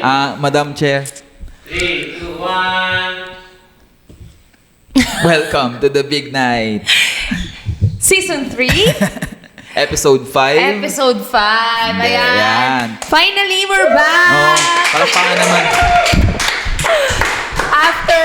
Madam Chair. 3, 2, 1. Welcome to the big night. Season 3? Episode 5. Episode 5. Ayan. Ayan. Finally, we're back! Palakpakan naman. After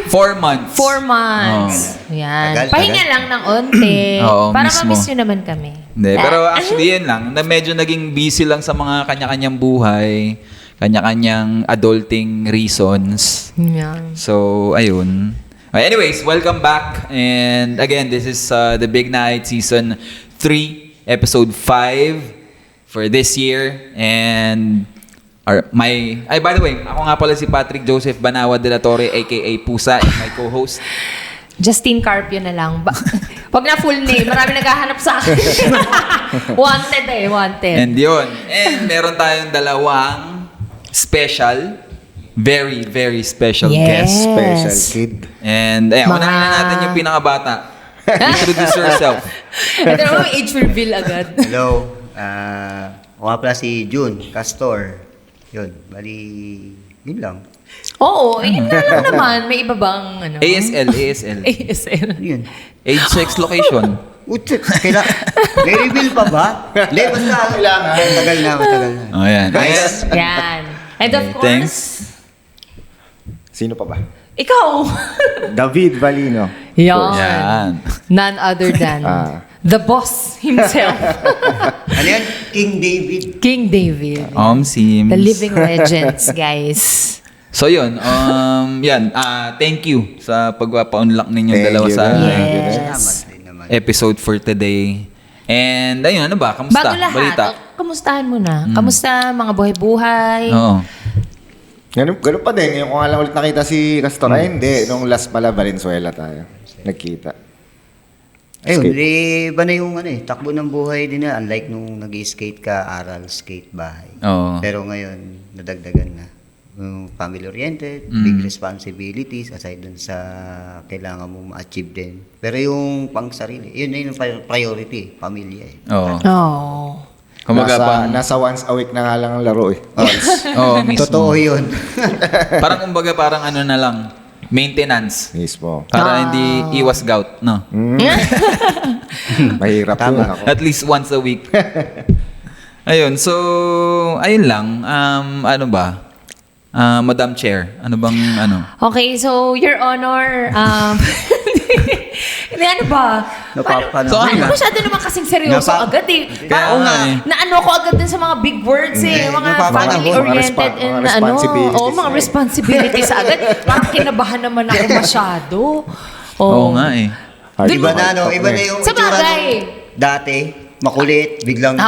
4 months. 4 months. Ayan. Tagal, Pahinga tagal. lang ng onte. Oo, para mismo. ma-miss nyo naman kami. Hindi, pero actually yun lang, na medyo naging busy lang sa mga kanya-kanyang buhay, kanya-kanyang adulting reasons. Ayan. So, ayun. Anyways, welcome back. And again, this is the Big Night Season 3, Episode 5 for this year. And by the way, ako nga pala si Patrick Joseph Banawa de la Torre, aka Pusa, and my co-host. Justine Carpio na lang. Wag na full name. Marami naghahanap sa akin. Wanted. And yun. And meron tayong dalawang special, very, very special guest. Special kid. And unahin na natin yung pinakabata. Introduce yourself. Ito naman age reveal agad. Hello. Ako nga pala si June Castor. Yun. Bali, yun lang. Oo, yun na lang naman. May iba bang ano? ASL. ASL. Yun. Age, sex, location. Utsit. May reveal pa ba? Hindi, basta kailangan. Matagal na. Oh, yan. Nice. Yan. And of Okay, course, thanks. Sino pa ba? ikaw. David Valino. Yan. None other than the boss himself. Ano yan? King David. King David. Sims. The living legends, guys. So yun, yan. Thank you sa pagpapa-unlock ninyong Thank dalawa you sa guys. Salamat din naman. episode for today. And ayun, ano ba? Kamusta? Bago lahat, Balita? kamustahan mo na. Kamusta mga buhay-buhay? Oo. Ganun pa din. Yung ko nga lang ulit nakita si Castor. Ay, hindi. Nung last pala, Valenzuela tayo. Nagkita. Ayun, Skate. iba na yung takbo ng buhay din na. Unlike nung nag-skate ka, aral, skate, bahay. Oo. Pero ngayon, nadagdagan na. Yung family-oriented, big responsibilities, aside dun sa kailangan mo ma-achieve din. Pero yung pang-sarili, yun na yung priority, pamilya eh. Oo. Oh. Kumbaga Nasa once a week na nga lang ang laro eh. Oo, mismo. Totoo yun. Parang ano na lang, maintenance. Mismo. Para hindi iwas gout, no? Mahirap yun ako. At least once a week. Ayun, so, ayun lang. Ano ba? Madam Chair, ano bang Okay, so, Your Honor, hindi, ano ba? Napapano. So, Ano ano? masyado naman kasing seryoso agad eh. Parang nga eh. naano ko agad din sa mga big words eh. Mga Napapanahon. family-oriented Mga and responsibilities. mga responsibilities agad. Parang kinabahan naman ako masyado. Oo nga eh. Iba na, no? Iba na yung Sa itsura bagay. nung dati, makulit, biglang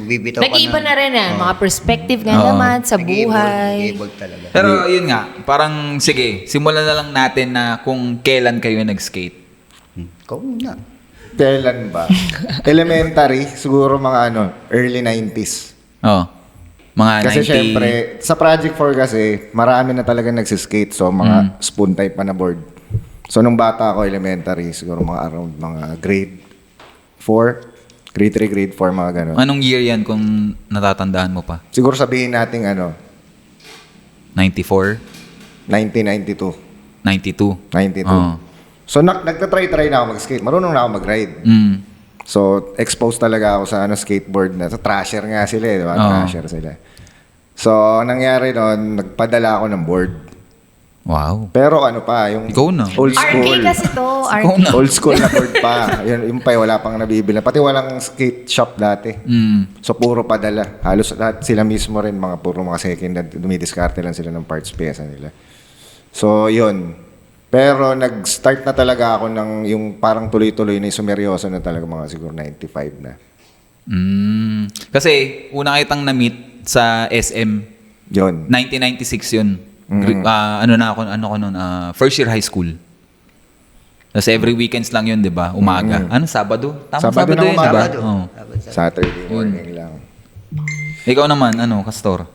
bibitaw ka Nag-iiba na rin mga perspective nga naman sa buhay. Nag-evolve talaga. Pero yun nga, parang sige, simulan na lang natin na kung kailan kayo nag-skate. Ikaw muna. Kailan ba? Elementary, siguro mga early 90s. Oh. Mga Kasi 90. syempre, sa Project 4 kasi, marami na talaga nagsiskate. So, mga spoon type pa na board. So, nung bata ako, elementary, siguro mga around mga grade 4, grade 3, grade 4, mga ganun. Anong year yan kung natatandaan mo pa? Siguro sabihin natin 94? 1992. 92? 92. Oo. So, nagtatry-try na ako mag-skate. Marunong na ako mag-ride. Mm. So, exposed talaga ako sa skateboard na. So, trasher nga sila di ba? Oo. Trasher sila. So, nangyari noon, nagpadala ako ng board. Wow. Pero yung Ikaw na. old school. RK kasi to. Ikaw RK. na. Old school na board pa. Yung pa, wala pang nabibili. Pati walang skate shop dati. Mm. So, puro padala. Halos lahat sila mismo rin, puro mga second hand. Dumidiskarte lang sila ng parts pyesa nila. So, yun. Pero nag-start na talaga ako ng yung parang tuloy-tuloy na sumeryoso na talaga mga siguro 95 na. Kasi una kitang na-meet sa SM. Yun. 1996 yun. First year high school. Tapos every weekends lang yun, di ba? Umaga. Sabado? Sabado ng yun, di ba? umaga. Oo. Saturday morning lang. Ikaw naman, Castor?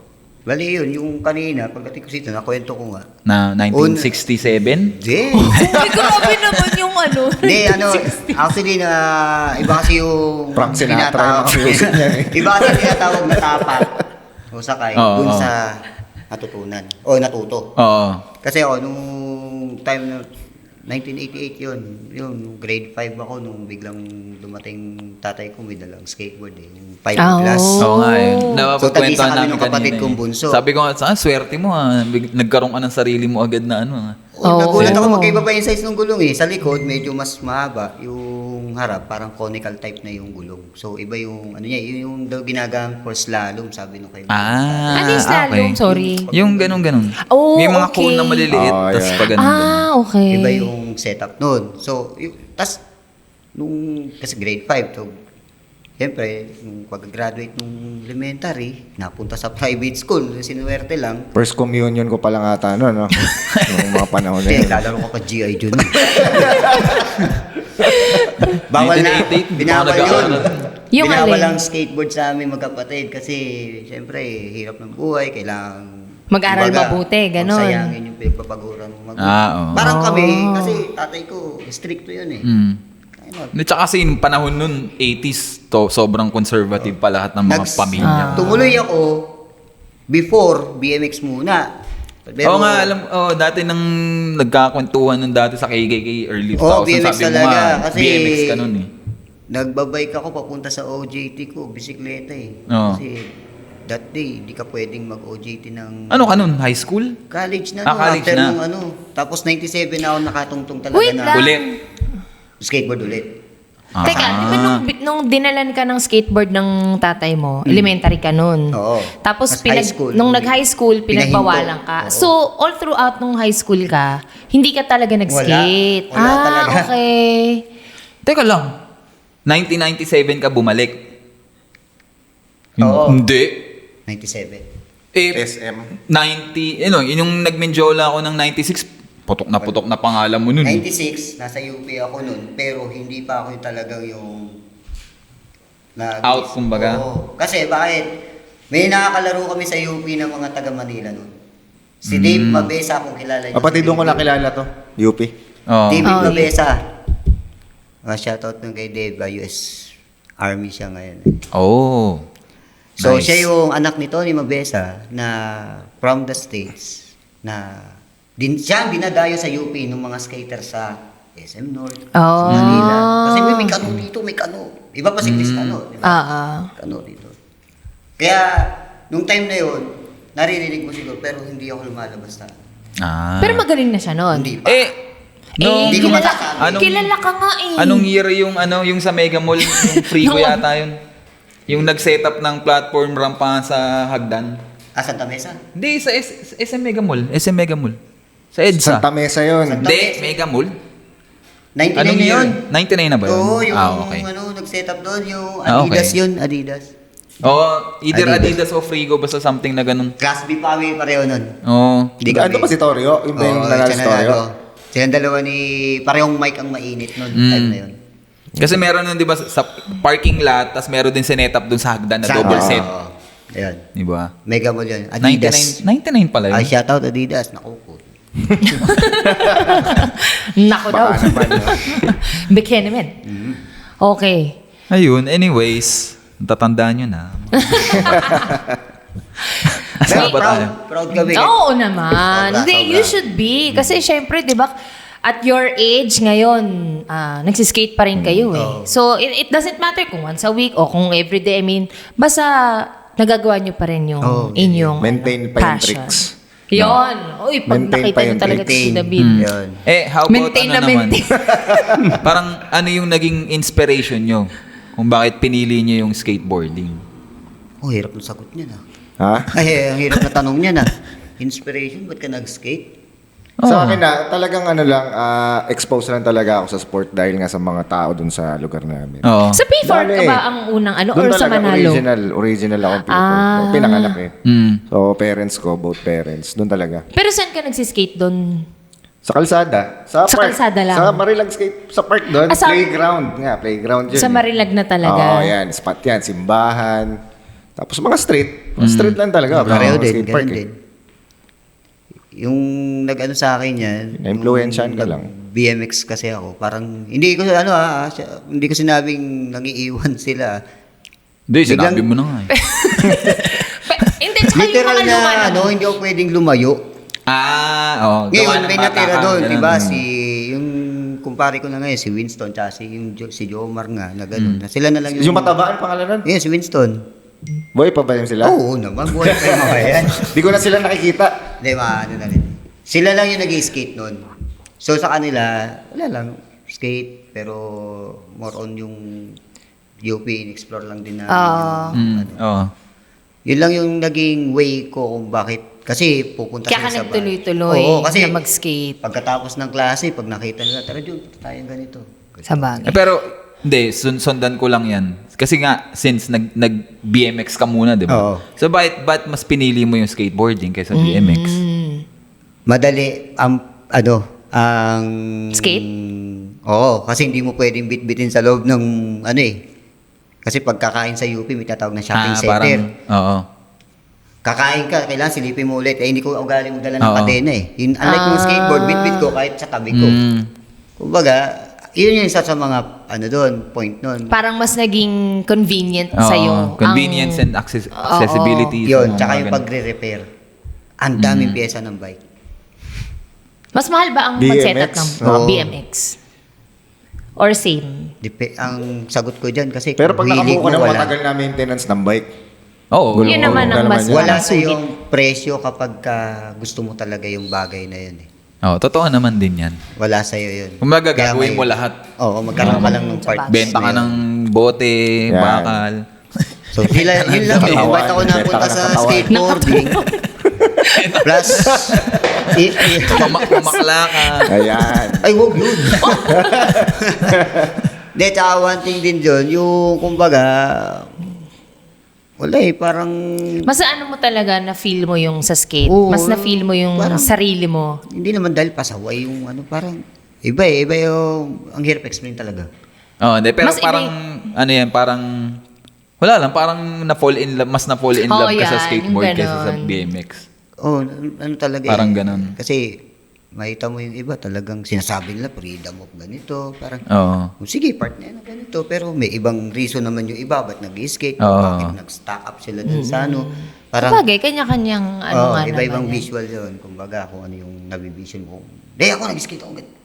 Bali yun, yung kanina, pagdating ko dito, nakwento ko nga. Na 1967? Hindi. Uy, grabe naman yung Hindi, actually iba kasi yung Frank Sinatra yung mga music niya eh. Iba kasi tinatawag na tapat. o sakay Oo, dun oo. sa natutunan o natuto. Oo. Kasi ako, nung time na 1988 yun, nung grade 5 ako, nung biglang dumating tatay ko, may dalang skateboard eh, yung 5 class. Oo nga eh. So, Napapagkwentuhan tag-isa kami namin nung kapatid kanina kong eh. bunso. Sabi ko nga, swerte mo ha. Nagkaroon ka ng sarili mo agad na ano ha. Oh, nagulat ako Oo. magkaiba pa yung size ng gulong eh. Sa likod, medyo mas mahaba. Yung harap, parang conical type na yung gulong. So, iba yung, ano niya, yung daw ginagamit for slalom, sabi nung kaibigan. Ano yung slalom? okay. Sorry. Yung ganun. Oh, May mga okay. cone na maliliit, Oh, tas yeah. pag ganun. Okay. Iba yung setup nun. So, tas, kasi grade 5, so, siyempre, nung pag-graduate nung elementary, napunta sa private school, sinuwerte lang. First communion ko pa lang ata, no? Yung mga panahon na Hindi, yun. lalaro ko pa GI June. Bawal na. 1988, Binawal baka yun. nag-aaral. Yung Binawal alin? ang skateboard sa amin magkapatid kasi siyempre hirap ng buhay, kailangan Mag-aral kumbaga, mabuti, ganon. pagsayangin yung pagpapaguran mo mag Oo. Parang kami, kasi tatay ko, stricto yun eh. Mm. Ano, At saka kasi yung panahon nun, 80s, to sobrang conservative pa lahat ng mga pamilya. Tumuloy ako before BMX muna. Oo nga, dati nang nagkakwentuhan nun dati sa KKK early 2000, Oo, BMX sabi mo talaga, nga, kasi BMX ka nun eh. nagbabike ako papunta sa OJT ko, bisikleta eh. Oo. Kasi that day, hindi ka pwedeng mag-OJT ng Ano ka nun? High school? college na. College after na. nung ano. Tapos 97 na ako nakatungtong talaga Wait na lang. Ulit. skateboard ulit. Teka, di ba nung dinalan ka ng skateboard ng tatay mo, elementary ka nun. Oo. Tapos Mas high school. nung nag-high school, Pinahinto. pinagbawalan ka. Oo. So, all throughout nung high school ka, hindi ka talaga nag-skate. Wala talaga. Okay. Teka lang, 1997 ka bumalik? Oo. Hindi. 97. Eh, SM. 90, yun yung nagmenjola ako ng 96, putok na pangalan mo nun. 96, nasa UP ako nun. Pero hindi pa ako yung talagang yung... Out, kumbaga? Oo. Kasi bakit? May nakakalaro kami sa UP ng mga taga Manila nun. Si Dave Mabesa, kung kilala niyo. Kapatid doon ko nakilala to. UP. Oo. David Oh, Mabesa. Shoutout nun kay Dave, US Army siya ngayon. Oh. So, Nice. siya yung anak ni Tony Mabesa na from the States na siya ang dinadayo sa UP ng mga skater sa SM North, Oh. sa Manila. Kasi may kano dito, may kano. Iba pa si Cristano, di ba? Kano dito. Kaya, nung time na yun, naririnig mo siguro, pero hindi ako lumalabas na. Pero magaling na siya nun. Hindi pa. No, Hindi ko kilala, masasabi. kilala ka nga eh. Anong year yung sa Mega Mall, yung Frigo yata yun? Yung nag-set up ng platform rampa sa hagdan? Santa Mesa? Hindi, sa SM Mega Mall. SM Mega Mall. Sa EDSA. Santa Mesa yun. Hindi, Mega Mall. 99 Anong yun. 99 na ba yun? Oo, yung okay. nag-set up doon, yung Ah, Adidas okay. yun, Adidas. Either Adidas. Adidas o Frigo, basta something na ganun. Class B pa kami pareho nun. Oo. Hindi Ano ba si Torio? Yung ba yung nanalo si Torio? Silang dalawa ni, parehong mic ang mainit nun, time na yun. Kasi meron nun, di ba, sa parking lot, tas meron din sinet up dun sa hagdan na double set. Oo. Ayan. Di ba? Mega Mall yun. Adidas. 99 pala Ay, yun. shoutout Adidas. Naku po. Nako daw. Baka naman. no? Bekenemen. Okay. Ayun, anyways, tatandaan nyo na. Pero Saan ba tayo? proud kami. Oo naman. Sobra, Hindi, sobra. you should be. Kasi syempre, di ba, at your age ngayon, nagsiskate pa rin kayo eh. Oo. So, it doesn't matter kung once a week o kung everyday. I mean, basta nagagawa nyo pa rin yung Oo. inyong Maintain pa yung passion. tricks. Yun. Uy, pag Maintain nakita pa nyo yung talaga si Maintain. David. Yun. How about Maintain ano na naman? maintain. Parang ano yung naging inspiration nyo? Kung bakit pinili nyo yung skateboarding? Oh, hirap ng sagot niya na. Ha? Ay, ang hirap na tanong niya na. Inspiration, ba't ka nag-skate? Sa akin na, talagang ano lang, expose lang talaga ako sa sport dahil nga sa mga tao dun sa lugar namin. Oo. Sa P4 ka Dali. ba ang unang ano? Doon Or sa talaga Manalo? original ako people. Ah. Pinanganak eh. Mm. So, parents ko, both parents, doon talaga. Pero saan ka nagsiskate doon? Sa kalsada. Sa park. kalsada lang? Sa Marilag skate, sa park doon. Sa- Playground. Nga, playground yun. Sa Marilag na talaga? Oo, yan. Spot yan. Simbahan. Tapos mga street. Mga street lang talaga. Pareho Mga din, skate ganun park eh. din. Yung nag-ano sa akin yan, Na-influensyahan ka nung lang. BMX kasi ako, parang, hindi ko hindi ko sinabing nangiiwan sila. Hindi, Biglang- sinabi mo na nga eh. Hindi, Tsaka yung Literal mga luma na, na- hindi ako pwedeng lumayo. Gawa Ngayon, ng may bata natira ka, doon, ganun. di ba? Yung kumpare ko na ngayon, si Winston, tsaka si Jomar nga, na gano'n. Na sila na lang Yung mataba ang pangalan nun? Yun, si Winston. Boy pa ba yun sila? Oo naman, buhay pa yung mga yan. Di ko na sila nakikita. Hindi, ano na rin. Sila lang yung nag-skate noon. So sa kanila, wala lang, skate, pero more on yung UP, in-explore lang din namin yung, Oo. yun lang yung naging way ko kung bakit. Kasi pupunta Kaya ka sila sa bahay. nagtuloy-tuloy Oo, kasi na mag-skate. pagkatapos ng klase, pag nakita nila, tara Jun, punta tayo ganito. Sa bagay. Pero, hindi, sundan ko lang yan. Kasi nga, since nag-BMX ka muna, di ba? Oo. So, ba't mas pinili mo yung skateboarding kaysa BMX? Madali, ang... Skate? Oo, kasi hindi mo pwedeng bit-bitin sa loob ng, kasi pagkakain sa UP, may tatawag na shopping center. Parang, oo. Kakain ka, kailangan silipin mo ulit. Hindi ko ugali mo dala ng Oo. kadena eh. Unlike yung skateboard, bit-bit ko kahit sa tabi ko. Kumbaga, yun yung isa sa mga, point nun. Parang mas naging convenient Oo. sa'yo. Convenience and accessibility. Yun, sa mga tsaka yung ganun. pagre-repair. Ang daming pyesa ng bike. Mas mahal ba ang BMX? mag-setup ng Oo. BMX? Or same? Ang sagot ko dyan kasi Pero pag hilig nakabuo ka mo, ng wala. matagal na maintenance ng bike, Oo. Yun naman ang mas Wala sa sulit. yung presyo kapag gusto mo talaga yung bagay na yun eh. Oo, totoo naman din yan. Wala sa'yo yun. Kung baga, Kaya gagawin may- mo lahat. Oo, magkaroon ka lang ng parts. Benta ka ng bote, Yan. bakal. So, yun lang yun. Katawan. Ba't ako napunta Benta ka ng sa katawan. skateboarding? Plus, Mamakla ka. ayan. ay, wag yun. Hindi, tsaka one thing din dyan, yung kumbaga, wala eh, parang, Mas ano mo talaga na feel mo yung sa skate? Oo, Mas na feel mo yung parang- sarili mo? hindi naman dahil pasaway yung parang, iba yung, ang hirap explain talaga. Oo, hindi. Pero Mas iba parang, parang, wala lang, parang na-fall in love, mas na-fall in Oo, love ka sa yan, skateboard yung kaysa sa ganon. BMX. Oh, ano talaga Parang eh. ganon. Kasi, makita mo yung iba, talagang sinasabi nila, freedom of ganito, parang, Oo. sige, part na yan ng ganito, pero may ibang reason naman yung iba, ba't nag-skate, Oo. bakit nag-stack up sila dun sa ano, parang, Sabagay, kanya-kanyang ano nga iba-ibang naman. visual yun, kumbaga, kung ano yung nabivision ko. Hindi, ako nag-skate ako ganito.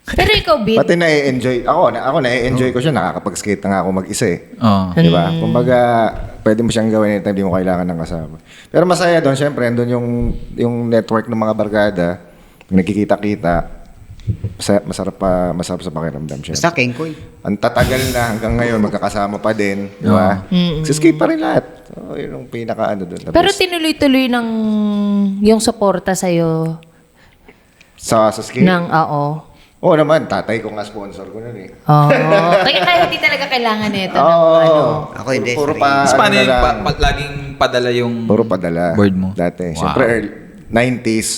Pero ikaw, Bib, Pati na-enjoy. Ako na-enjoy ko siya. Nakakapag-skate na nga ako mag-isa eh. Oo. Di ba? Kumbaga, pwede mo siyang gawin anytime, di mo kailangan ng kasama. Pero masaya doon, syempre, doon yung network ng mga barkada, nagkikita-kita, masarap sa pakiramdam siya. Basta Kengkoy. Ang tatagal na hanggang ngayon, magkakasama pa din, di ba? Skate pa rin lahat. So, yun yung pinaka-ano doon. pero tinuloy-tuloy ng yung suporta sa'yo sa skate? oo. Oo naman, tatay ko nga sponsor ko nun eh. Oh. Kaya hindi talaga kailangan nito ng Oo. Ako hindi, Puro sarili. pa, Tapos paano ano yung na lang. laging padala yung Puro padala. board mo? Dati. Wow. Siyempre, 90s,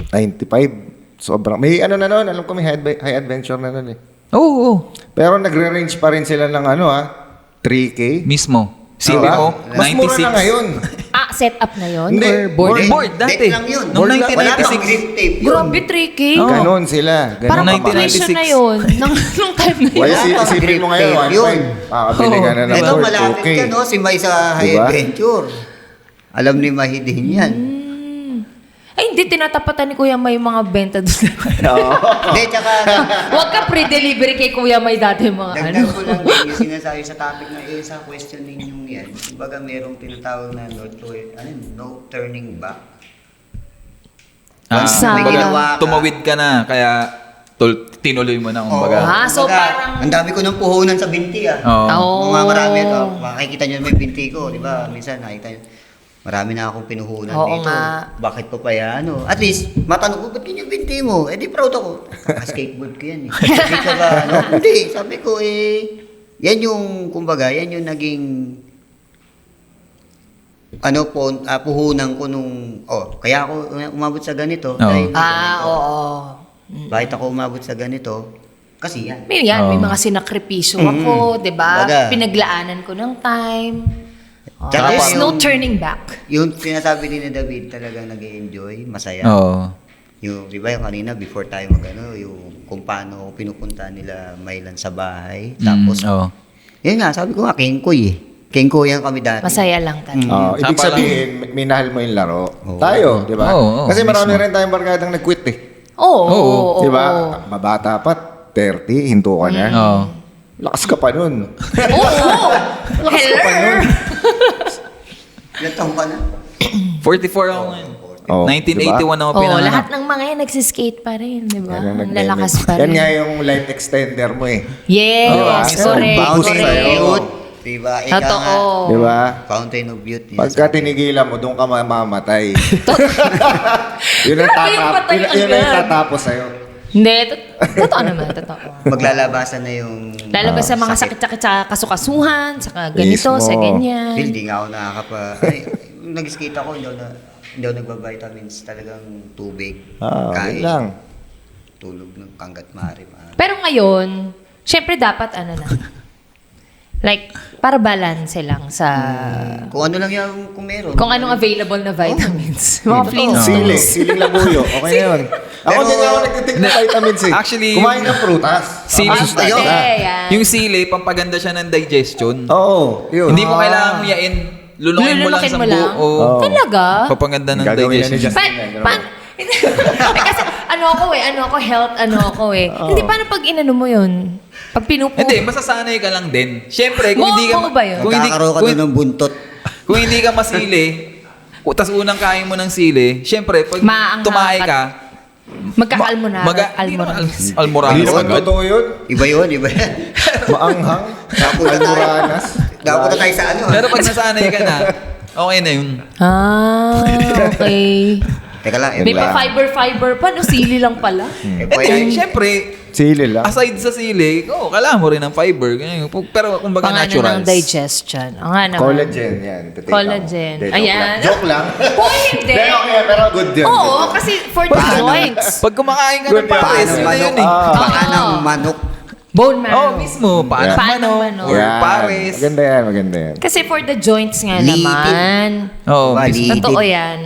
95, sobrang. May ano na noon, alam ko may high adventure na noon eh. Oo. Pero nagre-range pa rin sila ng 3K. Mismo. Sipin Diba? mo, Mas mura 96. na ngayon. set up na yon Hindi. or board? Board. Board, dati. Deck lang yun. Noong Wala 1996. pang grip tape yun. Grabe, 3K. Oo. Ganon sila. Parang Noong kamahal. 1996. presyo na yun. Nung time na yun. Wala Wala pang isipin mo grip ngayon, tape yun. 1.5. Makakabili ka na ng Ito, board, malapit okay. ka, no? Si May sa High Diba? Adventure. Alam ni Mahidin yan. Ay, hindi tinatapatan ni Kuya May yung mga benta doon. Hindi, tsaka, Huwag ka pre-delivery kay Kuya May dati yung mga ano. dagdag ko lang din yung sinasabi sa topic na sa question ninyong yan. Kumbaga, merong tinatawag na no turning back. Once Sa- may kumbaga, ginawa ka, tumawid ka na, kaya tinuloy mo na, Oo. kumbaga. Ah, so Kumbaga, parang- ang dami ko ng puhunan sa binti ah. Oo. Oo. Mga marami, makikita nyo may binti ko, di ba? Minsan nakita nyo, marami na akong pinuhunan Oo dito. nga. Bakit ko pa yan? Ano? At least, matanong ko, ba't ganyan binti mo? Eh di proud ako. Kaka-skateboard ko yan eh. Sabi ko ba, ano? Hindi, sabi ko yan yung, kumbaga, yan yung naging, puhunan ko nung, kaya ako umabot sa ganito. Oo. Dahil Oo. bakit ako umabot sa ganito? Kasi yan. May may mga sinakripisyo ako, 'di ba? Baga. Pinaglaanan ko ng time. Tsaka There's no yung- turning back. Yung sinasabi din ni David, talagang nag-enjoy, masaya. Oo. Yung, di ba yung kanina, before tayo yung kung paano pinupunta nila Mailan sa bahay. Tapos, Oo. yun nga, sabi ko nga, Kengkoy eh. Kengkoyan kami dati. Masaya lang talaga. Ibig Tama lang. sabihin, minahal mo yung laro. Tayo, di ba? Oo, Kasi marami mismo. rin tayong barkadang nag-quit eh. Oo. Di ba? Mabata pa, 30, hinto ka na. Oo. Lakas ka pa nun. Oo. Hello. Ilan taon ka na? 44 ako ngayon. Oo, 1981 ako Oh, pinanganak. lahat ng mga yan nagsiskate pa rin, di ba? Yan ang Ang lalakas pa Yan rin. nga yung life extender mo eh. Yes, Diba? correct, Fountain of correct. youth. Diba? Ika Totoo. nga, Di ba? Fountain of youth. Yes. Pagka tinigilan mo, doon ka mamamatay. yun ang Grabe yung patay yun ang agad. tatapos sa'yo. Hindi, totoo naman, totoo. Maglalabasan na yung Lalabas sa mga sakit-sakit sa kasukasuhan, sa ganito, Mismo. sa ganyan. Phil, di nga ako Ay, nag-skate ako, hindi ako nagba-vitamins. Talagang tubig. Yun lang. Tulog ng kanggat maaari. Pero ngayon, syempre dapat ano na. Like, para balance lang sa Kung ano lang yung kung meron. kung anong available na vitamins. Mga Flintstones. Siling labuyo. Okay na yun. Ako Pero- din ako nagtitig na vitamins eh. Actually, kumain ng prutas. Sili- Masustansya. Ayun. Yan. Yung sili, pampaganda siya ng digestion. Oo, yun. Hindi mo kailangan yain. Lulukin mo lang Lulukin sa mo buo. lang? Oo. Talaga? Papaganda ng Gagawin na ni digestion. Justin. Kasi ano ako health Hindi, paano pag inano mo yun? Pag pinupo. Hindi, masasanay ka lang din. Siyempre, kung hindi ka... Mo ba yun? Kung hindi, Magkakaroon ka kung, doon ng buntot. kung hindi ka masili, tas unang kain mo ng sili, siyempre, pag Maanghang tumahay ka, Magkaka-almonar. almoranas Hindi naman agad. totoo yun. Iba yun, iba yan. Maanghang. Napunta tayo. Almoranas. Napunta tayo sa ano. Pero pag nasanay ka na, okay na yun. Okay. Teka lang. May pa fiber pa, no? Sili lang pala. Hindi, siyempre, Sili lang. aside sa sili, kailangan mo rin ng fiber. Ganyan. Pero kumbaga Pangano natural. ng digestion. Ang nga naman. Collagen, yan. Ito, take Collagen. ako. Hindi, Ayan. Joke lang. Oh, hindi. Hindi, okay, pero good yun. Oo, kasi for the joints. Pag kumakain ka Good ng pares, yan. yun na yun eh. Baka Oo. ng manok. Bone marrow. Oo, mismo. Paano Paano manok, manok? or Yan. pares. Maganda yan, maganda yan. Kasi for the joints nga Lipid. naman. Oo, Diba, mismo. lipid. Totoo yan.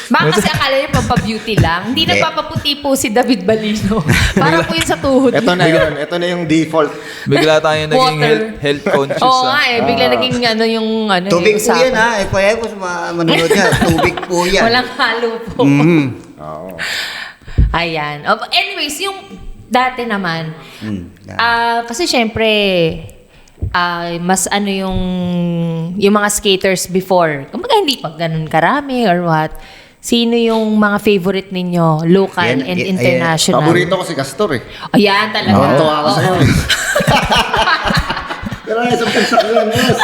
Baka kasi akala niyo pampabeauty lang. Hindi Hindi. nagpapaputi po si David Balino. Para po yun sa tuhod. Ito na yun. Ito na yung default. Bigla tayo naging Water. health conscious. Oo ah. nga eh. Bigla naging yung Tubig yung po yan usapan. ha. FYI po sa mga manonood niya. Tubig po yan. Walang halo po. Mhm. Oo. Ayan. Anyways, yung dati naman, Mm. kasi syempre, mas ano yung mga skaters before. Kumbaga hindi pa ganun karami or what. Sino yung mga favorite ninyo? Local Yan, and yan, international? Paborito ko si Castor eh. Ayan talaga. Tuwa ako Oo. sa'yo eh. Pero ay, isang pagsak yan, yes.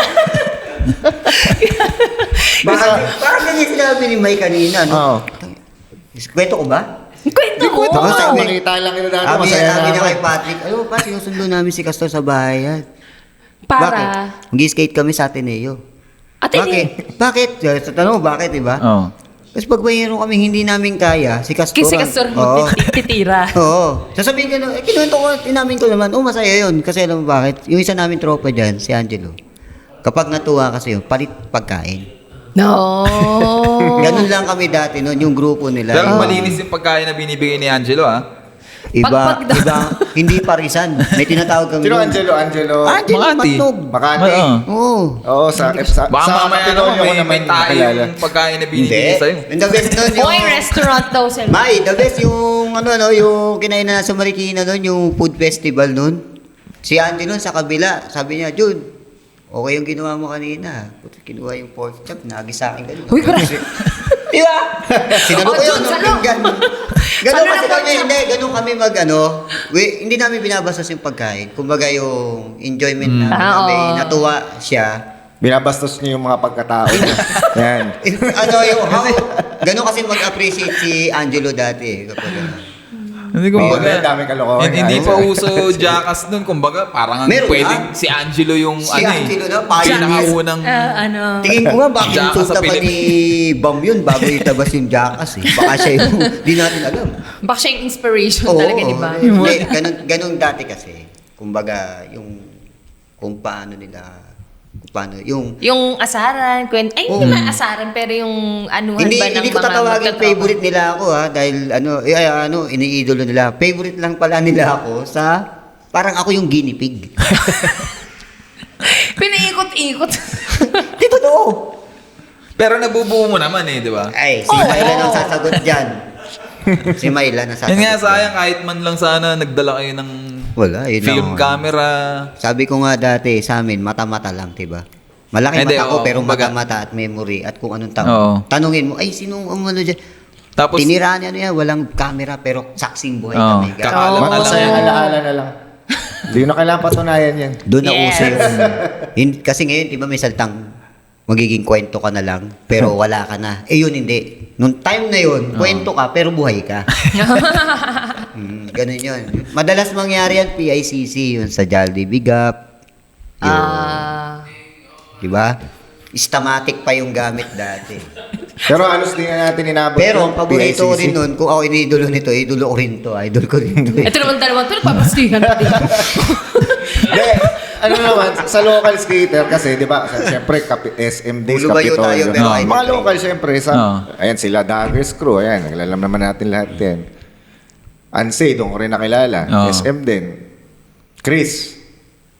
Parang ganyan sinabi ni Mike kanina, no? Oo. Kwento ko ba? Kwento mo. Kwento mo sa amin. Makita lang yun dati, Sabi masaya na niya ako. kay Patrick, pa, sinusundo namin si Castor sa bahay. Para. Bakit? Mag-skate kami sa Ateneo. Atene. Bakit? Sa tanong, bakit, diba? Oo. Kasi pag mayroon kami hindi namin kaya, si Castor. Kasi Castor Oo. titira. Oo. Sasabihin ko, kinuwento ko, inamin ko naman, masaya yun. Kasi alam mo bakit? Yung isa namin tropa dyan, si Angelo. Kapag natuwa kasi yun, palit pagkain. No. Ganun lang kami dati noon, yung grupo nila. Pero malinis yung pagkain na binibigay ni Angelo, ah. Iba, Pag- iba, hindi parisan. May tinatawag kami. Sino doon. Angelo? Angelo. Angelo Makati. Matnog. Makati. Oo. Oo. Oo, sa Baka mamaya naman Kapitolyo ko may tayo nakilala. yung pagkain na Hindi. binibigay sa'yo. And the best nun yung... Oy, restaurant daw sila. May, the best yung yung kinain na sa Marikina nun, yung food festival nun. Si Andy nun sa kabila, sabi niya, Jun, okay yung ginawa mo kanina. Puti, kinuha yung pork chop, nagis sa akin ganun. Uy, grabe. Di ba? Sinalo Oh, ko yun, Jun, nung salo. pinggan. Salo Ganun na kasi pork kami, chop. hindi, ganun kami hindi namin binabastos yung pagkain. Kumbaga yung enjoyment namin, na may oo. natuwa siya. Binabastos niyo yung mga pagkatao niya. Yan. Ganun kasi mag-appreciate si Angelo dati. Kapag, Hindi, Oo, kumbaga. dami kalokohan. Hindi Ayos. pa uso jackass nun. Kumbaga, parang Meron pwedeng na. si Angelo yung Si ano Angelo na, eh. pioneer. Pinakaunang... tingin ko nga baka Jackass yung sa tuta pa Pilipinas. ni Bam yun bago itabas yung Jackass eh. Baka siya yung, di natin alam. Baka siya yung inspiration Oo, talaga, di ba? Hindi, ganun dati kasi. Kumbaga, kung paano yung Yung asaran, hindi Oo. man asaran, pero yung anuhan hindi ba ng hindi ko mga tatawagin magtatrabaho? favorite nila ako dahil iniidolo nila. Favorite lang pala nila ako sa parang ako yung guinea pig. Pinaikot-ikot. Di totoo. Pero nabubuo mo naman eh, di ba? Ay, si Mylan ang sasagot dyan. Si Mylan ang sasagot Yun nga, dyan. sayang kahit man lang sana nagdala kayo ng Wala, yun film lang. camera. Sabi ko nga dati, sa amin, mata-mata lang, diba? Malaki Hindi, mata ko, oo, pero kumbaga- mata-mata at memory at kung anong Oo. tanungin mo, ay, sinong umano dyan? Tapos, Tiniraan niya yan, walang camera, pero saksing buhay Oo, kami. kakaalam na lang. Masayang alaala na lang. Hindi na kailangan patunayan yan. Doon na Yes. uso yung... Kasi ngayon, di ba may saltang magiging kwento ka na lang, pero wala ka na. Eh yun, hindi. Nung time na yun, kwento ka, pero buhay ka. Ganun yun. Madalas mangyari yan, PICC, yun sa Jaldi Big Up. Yun. Di ba? Istamatic pa yung gamit dati. Pero halos di na natin inabot. Pero yung ang paborito ko PICC. rin nun, kung ako iniidolo nito, idolo ko rin to. Idol ko rin to. Ito naman dalawang to, nagpapastihan natin. Hindi, ano naman, sa local skater kasi, di ba, siyempre, SM Days, Bulubayo tayo, Capitolio. pero Mga idol. local, siyempre, Oo. ayan, sila Daggers Crew, ayan, naglalam naman natin lahat yan. Ansay, doon ko rin nakilala. Oo. SM din. Chris.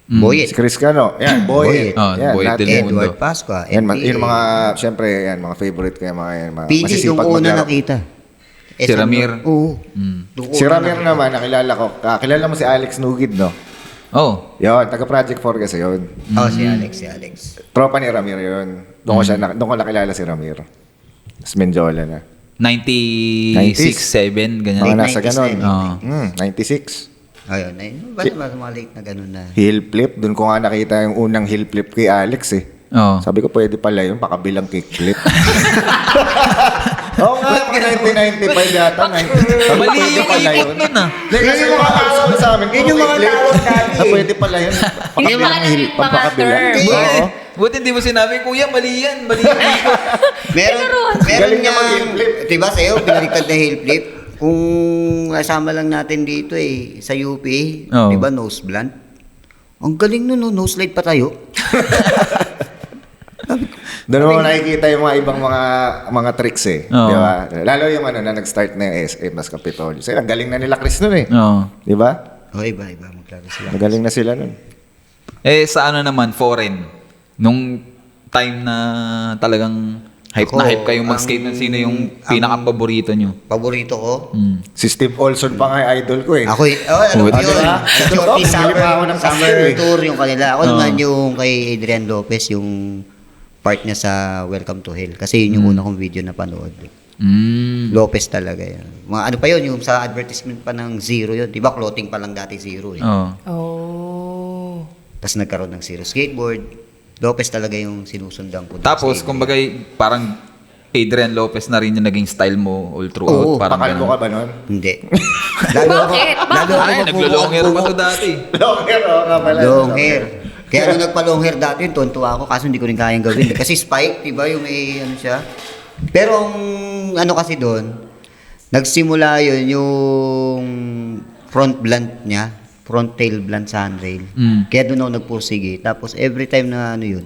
Boyet. Si Chris Cano. Ayan, Boyet. Oo, Yan, Boyet lahat din. yan. Edward Pascua. Yan, NPA. yung mga, siyempre, yan, mga favorite ko, mga, yan, mga PD, yung masisipag una maglaro. nakita. Si Ramir. Oo. Mm. Doon ko Si una Ramir nakita. naman, nakilala ko. Kilala mo si Alex Nugid, no? Oh. Yun, taga Project 4 kasi yun. Oh, si Alex. Tropa ni Ramir yun. Doon ko nakilala si Ramir. Tapos Menjola na. 96, 7, ganyan. Mga Late nasa 90s ganon. na Oo. 96. Ayun, basta mga late na ganun na. Heel flip. Doon ko nga nakita yung unang heel flip kay Alex eh. Oo. Sabi ko, pwede pala yun. Pakabilang kick flip. Oo nga, mga 1995 yata. Sabi ko, Mali pwede yung pala ikot yun. nun ah. Hindi, kasi yung mga tawag sa amin. Yun yung mga kick flip. tawag dati. Na pwede pala yun. Hindi Pakabilang mga heel. mga Pampakabilang. term. Oo. Buti hindi mo sinabi, kuya, mali yan. Mali yung ikot. Meron Galing niya niyang- mag-heel flip. Diba sa'yo, binaliktad na heel flip? Kung kasama lang natin dito sa UP, Oo. diba nose blunt? Ang galing nun, no? Nose slide pa tayo. Doon mo nakikita yung mga ibang mga tricks eh. Oo. Di ba? Lalo yung na nag-start na yung SM, mas Capitolio. Kasi ang galing na nila Chris nun eh. Oo. Di ba? Iba, maglaro sila. Magaling na sila nun. Eh, sa ano naman, foreign. Nung time na talagang hype na Ako, hype kayong mag-skate na sino yung pinaka-paborito nyo? Paborito ko? Si Steve Olson pa nga yung idol ko eh. Ako, ano Oh, ba yun? diba? Sa Shorty Bumili Summer, pa ako ng summer castle eh. Tour yung kanila. Ako Oo. naman yung kay Adrian Lopez, yung part niya sa Welcome to Hell. Kasi yun yung una kong video na panood. Mm. Lopez talaga yan. Mga ano pa yun, yung sa advertisement pa ng Zero yun. Di ba clothing pa lang dati Zero eh. Oo. Oh. Tapos nagkaroon ng Zero Skateboard. Lopez talaga yung sinusundan ko. Tapos, kumbaga, parang Adrian Lopez na rin yung naging style mo all throughout. Oo, parang Pakalbo ka ganun. ba nun? Hindi. Lalo ako, Bakit? lalo ako Ay, naglo-long hair pa to dati. Long hair, oo nga pala. Long hair. Kaya nung nagpa-long hair dati, tuntua ako kaso hindi ko rin kayang gawin. Kasi spike, diba? Yung may ano siya. Pero ang ano kasi doon, nagsimula yun yung front blunt niya. Front tail blunt sa handrail. Mm. Kaya doon ako nagpursige. Tapos every time na ano yun,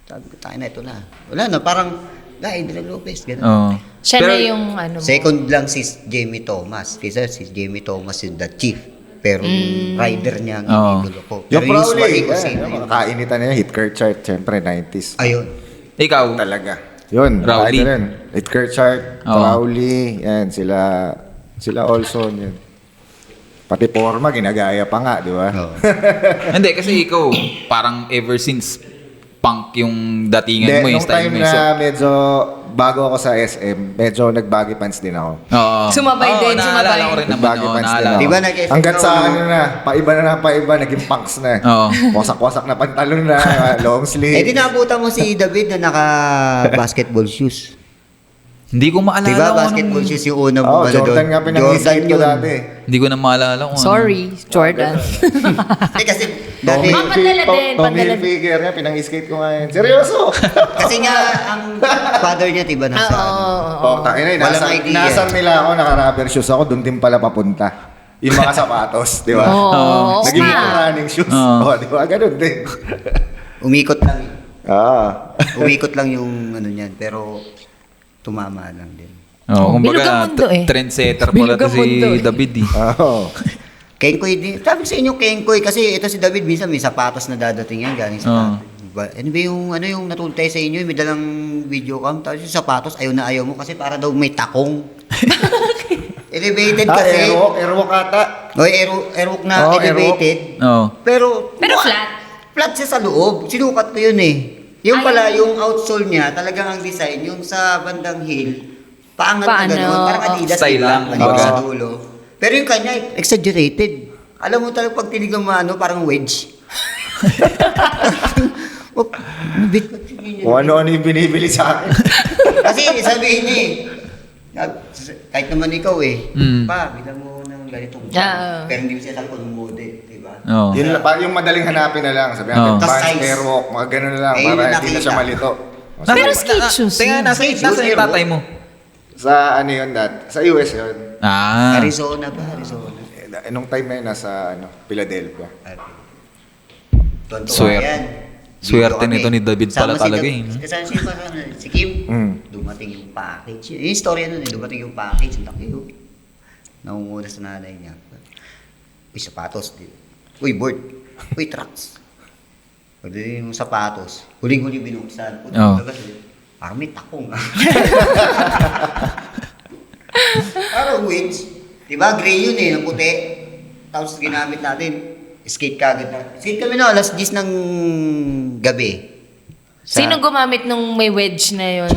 sabi ko, tayo na, ito na. Wala na, parang, Adrian Lopez, gano'n. Oo. Siya Pero, na yung ano mo. Second lang si Jamie Thomas. Kasi si Jamie Thomas is the chief. Pero yung rider niya ang Oo. idolo ko. Yung Pero Crowley, usually ko sino yung yun. mga kainitan niya, hit chart, syempre 90s. Ayun. ikaw, Talaga. Yun, Crowley. kahit rin. Hit chart, Oo. Crowley, yan, sila Olson, yun. Pati forma, ginagaya pa nga, di ba? Oo. hindi, kasi ikaw, parang ever since punk yung datingan mo, yung nung style time mo. eh. na medyo bago ako sa SM, medyo nag-baggy pants din ako. Oo. Sumabay din, naalala sumabay. ko rin naman Nag-baggy yun. pants din Naalala ako. Di ko. ba nag-effect Hanggat sa ako, ano na, paiba, naging punks na. Oo. Wasak-wasak na pantalon na, long sleeve. Eh, dinabutan mo si David na naka-basketball shoes. Hindi ko maalala Diba, kung basketball anong... shoes yung una Oh, mo. Jordan nga pinang-skate ko yun. dati. Hindi ko na maalala kung ano. Sorry, Jordan. Eh, kasi dati, Tommy. Padala din, Tommy padala. Hilfiger nga, pinang-skate ko nga yun. Seryoso! kasi nga, ang father niya, diba, nasa Oo, ano. oo. Oh, takin na, Walang idea. nasa nila ako, naka-rubber shoes ako, doon din pala papunta. Yung mga sapatos, di ba? Oo. Naging nga. running shoes. Oo. Oh, di ba? Ganun din. Umikot lang. Ah. Lang yung ano niyan, pero tumama lang din. Oo, kumbaga, Bilugang mundo eh. trendsetter pala to Bilugang mundo si eh. David eh. Oo. Kenkoy din. Sabi ko sa inyo, Kenkoy. Kasi ito si David, minsan may sapatos na dadating yan galing sa tatay. Diba? Ano ba yung natuntay sa inyo, may dalang video cam, tapos yung sapatos, ayaw na ayaw mo kasi para daw may takong. Elevated kasi. Airwalk ata. O, airwalk na elevated. Oo. Pero flat. Flat siya sa loob. Sinukat ko yun eh. Yung pala, yung outsole niya, talagang ang design, yung sa bandang heel, paangat na Paano? gano'n. Parang Adidas, Style diba? lang, Maliit kumbaga. sa dulo. Pero yung kanya, exaggerated. Alam mo talagang pag tinignan mo, parang wedge. O ano-ano yung binibili sa akin. Kasi sabihin niya kahit naman ikaw pa, bilang mo ng ganitong Ah. pero hindi mo siya sabi kung model, di ba? Oo. Yun lang, yung madaling hanapin na lang. Sabi Oo. natin, Tas pants, size. airwalk, mga ganun na lang. Eh, yun Para yung hindi na siya nakita. malito. Pero skate shoes Tingnan, yun. nasa Skate yung shoes, tatay mo. Sa ano yun, Dad? Sa US yun. Ah. Arizona ba? Arizona. Nung time na yun, nasa Philadelphia. Tonto Swerte. yan. Swerte Dito nito kami. ni David pala Sama talaga Kasama si Kim, dumating yung package. Yung story nun dumating yung package. Ang laki yun. Nangunguna sa nanay niya. Uy, sapatos. Uy, board. Uy, tracks. Pagdating yung sapatos, huling-huli binuksan. Oo. Parang may takong. Parang wedge. Diba? Gray yun ng puti. Tapos ginamit natin. Skate kagad na. Skate kami na alas 10 ng gabi. Sino gumamit nung may wedge na yun?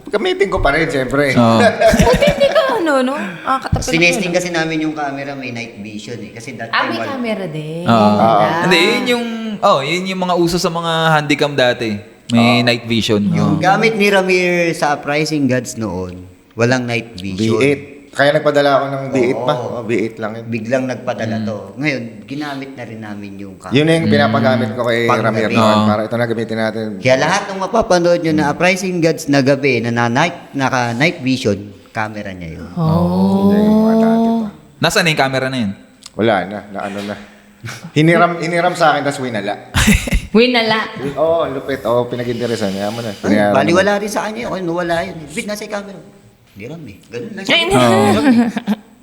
Gamitin ko pa rin, siyempre. Oo. Buti hindi ka no? Katapos Sinesting kasi namin yung camera, may night vision Kasi that time, may camera din. Oo. Ah. Hindi, yun yung mga uso sa mga handycam dati. May night vision. Yung gamit ni Ramir sa Uprising Gods noon, walang night vision. V8. Kaya nagpadala ako ng V8 pa. Oo. V8 lang yun. Biglang nagpadala to. Ngayon, ginamit na rin namin yung camera. Yun na yung pinapagamit ko kay Panggabi. Ramir noon. Oo. Para ito na gamitin natin. Kaya lahat ng mapapanood nyo na Uprising Gods na gabi na naka-night vision, camera niya yun. Hindi yung mga dati pa. Nasaan na yung camera na yun? Wala na ano na. Hiniram sa akin, tapos winala. Winala. Oo, lupit. Oo, pinag-interesan. Kaya mo na. Pinayaran Bali mo. wala rin sa kanya. Nawala yun. Bit, nasa yung camera. Hindi ram Ganun lang siya. Oo.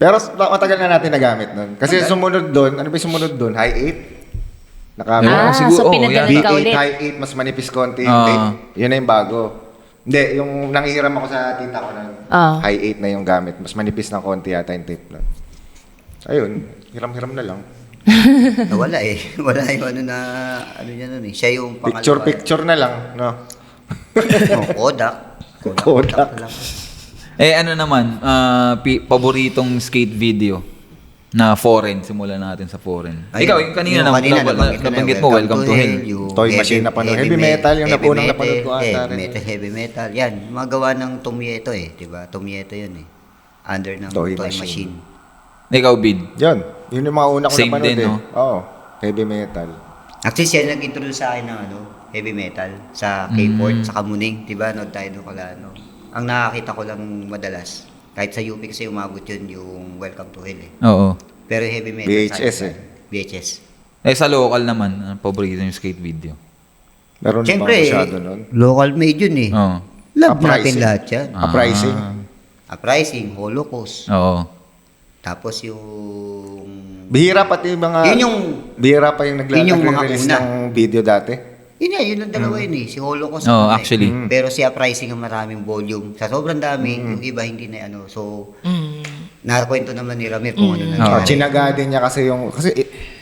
Pero matagal na natin nagamit nun. Kasi sumunod doon, ano ba yung sumunod doon? High 8? Na camera. Ah, siguro, so oo, pinadala yan. ka V8, ulit. high 8, mas manipis konti. Ah. Tape. Yun na yung bago. Hindi, yung nangihiram ako sa tita ko na Ah. high 8 na yung gamit. Mas manipis ng konti yata yung tape lang. Ayun, hiram-hiram na lang. Nawala Wala yung ano niya nun Siya yung pangalawa. Picture-picture na lang, no? Kodak. Kodak. lang. Ano naman, paboritong skate video na foreign. Simulan natin sa foreign. Ayun, Ikaw, yung kanina, nabanggit mo, Welcome to Hell. yung Toy Machine na panood. Heavy metal, yung napunang napanood ko ata rin. Heavy metal. Yan, magawa ng Tomieto diba? Tomieto yun Under ng Toy Toy, Machine. Machine. Ikaw, Bid. Yun yung mga una ko Same napanood din, no? Oo, heavy metal. Actually, siya nag-introduce sa akin ng heavy metal sa K-Port, sa Kamuning. Diba? Nood tayo doon kala, Ang nakakita ko lang madalas, kahit sa UP kasi umabot yun yung Welcome to Hell Oo. Pero heavy metal. VHS sa VHS. Sa local naman, paborito yung skate video. Meron Siyempre, pa masyado nun. local made yun Oo. Love Uprising. natin lahat yan. Uprising. Uprising, Holocaust. Oo. Tapos yung... Bihira pati yung mga... Yun yung... Bihira pa yung Yun yung mga nagre-release una. ng video dati. Yun ang dalawa yun Si Holocaust. Oo, na actually. Pero si Uprising ang maraming volume. Sa sobrang dami, yung iba hindi na So, nakakwento naman ni Ramir kung ano Oh, nangyari. chinaga din niya kasi yung... Kasi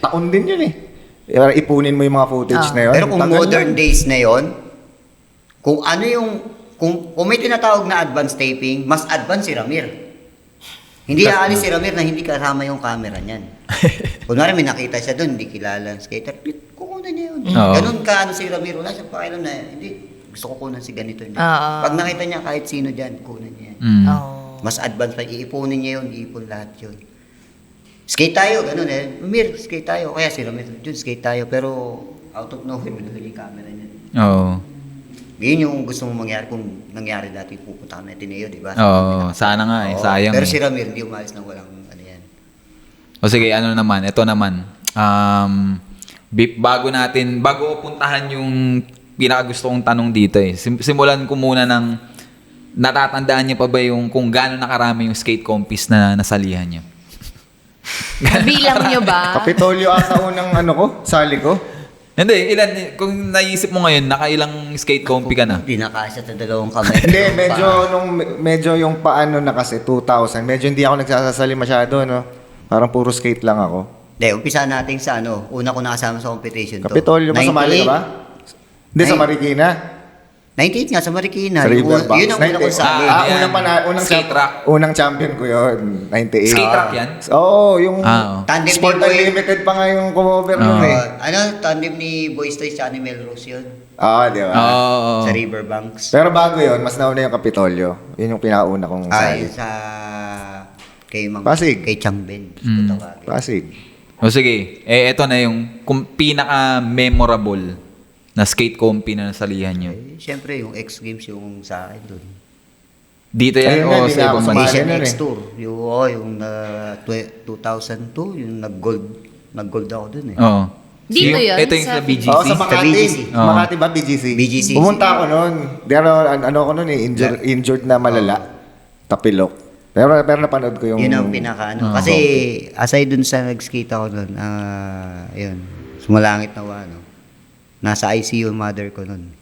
taon din yun Ipunin mo yung mga footage na yun. Pero kung Tagal modern yun. days na yon, kung ano yung... Kung may tinatawag na advanced taping, mas advanced si Ramir. Hindi aalis si Ramir na hindi kasama yung camera niyan. Kunwari may nakita siya doon, hindi kilala ang skater. Kukunan niya yun. Oo. Ganun ka si Ramir. Wala siyang pakialam na, hindi, gusto ko kunan si ganito. Hindi. Oo. Pag nakita niya kahit sino dyan, kunan niya yan. Mm. Oh. Mas advanced pa, iipunin niya yun, iipon lahat yun. Skate tayo, ganun Ramir, skate tayo. Kaya si Ramir, yun, skate tayo. Pero out of nowhere, binigay yung camera niya. Oo. Yun yung gusto mo mangyari kung nangyari dati pupunta kami Ateneo, di ba? Oo. Sana nga Oo. sayang Pero si Ramir, hindi umalis nang walang yan. O sige, ano naman, ito naman. Bago ko puntahan yung pinakagusto kong tanong dito simulan ko muna ng natatandaan niyo pa ba yung kung gaano nakarami yung skate compis na nasalihan niyo? Bilang nyo ba? Kapitolyo ata unang ano ko, sali ko. Hindi, kung naisip mo ngayon, nakailang skate compy ka na? Hindi nakasya sa dalawang kamay. Hindi, medyo yung paano na kasi 2000, medyo hindi ako nagsasasali masyado, no? Parang puro skate lang ako. Hindi, umpisa natin sa ano, una ko nakasama sa competition to. Kapitolyo ba, sumali ka ba? Hindi, sa Marikina. 98 nga sa Marikina. Sa Riverbanks. Yun ang una kong sali. Unang skate track. Unang champion ko yun, 98. Skate track yan? Oo, yung Ah, oo. Tandem Sport ni Boy. Unlimited pa nga yung cover nun eh. Tandem ni Boys Toys sa ni Melrose yun. Oo, di ba? Oo. Sa Riverbanks. Pero bago yun, mas nauna yung Kapitolyo. Yun yung pinakauna kong sali. Yun sa kay Pasig. Kay Chang Ben. Pasig. O sige, eto na yung pinaka-memorable na skate compy na nasalihan nyo. Siyempre, yung X Games yung sa akin doon. Dito yan Ayun o nga, hindi sa na ako ibang sumali. bansa? Asian nun X eh. Tour. Yung 2002, yung nag-gold ako doon eh. Oo. Dito yun, Ito yung sa- sa BGC. Oo, sa Makati. BGC. Sa Makati ba, BGC? BGC. Pumunta ako nun. Pero ano ko nun eh, injured na malala. Tapilok. Pero napanood ko yung... Yun ang pinaka ano. Kasi aside dun sa nag-skate ako doon, yun, sumalangit na ano. Nasa ICU mother ko nun.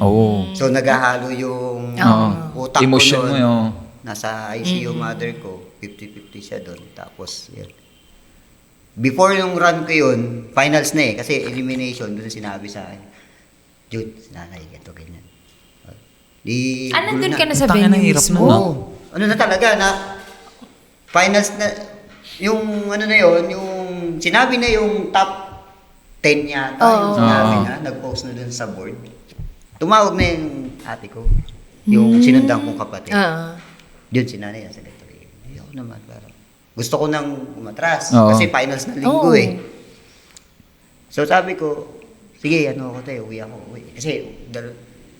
Oo. So naghahalo yung Oo. utak Emotion ko mo nun. yun. Nasa ICU mother ko, 50-50 siya doon. Tapos, yun. Before yung run ko yun, finals na eh. Kasi elimination, doon sinabi sa akin, Jude, nanay, ganito, ganyan. Nandun ka na sa Tangina, venue hirap mismo? nun, Oo. Ano na talaga, na finals na, yung ano na yun, yung sinabi na yung top 10 yata, yung sinabi Oo. na, nag-post na dun sa board. Tumawag na yung ate ko, yung sinundan kong kapatid. Yun, sinanay, nasa electric. Ayoko naman, parang. Gusto ko nang umatras, Oo. kasi finals na linggo Oo. eh. So sabi ko, sige, ano ako tayo, uwi ako. Uwi. Kasi,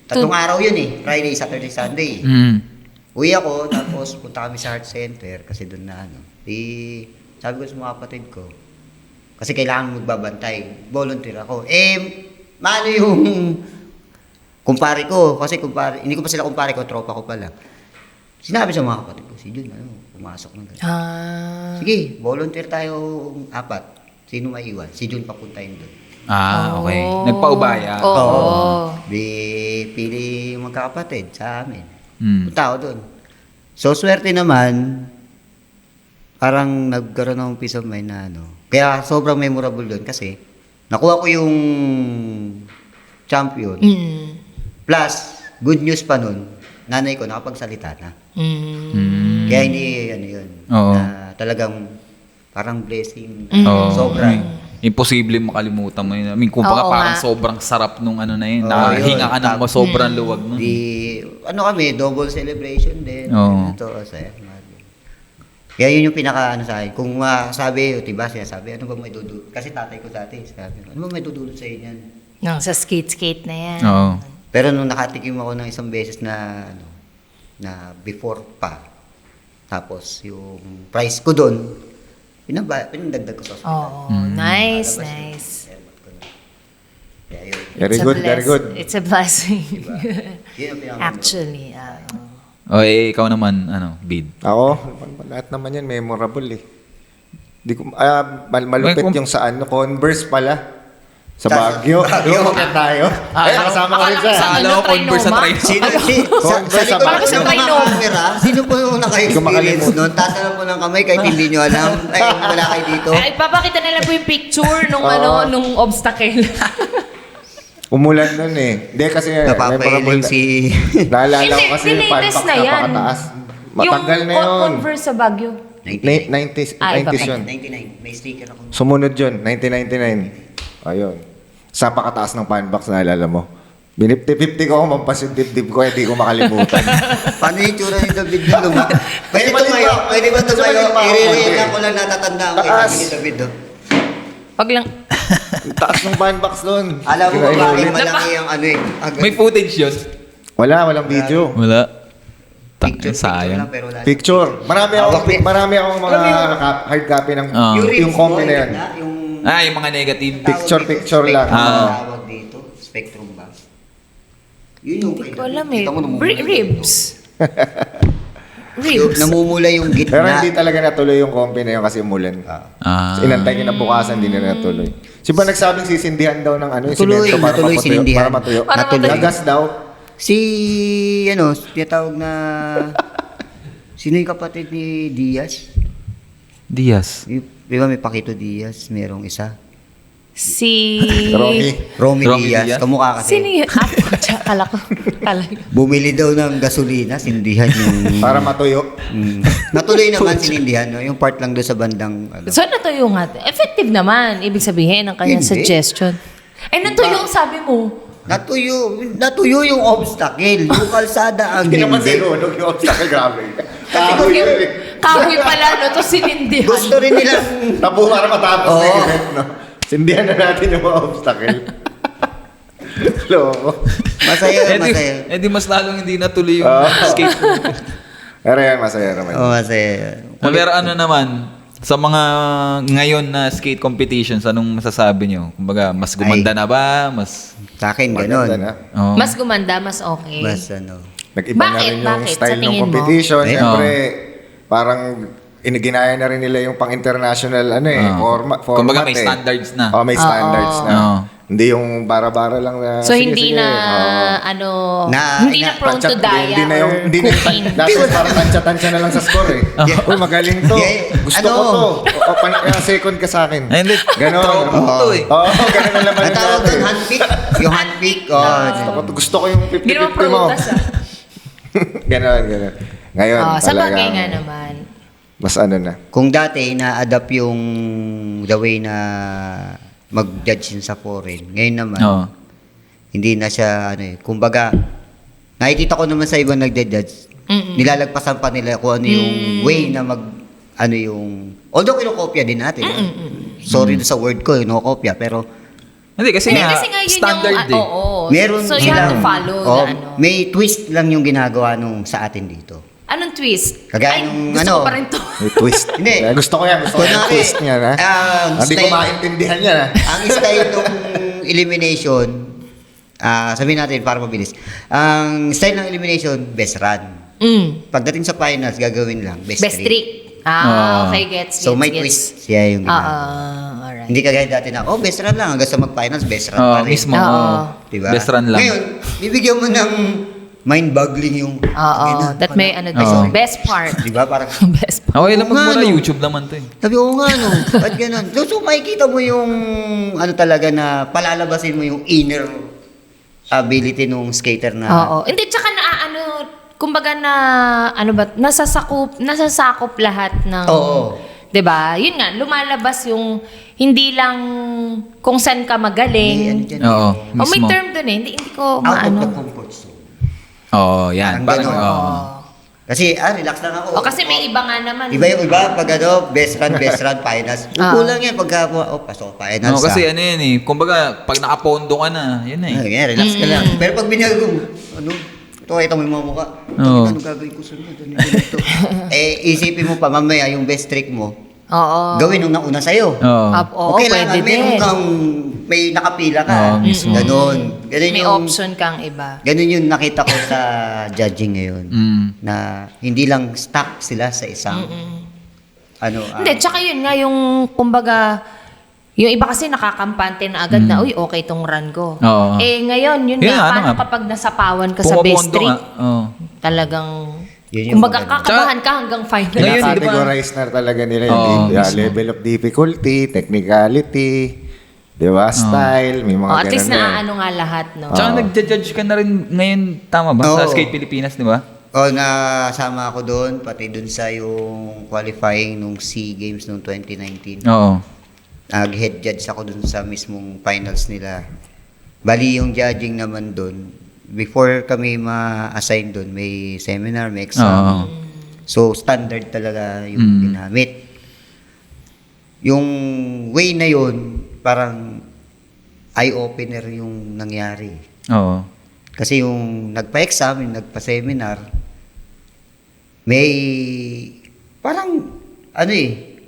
tatlong araw yun eh, Friday, Saturday, Sunday. Mm. Uwi ako, tapos punta kami sa heart center kasi doon na ano. Sabi ko sa mga kapatid ko, kasi kailangan magbabantay. Volunteer ako. Maano yung kumpare ko? Kasi hindi ko pa sila kumpare ko, tropa ko pala. Sinabi sa mga kapatid ko, si Jun, pumasok ng ganun. Sige, volunteer tayo 4. Sino maiwan? Si Jun papuntahin doon. Okay. Nagpaubaya. Oo. Pili yung magkakapatid sa amin. Mm. Punta ako doon. So, swerte naman, parang nagkaroon ng peace of mind na ano. Kaya sobrang memorable doon kasi nakuha ko yung champion. Plus, good news pa nun, nanay ko nakapagsalita na. Mm. Kaya hindi, ano yun, Oo. na talagang parang blessing. Oo. Sobra. Imposible makalimutan mo yun. I mean, kung baka Oo parang nga. sobrang sarap nung ano na yun. Oo, Nakahinga yun. ka ng sobrang luwag nun. Ano kami, double celebration din. Oo. Ito, saya. Kaya yun yung pinaka ano sa akin. Kung sabi, diba, sinasabi, ano ba may dudulot? Kasi tatay ko dati, sabi, ano ba may dudulot sa inyo yan? Sa skate na yan. Oo. Pero nung nakatikim ako ng isang beses na, na before pa, tapos yung price ko doon, pinadagdag ko sa hospital. Nice, Lalabas nice. yung airpot ko na. Kaya yun. Very good, very good. It's a blessing. Yun ang pinaka Actually, Ikaw naman, Bid. Ako, lahat naman yan memorable eh. Di ko, malupit yung sa Converse pala. Sa Baguio. Lumakit tayo. Kasama ko rin siya. Akala ko Converse sa Trinoma. Converse sa Parang sa Baguio. Trinoma. camera, sino po yung naka-experience nun? Tatanong po ng kamay kahit hindi nyo alam. Ay, wala kayo dito. Ay, papakita nila po yung picture nung nung obstacle. Umulan nun eh. Hindi kasi Napapailing si... Naalala ko kasi yung latest palpak na yan. napakataas. Matagal na Yung yun. Converse sa Baguio. 90s, 90s yun. 99. May sticker ako. Sumunod yun, 1999. Ayun. Sa pakataas ng panbox, naalala mo. Binipti-50 ko, mampas yung dibdib ko, hindi ko makalimutan. Paano yung tsura ni David na lumaki? Pwede tumayo? Pwede ba tumayo? I-re-react ko lang natatanda ko. Taas. Sabi ni David, no? Pag lang, Ang taas ng panbox doon. Alam mo ba Kinainulit. bakit malaki ang ano eh? May footage yun? Walang video. Wala. Picture Sayang. lang, pero wala. Picture. Marami akong mga hard copy ng yung ribs copy mo, na yan. Yung Yung mga negative. Picture lang. Tawag dito, spectrum ba? Yun yung hindi ko alam eh. Kita mo nung mga- Ribs. Ribs. Namumula yung Pero gitna. hindi talaga natuloy yung compi na yun kasi umulan. Ah. Inantay kinabukasan, hindi na natuloy. Si ba nagsabing sisindihan daw ng ano, yung Natuloy, simento para natuloy, matuyo, sinindihan. para matuyo. Para Natuloy. Nagas daw. Si, tinatawag na, sino yung kapatid ni Diaz? Diaz. Di ba may Paquito Diaz, merong isa? Si... Romy Romy Diaz, Diaz? kamukha kasi. Sino yun? Kala ko. Bumili daw ng gasolina, sindihan yung... Para matuyo. Natuloy naman sinindihan, no? Yung part lang doon sa bandang... Ano. So, natuyo nga. Effective naman. Ibig sabihin ng kanyang Hindi. suggestion. Ay, natuyo ang sabi mo. Natuyo yung obstacle. Yung kalsada ang Hindi naman hindi. sinunog yung obstacle, grabe. Kahoy yun eh. Kahoy pala, no? Tapos sinindihan. Gusto rin nilang... Tapo para matapos na Oo. yung event, no? Sindihan na natin yung mga obstacle. Loko. Masaya, masaya. di mas lalong hindi natuloy yung skate. Pero yan, masaya naman. Oo, masaya. Pero ano naman, sa mga ngayon na skate competitions, anong masasabi nyo? Kumbaga, mas gumanda na ba? Mas... Sa akin, Maganda ganun. na. Oh. Mas gumanda, mas okay. Mas ano. Nag-iba na Bakit? rin yung Bakit? Sa style ng tingin mo? competition. Eh, Siyempre, parang ginaya na rin nila yung pang-international format Kumbaga, may eh. standards na. Oh, may standards na. Oo. Hindi yung bara-bara lang na So, sige, hindi sige. na, Oo. hindi na prone to diet Hindi na yung, or hindi na cooking. dati parang tansya-tansya na lang sa score eh. Uy, magaling to. Yeah, Gusto ko to. Second ka sa akin. Ay, hindi. Ganon. Throw mo to eh. Oo, ganun na naman Ang yung tawag dati. doon, handpick. Yung handpick. Gusto ko yung 50-50 Hindi naman mo. prutas, ah. Ganon. Ngayon, Sa bagay talagang nga naman. mas ano na. Kung dati, na-adapt yung the way na mag-judge yun sa foreign. Ngayon naman, Oo. hindi na siya, ano eh. Kumbaga, nakikita ko naman sa ibang nagde-judge, nilalagpasan pa nila kung ano yung way na ano yung, although kinokopya din natin. Sorry sa word ko, kinokopya, pero Hindi, kasi Hindi, nga, kasi nga yun standard yung, eh. oo. meron So, you have to follow oh, the ano. may twist lang yung ginagawa nung sa atin dito. Anong twist? Kagaya Ay, nung gusto ano. ko pa rin to. May twist. Hindi. Gusto ko yan. Gusto ko yung Kunwari, twist niya, ha? Hindi ko style- maintindihan yan, ha? Ang style nung elimination, sabihin natin para mabilis. Ang style ng elimination, best run. Pagdating sa finals, gagawin lang, best, Best trick. trick. Okay, gets. So may gets. twist siya yung ginagawa. Alright. Hindi kagaya dati na, best run lang, hanggang sa mag-finals, best run Oo, pa rin. mismo. Oo. oo. Diba? Best run lang. Ngayon, bibigyan mo ng mind-boggling yung... Oo. Ina, That may ano, Oo. best part. Diba? Parang, Best part. Okay lang Oo nga, magmula, no. YouTube naman to eh. sabi ko nga, no? Ba't ganun? So, makikita mo yung, ano talaga na, palalabasin mo yung inner ability nung skater na... Oo. Hindi, tsaka na ano, kumbaga na, ano ba, nasasakop lahat ng... Oo. 'Di ba? Yun nga, lumalabas yung hindi lang kung saan ka Ano magaling. dyan, Oo, O may mismo. term dun eh. Hindi ko out of the maano. comfort zone. Oo, yan. Parang Parang, ganun. oo. Kasi, relax lang ako. O kasi may iba nga naman. Iba yung iba, pag ano, best run, finals. Kulang yan, pagka, pasok finals. Oo, kasi ano yan eh. Kumbaga, pag nakapondo ka na, yun na eh. Yan, relax ka lang. Pero pag binago mo, ano, ito mo yung mga mukha. Oo. Ano gagawin ko sunod? Ano ganito? Isipin mo pa, mamaya yung best trick mo, Oo. gawin nung nauna sa'yo. Oo. Oo, Okay pwede lang, meron din. kang, may nakapila ka. Oo, mismo. Ganon. Ganon May yung, option kang iba. Ganon yung nakita ko sa judging ngayon. Mm. Na hindi lang stuck sila sa isang, ano, Hindi, tsaka yun nga yung, kumbaga, yung iba kasi nakakampante na agad na, uy, okay tong run ko. Oo. Eh, ngayon, yun Yun nga, nga, ano paano nga. kapag nasapawan ka sa best Pumapondo trick? nga. Oo. Talagang, Yun yung kumbaga, maganda. kakabahan ka hanggang final. Ngayon, di ba? Categorize na talaga nila yung Oo, mismo. level of difficulty, technicality, di ba? Style, may mga At least ganun na. naaano nga lahat, no? Tsaka nagja-judge ka na rin ngayon, tama ba? Sa Oo. Skate Pilipinas, di ba? nasama ako doon, pati doon sa yung qualifying nung SEA Games nung 2019. Oo. Nag-head judge ako doon sa mismong finals nila. Bali yung judging naman doon, before kami ma-assign doon, may seminar, may exam. Oo. So, standard talaga yung ginamit. Yung way na yun, parang eye-opener yung nangyari. Oo. Kasi yung nagpa-exam, yung nagpa-seminar, may parang ano eh,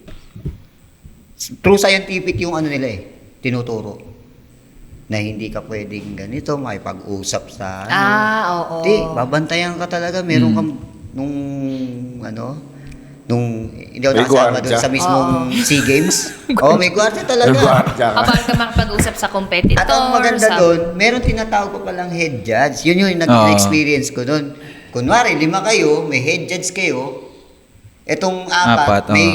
true scientific yung ano nila eh, tinuturo. Na hindi ka pwedeng ganito, makipag-usap sa ano. Oo. Di, babantayan ka talaga, meron kang hindi ako May nakasama doon gwardiya. sa mismong SEA Games. May gwardiya talaga. Gwardiya ka. Kapag ka makapag-usap sa competitor. At ang maganda doon, meron tinatawag pa palang head judge. Yun yung nag-experience ko doon. Kunwari, 5 kayo, may head judge kayo. Etong Apat, may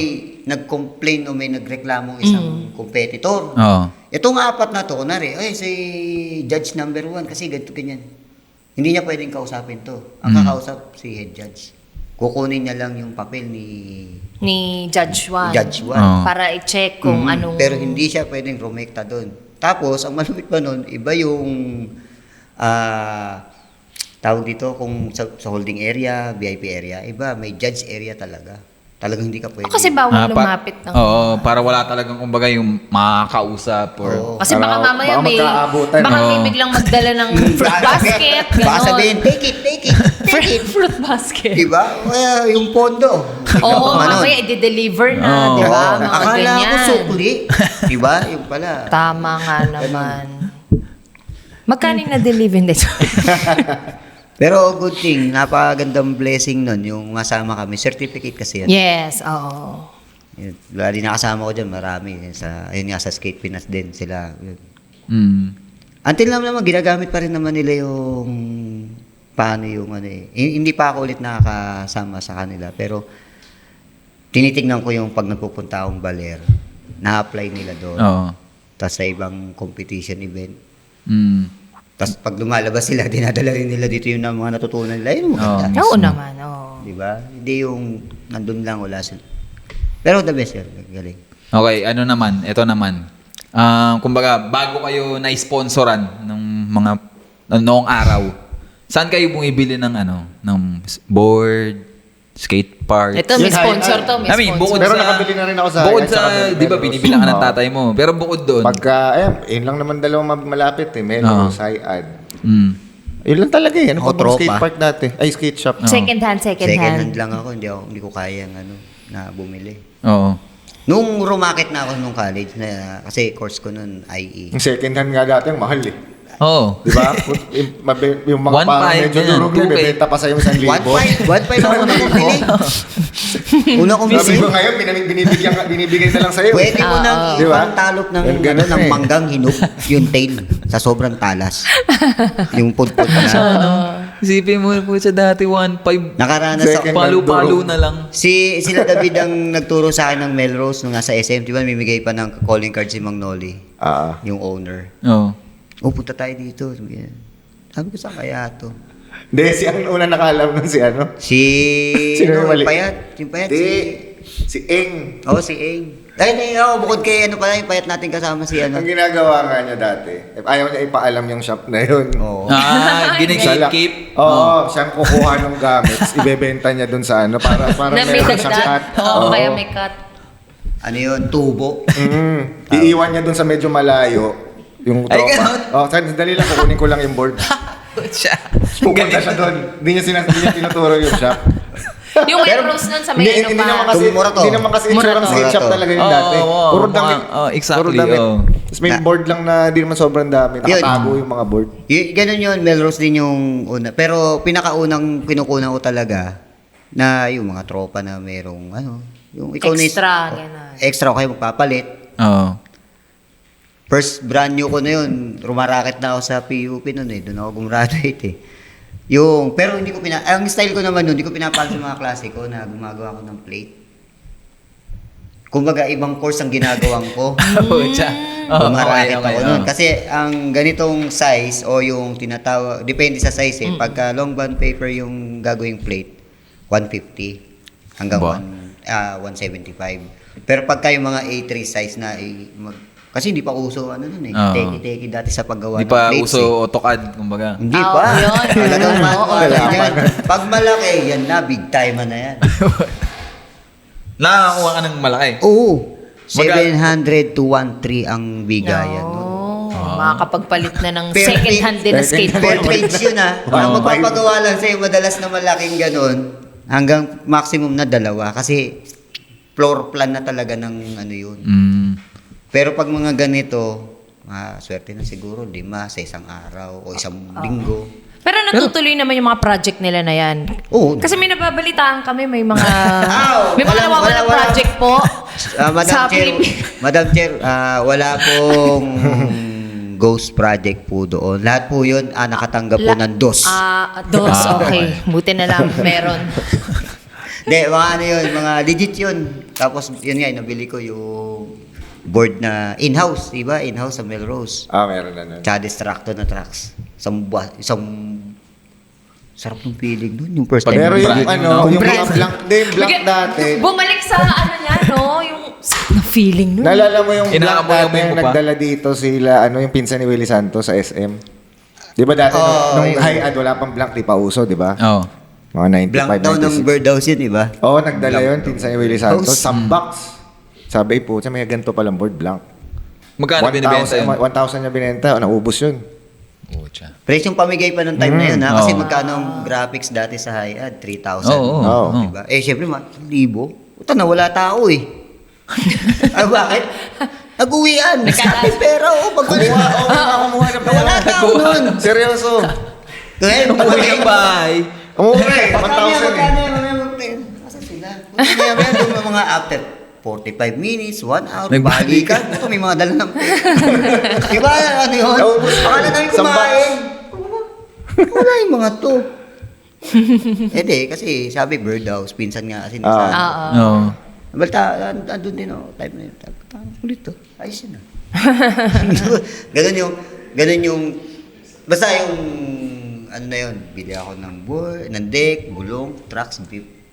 nag-complain o may nagreklamong isang competitor. Oo. Itong 4 na to, kunwari, si judge number 1 kasi ganito ganyan. Hindi niya pwedeng kausapin to. Ang kakausap si head judge. Kukunin niya lang yung papel Ni Judge Juan. Judge Juan. Oo. Para i-check kung anong... Pero hindi siya pwedeng rumekta doon. Tapos, ang malupit pa nun, iba yung tawag dito kung sa holding area, VIP area, iba, may judge area talaga. Talagang hindi ka pwede. Kasi bawal lumapit ng... Oo, para wala talagang kumbaga yung makakausap or... Kasi baka Para- mamaya baka may... magkaabutan. Baka may Oo. biglang magdala ng fruit basket. Baka Ganon. sabihin, take it. Fruit basket. Diba? Kaya yung pondo. Oo, Ano? mamaya i-deliver na, Oo. di ba? Oo, Mga akala ko ganyan. sukli. Diba? Yung pala. Tama nga naman. Magkano yung na-deliver? Hindi. Pero good thing, napakagandang blessing nun, yung masama kami. Certificate kasi yan. Yes, oo. Yun. Lalo nakasama ko dyan, marami. Ayun nga, sa Skate Pinas din sila. Yun. Mm. Until naman, ginagamit pa rin naman nila yung paano yung hindi pa ako ulit nakakasama sa kanila. Pero tinitignan ko yung pag nagpupunta akong baler, na-apply nila doon. Oo. Tapos sa ibang competition event. Mm. Tapos pag lumalabas sila, dinadala rin nila dito yung mga natutunan nila. Yun, maganda. Oo naman, oo. Diba? Hindi yung nandun lang, wala sila. Pero the best, sir. Galing. Okay, ano naman, ito naman. Kumbaga, bago kayo na-sponsoran ng mga noong araw, saan kayo bumibili ng board, skate park? Ito, may Yun, sponsor to. May I mean, sponsor. bukod Pero sa... nakabili na rin ako sa- Bukod sa sa, kabili- di ba, Melrose. binibilang ka ng Oo. tatay mo. Pero bukod doon. Pagka, yun lang naman dalawang malapit Melrose, Hi-Ad. Mm. Yun lang talaga Ano Ako, pa bang skate tropa. park dati? Ay, skate shop. Second hand. Second hand lang ako. Hindi ko kaya na bumili. Oo. Nung rumakit na ako nung college, kasi course ko nun, IE. Yung second hand nga dati, ang mahal Oo. Di ba? Yung mga 1.5 parang medyo yan, durog na, 2K. bebenta pa sa'yo 1,000. 1.5 ako na bumili. Una kong Sabi bumili. ko ngayon, binibigay na lang sa'yo. Pwede mo nang Di ba? ipangtalop ng, Ganun ng eh. manggang hinog, yung tail, sa sobrang talas. Yung pudpud na. Isipin mo po siya dati 1.5. Nakaranas Second ako. Palo-palo na lang. Sila David ang nagturo sa akin ng Melrose nung nasa SM. Di ba, mimigay pa ng calling card si Mang Noli, yung owner. Oo. Punta tayo dito. Sabi ko, saan kaya to? Hindi, si ang una nakaalam nun si ano? Sino yung mali? yung payat? Yung payat? Hindi, si Eng. Si Eng. Bukod kay pala, yung payat natin kasama si Ang ginagawa nga niya dati, ayaw niya ipaalam yung shop na yun. Oo. Ginikeep. Oo, siyang kukuha ng gamit, ibebenta niya dun sa para Na may meron siyang dagdag. cut. Oo, kaya may cut. Ano yun? Tubo. Iiwan niya dun sa medyo malayo, yung Ay, tropa. ganun? Dali lang, kukunin ko lang yung board. Siya. Pupunta siya doon. Hindi niya tinuturo yung shop. Yung Melrose nun sa may Hindi naman kasi, Murato. hindi naman kasi insurance Murato. skate shop talaga yung dati. Oo, Puro mga- damit. exactly, Puro damit. oo. Tapos may board lang na di naman sobrang dami. Nakatago yung mga board. Ganun yun, Melrose din yung una. Pero pinakaunang kinukunan ko talaga na yung mga tropa na merong yung ikaw Extra, na gano'n. extra kayo magpapalit. Oo. First brand new ko na yun, rumarakit na ako sa PUP nun doon ako gumraduate pero hindi ko ang style ko naman nun, hindi ko pinapansin sa mga klase ko na gumagawa ko ng plate. Kumbaga, ibang course ang ginagawang ko. Pucha. Oo, Rumarakit okay, ako oo. nun. Kasi ang ganitong size o yung tinatawag, depende sa size pagka long bond paper yung gagawing plate, 150 hanggang Ba? 175. Pero pagka yung mga A3 size na, kasi hindi pa uso nun Oo. teki-teki dati sa paggawa Hindi ng pa plates. uso AutoCAD, kumbaga. Hindi Oo, pa. yun. Talagang Oo, manual wala yan. Pag malaki, yan na, big time na yan. Nakakakuha ka ng malaki. Oo. 700 to 1.3 ang bigayan nun. Makakapagpalit na ng Per second trade- hand din na Per skateboard. trades yun Ang magpapagawa lang sa'yo, madalas na malaking ganun, hanggang maximum na 2. Kasi floor plan na talaga ng yun. Mm. Pero pag mga ganito, swerte na siguro 5 sa isang araw o isang linggo. Pero natutuloy naman yung mga project nila na yan. Oo. Kasi may nababalitaan kami, may mga may mga Walang- nawawalang wala- project po. Madam sa Chair, Madam Chair, wala pong ghost project po doon. Lahat po yun, nakatanggap po ng DOS. Dos, okay. Buti na lang meron. Hindi, mga ano yun, mga legit yun. Tapos yun nga, nabili ko yung board na in-house, diba? In-house sa Melrose. Meron na nun. Tsaka distractor na tracks. Isang sarap ng feeling nun, yung first time. Pero yung Brand, yung mga Brand. blank, blank dati. Bumalik sa ano niya, no? Yung sarap na feeling nun. Naalala mo yung blank Inaamoy-amoy dati mo pa? nagdala dito sila, yung pinsan ni Willie Santos sa SM? Di ba dati, nung yun. high-ad, wala pang blank, di pa uso, di ba? Oh. Mga 95, Blank daw ng 96. birdhouse yun, diba? Oo, nagdala yun, pinsan ni Willie Santos. House. Sa box. Sabi po, may ganito palang board, blank. Magkano binibenta yun? 1,000 niya binenta, naubos yun. Pucha. Presyong pamigay pa nung time na yun, ha? Kasi Oo. magkano ang graphics dati sa high-ad? 3,000. Oo. Oo. Diba? Syempre, 1,000. Puta na, wala tao eh. Bakit? Nag-uwian. Sabi pera, pagbalik. Kumuha ng pera. Wala tao nun. Seryoso. Ngayon, Umuwi ng bahay. Umuha eh, 1,000 eh. Asan sila? Mamaya doon ng mga after 45 minutes, 1 hour, Nagbalik. balikan. Ito, may mga dala ng pera. Diba, ano yun? Naubos. Akala namin Isang kumain. Wala yung mga to. Di, kasi sabi birdhouse, pinsan nga kasi nasa. Oo. Oo. Balta, andun din ako, type na yun. Ulit to, ayos yun ah. ganun yung, basta yung, ano na yun, bili ako ng board, ng deck, gulong, tracks,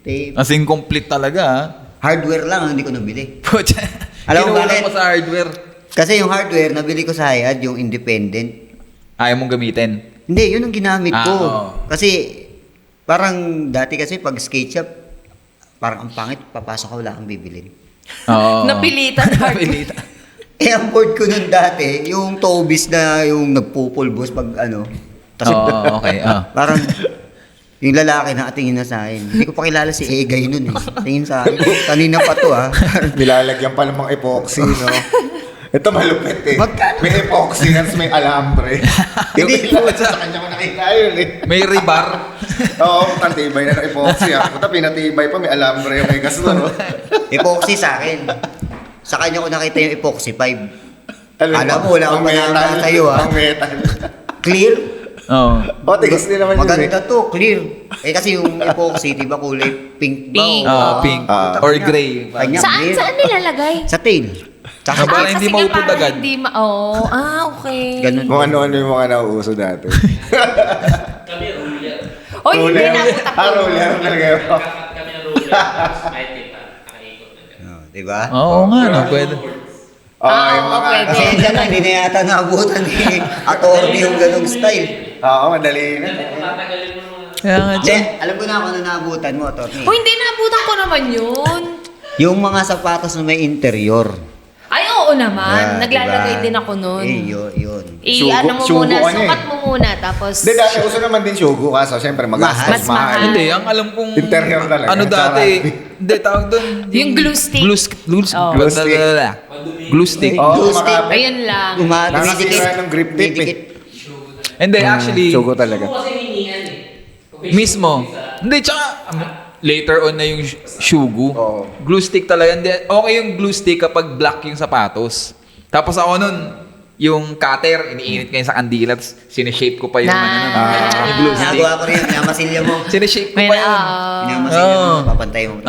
tape. As in, complete talaga, ha? Hardware lang ang hindi ko nabili. Pucha. Alam mo Kinulang bakit? mo sa hardware. Kasi yung hardware, nabili ko sa Hiad, yung independent. Ayaw mong gamitin. Hindi, yun ang ginamit ko. oo. Kasi, parang dati kasi pag skate shop, parang ang pangit, papasok ka, wala kang bibilin. Oo. Napilitan. Napilitan. Eh, ang board ko nun dati, yung Tobis na yung nagpupulbos pag ano. Oo, okay. Parang, yung lalaki nakatingin na sa akin. Hindi ko pa kilala si Egay nun eh. Tingin sa akin, kanina pa to ah. Nilalagyan pa ng mga epoxy, no? Ito malupit eh. Magkano? May epoxy, tapos may alambre. Hindi. Sa kanya ko nakita yun eh. May rebar. Oo, tantibay na ng epoxy. Puta, pinatibay pa, may alambre yung may gasto, no? Epoxy sa akin. Sa kanya ko nakita yung Epoxy 5. Alam mo, wala akong Ang metal. panata sa'yo ah. Ang metal. Clear? Oo. O, tigas din naman yun eh. Maganda to, clear. Eh kasi yung epoxy, di ba kulay pink ba? Pink. Oo, pink. Or gray. Kanya, Saan? clear. Saan nilalagay? Sa tail. Tsaka Ah, para hindi kasi nga maupod parang agad. Hindi okay. ganun. Kung ano-ano yung mga nauuso dati. Kami ruler. Oy, hindi nabutak ko. Roller talaga yun. Kami ruler. Kahit kita, nakaikot na gano'n. Oh, di ba? Oo nga, no, pwede. Yung mga... pwede. Pasensya na, hindi na yata naabutan ni attorney yung ganong style. Oo, madali na. Kung tatagalin mo naman. Kaya nga, Hindi, alam ko na kung ano naabutan mo, attorney. Oh, hindi nabutak ko naman yun. Yung mga sapatos na may interior. Ay, oo naman. Diba? Naglalagay Diba? din ako nun. Eh, yun. Ano mo Sugo muna, ka na eh. sukat mo muna, tapos... Hindi, dati uso naman din syugo kaso syempre magastos, Mas mahal. Hindi, ang alam kong... Interior talaga, Ano dati, tsaka- hindi, tawag doon. Yung glue stick. Glue stick. Oh. Glue stick. Glue stick. Oo, Glue stick. makapit. Ayun lang. Nakasira ng grip tape eh. Hindi, actually, Syugo talaga. Gusto ko kasi hiningan eh. Kung mismo. isa- Hindi, tsaka, later on na yung shugu. Oo. Glue stick talaga. Hindi, okay yung glue stick kapag black yung sapatos. Tapos ako nun, yung cutter, iniinit ko yun sa kandila, tapos sineshape ko pa yung, yung glue stick. Nagawa ko rin, minamasilya mo. Sineshape ko May pa yun. Minamasilya mo, Oo. papantay mo. Yung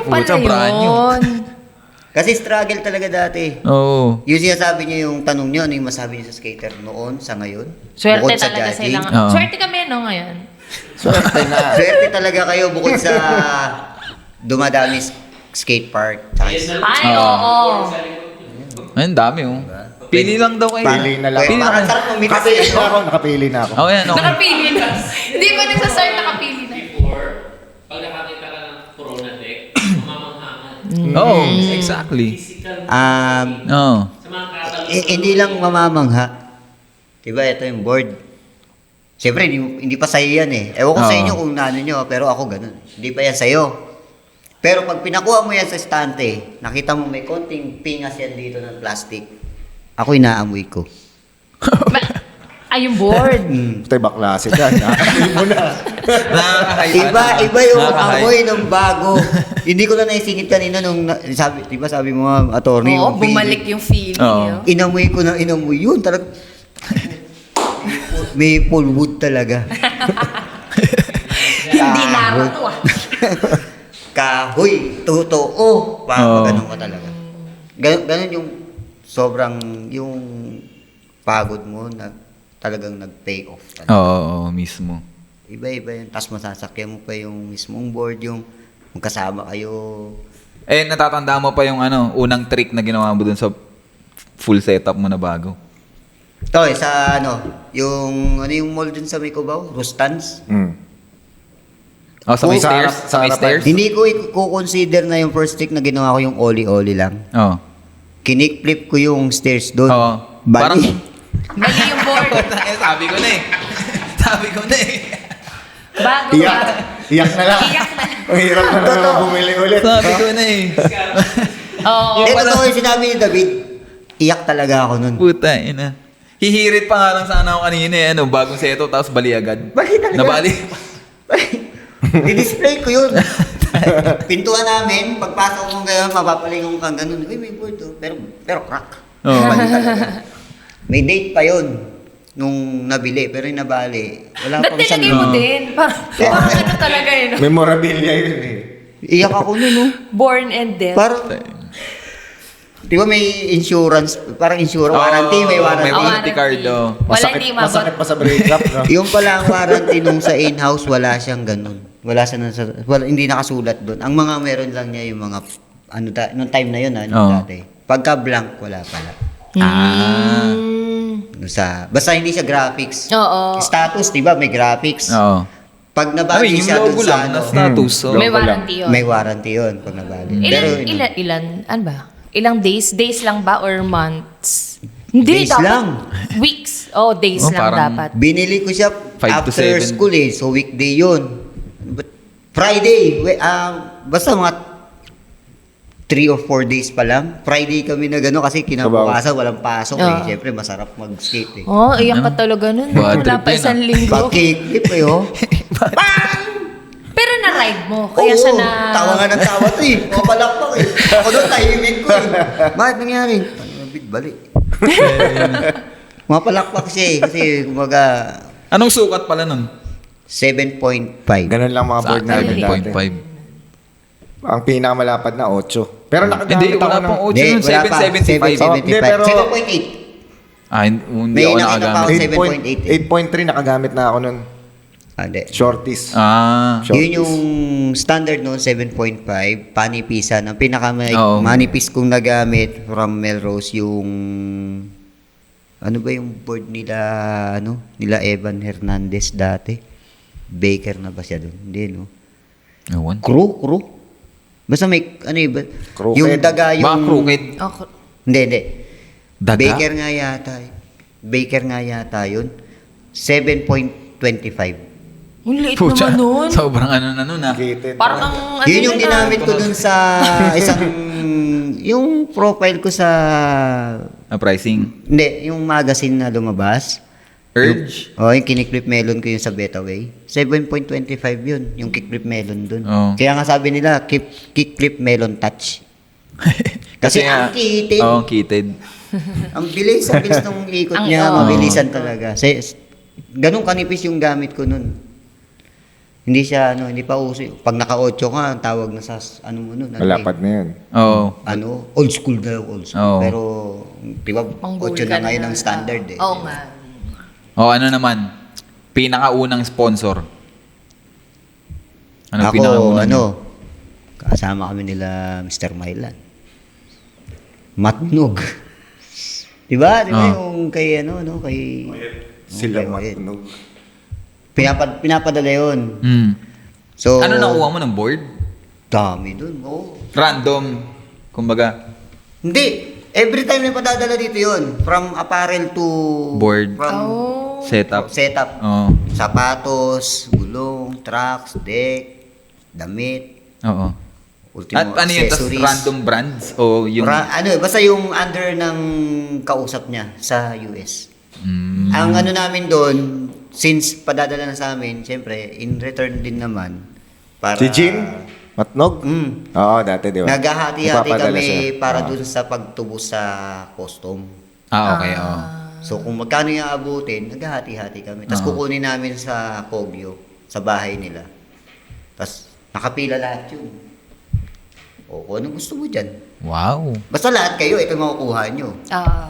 pala pucha, brand new. yun. Kasi struggle talaga dati. Oo. Yung sinasabi niyo yung tanong niyo, ano yung masabi niyo sa skater noon, sa ngayon? Swerte Bukod sa talaga judging. sila. Oo. Swerte kami, no, ngayon. Swerte na. Swerte talaga kayo bukod sa dumadami skate park. Tsaka Ay, Oo. oo. Ayun, dami oh. Pili lang daw kayo. Pili na lang. Pili na Parang kayo. sarap ng mitas. Nakapili na ako, nakapili na ako. Oh, yan, okay. Nakapili na. Hindi pa nagsasart, nakapili na. Before, pag nakakita ka ng corona deck, mamamanghaman. Oo, exactly. Physical. Oo. Sa mga katalog. Hindi lang mamamangha. Diba, ito yung board. Siyempre, hindi pa sa'yo yan eh. Ewan ko sa Oo. inyo kung ano nyo, pero ako ganun. Hindi pa yan sa'yo. Pero pag pinakuha mo yan sa estante, nakita mo may konting pingas yan dito ng plastic, ako inaamoy ko. Ay, yung board. Tayo baklase ka. Nakakalimutan mo na. Iba yung amoy ng bago. Hindi ko na naisingit kanina nung sabi mo nga, attorney. Oo, yung bumalik feeling. yung feeling. Oo. Inamoy ko na inamoy yun. Talaga. Maple wood talaga. Hindi narato ah. Kahoy, totoo. Oo. Ganun ka talaga. Ganun yung sobrang, yung pagod mo na talagang nag-pay off. Talaga. Oo, mismo. Iba-iba yun. Tapos masasakyan mo pa yung mismong board, yung magkasama kayo. Eh, natatanda mo pa yung unang trick na ginawa mo dun sa full setup mo na bago? Ito sa yung mall dun sa Micobaw, Rustans. Oh, sa may Sa stairs? harap- Sa may sa harapan. stairs? Hindi ko i-consider na yung first trick na ginawa ko yung oli-oli lang. Oo. Kinikflip ko yung stairs doon. Oo. Bali. Mali yung board. Sabi ko na eh. Sabi ko na eh. Bago Iyak. ba? Iyak na lang. Iyak na. Ang hirap na naman bumili ulit. Sabi ko na eh. Oo. Totoo yung sinabi ni David. Iyak talaga ako nun. Puta, ina. Hihirit pa nga lang sana ako kanina eh. Bagong seto, tapos bali agad. Bali talaga. Nabali. I-display ko yun. Pintuan namin, pagpasok mo gano'n, mapapalingon kang gano'n. Uy, may board to. Pero crack. Oo. Bali talaga. May date pa yun nung nabili, pero yung nabali. Wala Ba't pang isang... nilagay mo din? Parang ano talaga yun. Memorabilia yun eh. Iyak ako nun, no? Born and dead. Parang... Di ba may insurance, parang warranty, may warranty. May warranty card, oh. Wala hindi mabot. Masakit pa sa breakup, no? Yung pala ang warranty nung sa in-house, wala siyang ganun. Hindi nakasulat doon. Ang mga meron lang niya yung mga, nung time na yun, Oo. dati. Pagka blank, wala pala. Ah. Basta hindi siya graphics. Oo. Status, di ba? May graphics. Oo. Pag I nabali mean, yung siya logo dun sa lang na status. So. May Logo lang. warranty yun. may warranty yun pag nabali. Ano ba? Ilang days? Days lang ba or months? Hindi, Days dapat. lang. Weeks. Oh, days Oh, lang parang- dapat. Binili ko siya 5 to after 7. school eh. So weekday yun. But Friday, basta mga 3 or 4 days pa lang. Friday kami na gano'n kasi kinabukasan walang pasok eh. Oo. Siyempre masarap mag-skate eh. Oh, iyak ka talaga nun. Bad Wala trip pa yun, isang linggo. Pag-kick eh oh. Pero na-ride mo. Kaya Oo, siya na... tawa nga ng tawa to eh. Mapalakpak eh. Ako doon, tahimik ko eh. Bakit nangyari? Big balik. Mapalakpak siya eh. Kasi kumaga, Anong sukat pala nun? 7.5. Ganun lang mga board namin dati. 7.5. Ang pinakamalapad na 8. Pero nakagamit Hindi, ako wala ng... pang 8 Hindi, yun. wala pa. 7.75. Hindi, pero- 7.8. Ah, hindi May ako nakita pa nakagamit. ako. 8.3 nakagamit na ako nun. Hindi. Shorties. Ah. Shorties. Yun yung standard noon, 7.5, panipisan. Ang Oo. manipis kong nagamit from Melrose, yung... Ano ba yung board nila, nila Evan Hernandez dati? Baker na ba siya doon? Hindi, no? Ewan. Crew? Basta may, Crooked. yung daga yung... Ba, crooked? Oh, Hindi. Daga? Baker nga yata yun. 7.25. ang liit Pucha, naman nun. sobrang na nun ah. Gated. Parang ang... Yun yung yun ginamit ko dun sa isang... yung profile ko sa... Ah, pricing. Hindi, yung magazine na lumabas. Urge? Yung Kickflip Melon ko yung sa Betaway. 7.25 yun, yung Kickflip Melon dun. Oo. Kaya nga sabi nila, Kickflip Melon Touch. Kasi ang kitid. Oo, kitid. Ang bilis ng ikot Ang- niya, oo. mabilisan talaga. Ganun kanipis yung gamit ko nun. Hindi siya, hindi pa uso. Pag naka-8 ka, ang tawag na sa, nun. Malapad na yun. Oo. Old school na old school. Oo. Pero, di ba, Pangbulkan 8 na ngayon na. ang standard eh. Oo nga. O ano naman? Pinakaunang sponsor. Ano Ako, kasama kami nila Mr. Mylan. Matnog. Di ba? Di ba yung kay, kay... Sila kay Moed. matnog. Pinapadala yun. Hmm. So, Ano nakuha mo ng board? Dami dun, oo. Random. Kumbaga, Hindi. Every time na padadala dito yun. From apparel to... Board. From setup. setup. Oo. Sapatos, gulong, tracks, deck, damit, Oo. ultimo At ano yun? Tas accessories. random brands? O yung... Basta yung under ng kausap niya sa US. Ang ano namin doon, since padadala na sa amin, siyempre, in return din naman, para... Si Jin? Matnog? Oo, dati, di ba? Naghahati-hati Nagpapadala kami siya. para Oo. dun sa pagtubos sa custom. Okay, oo. So kung magkano yung abutin, naghahati-hati kami. Tapos kukunin namin sa Kogyo, sa bahay nila. Tapos nakapila lahat yun. O kung anong gusto mo dyan. Wow. Basta lahat kayo, ito yung makukuha nyo.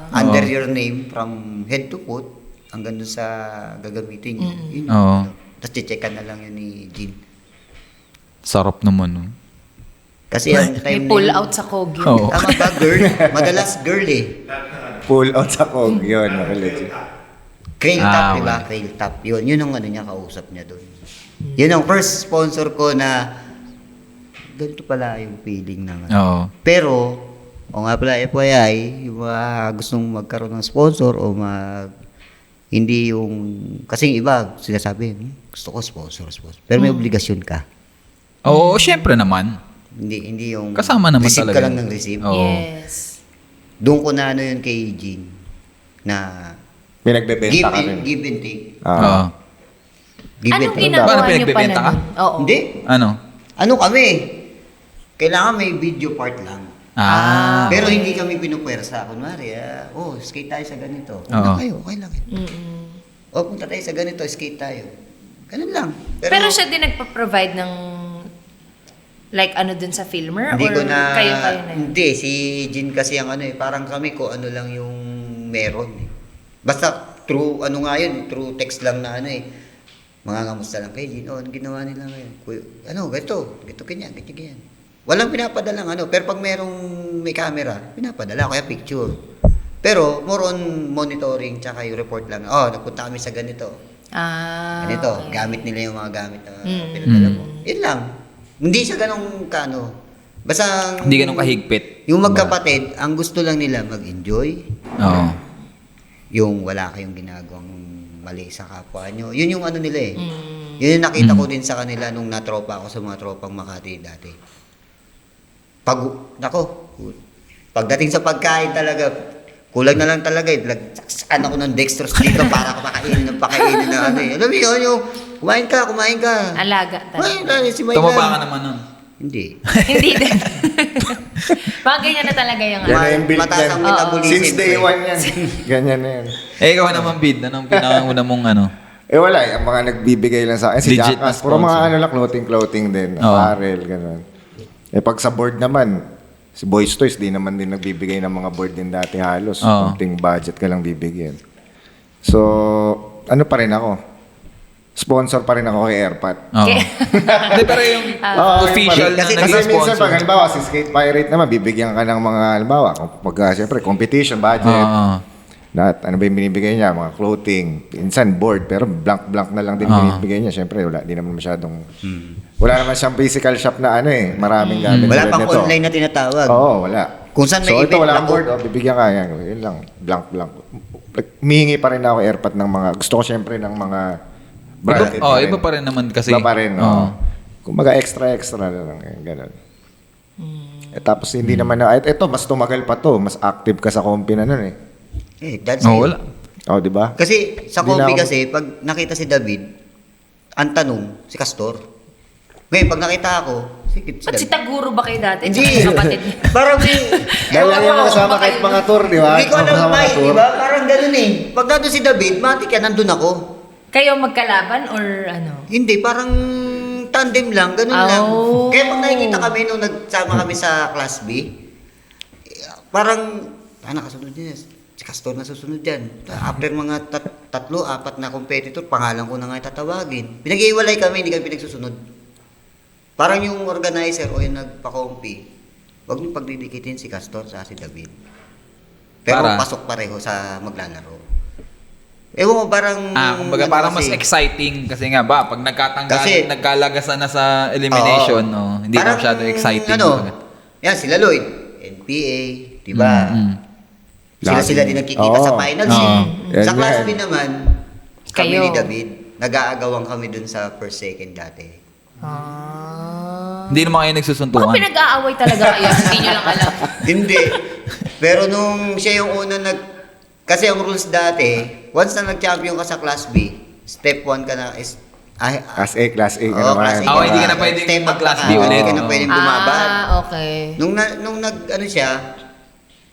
Under Oo. your name, from head to foot, hanggang dun sa gagamitin nyo. Yun. Oo. Tapos checkan na lang yun ni Jean. Sarap naman, no? Kasi ang May time pull na yun- out sa Kogyo. Oo. Tama ba, girl? Madalas girl eh. Pull out sa Kog, yun. Legit. Crail Ah, Top, diba? okay. Crail Top. Yun ang ano niya, kausap niya doon. Yun ang first sponsor ko na ganito pala yung feeling naman. Oo. Pero, o nga pala, FYI, yung mga gustong magkaroon ng sponsor o hindi yung, kasi yung iba, sinasabi, gusto ko sponsor. Pero may obligasyon ka. Oo, syempre naman. Hindi yung Kasama naman receive talaga. ka lang ng receive. Oo. Yes. Doon ko na ano yun kay Jean, na Pinagbebenta ka rin. give and take. Oo. Give and Anong take. ginagawa Paano niyo pa pinagbebenta ka? nun? Oo. Hindi. Ano? Ano kami? Kailangan may video part lang. Ah. Pero hindi kami pinupwersa. Kunwari, skate tayo sa ganito. Oo. Una kayo, okay lang. Punta tayo sa ganito, skate tayo. Ganun lang. Pero siya din nagpa-provide ng like ano dun sa filmer? hindi or ko na, kayo na yun? hindi, si Jin kasi ang ano parang kami ko ano lang yung meron eh. Basta through, ano nga yun, through text lang na ano mangangamusta lang kay Jin, ang ginawa nila ngayon. Ganito, ganyan. Walang pinapadalang pero pag may camera, pinapadala, kaya picture. Pero more on monitoring, tsaka yung report lang, nagpunta kami sa ganito. Ganito, Okay. gamit nila yung mga gamit na pinadala mo. Yun lang. Hindi siya ganong basta Hindi ganun kahigpit. yung magkapatid, ang gusto lang nila mag-enjoy. Oo. Yung wala kayong ginagawang mali sa kapwa nyo. Yun yung ano nila eh. Yun yung nakita ko din sa kanila nung natropa ako sa mga tropang Makati dati. Pagdating sa pagkain talaga, kulang na lang talaga eh. Lagsakan ako ng dextrose dito para pakainin na ano eh. Alam mo yun, yung kumain ka. Alaga Kumain talaga. na, si Maylan. Tumaba ka naman nun. Hindi. Hindi din. Mga ganyan na talaga yung Yan na yung build Mataas yan. ang metabolism. Since day one yan. Ganyan na yan. Ikaw naman, Bid. Anong pinakauna mong ano? Wala ang mga nagbibigay lang sa akin. Si Legit na Jackass, puro mga sponsor. lang, clothing din. Oo. Apparel, gano'n. Pag sa board naman, si Boys Toys, di naman din nagbibigay ng mga board din dati halos. Oo. Kunting budget ka lang bibigyan. So, ano pa rin ako? Sponsor pa rin ako kay Airpat. Oo. Hindi, pero yung official na Kasi naging minsan, sponsor. pag halimbawa, si Skate Pirate naman, bibigyan ka ng mga, halimbawa, siyempre, competition, budget. Oo. Lahat, ano ba yung binibigay niya? Mga clothing, minsan board, pero blank na lang din binibigay niya. Siyempre, wala, di naman masyadong, wala naman siyang physical shop na maraming gamit. Wala tulad pang nito. online na tinatawag. Oo, wala. Kung saan may so, ito, event, wala kang lako. board, bibigyan ka, yan, yun lang, blank. Humihingi pa rin ako Airpat ng mga, gusto ko siyempre ng mga branded pa rin. Iba pa rin naman kasi. Iba pa rin, Oo. oo. Kumbaga extra na lang, gano'n. Tapos hindi naman na, ito, mas tumagal pa to, mas active ka sa compi na nun That's Oo, it. wala. Oh, di ba? Kasi sa Hindi na Kobe ako- kasi, pag nakita si David, ang tanong, si Castor. Ngayon, pag nakita ako, si Ba't si David. Taguro ba kayo dati? Hindi. Tsaka yung kapatid niya. Parang may... Dahil lang yung kasama baka- kahit mga tour, di ba? Hindi ko alam Kasama ba, mga di tour. ba? Parang ganun eh. Pag nandun si David, matik yan, nandun ako. Kayo magkalaban or ano? Hindi, parang tandem lang, ganun Oh. lang. Kaya pag nakikita kami nung nagsama kami sa Class B, parang, nakasunod niya. Si Castor na susunod dyan. After mga tatlo, apat na competitor, pangalan ko na nga tatawagin. Pinag-iwalay kami, hindi kami pinagsusunod. Parang yung organizer o yung nagpa-compy, huwag niyo pagdidikitin si Castor sa si David. Pero Para? pasok pareho sa maglalaro. Ewan mo, parang... Kumbaga ano parang mas kasi, exciting kasi nga ba, pag Kasi- nagkalagasan na sa elimination, hindi na parang, masyado exciting. Yan, sila Lloyd, NPA, di ba? Sila din nagkikita Oo. sa finals Oo. eh. Sa Yan, class yan. B naman, kami Kayo. ni David, nag-aagawan kami dun sa first second dati. Hindi naman kayo Baka nagsusuntukan. pinag-aaway talaga kayo. Hindi nyo lang alam. Hindi. Pero nung siya yung una Kasi ang rules dati, once na nag-champion ka sa Class B, step 1 ka na is Class A ka Oo, naman. Class A Oh, hindi ka na Step pwedeng up mag-Class ka B na. ulit. Hindi ka na pwedeng bumabad. okay. Nung siya,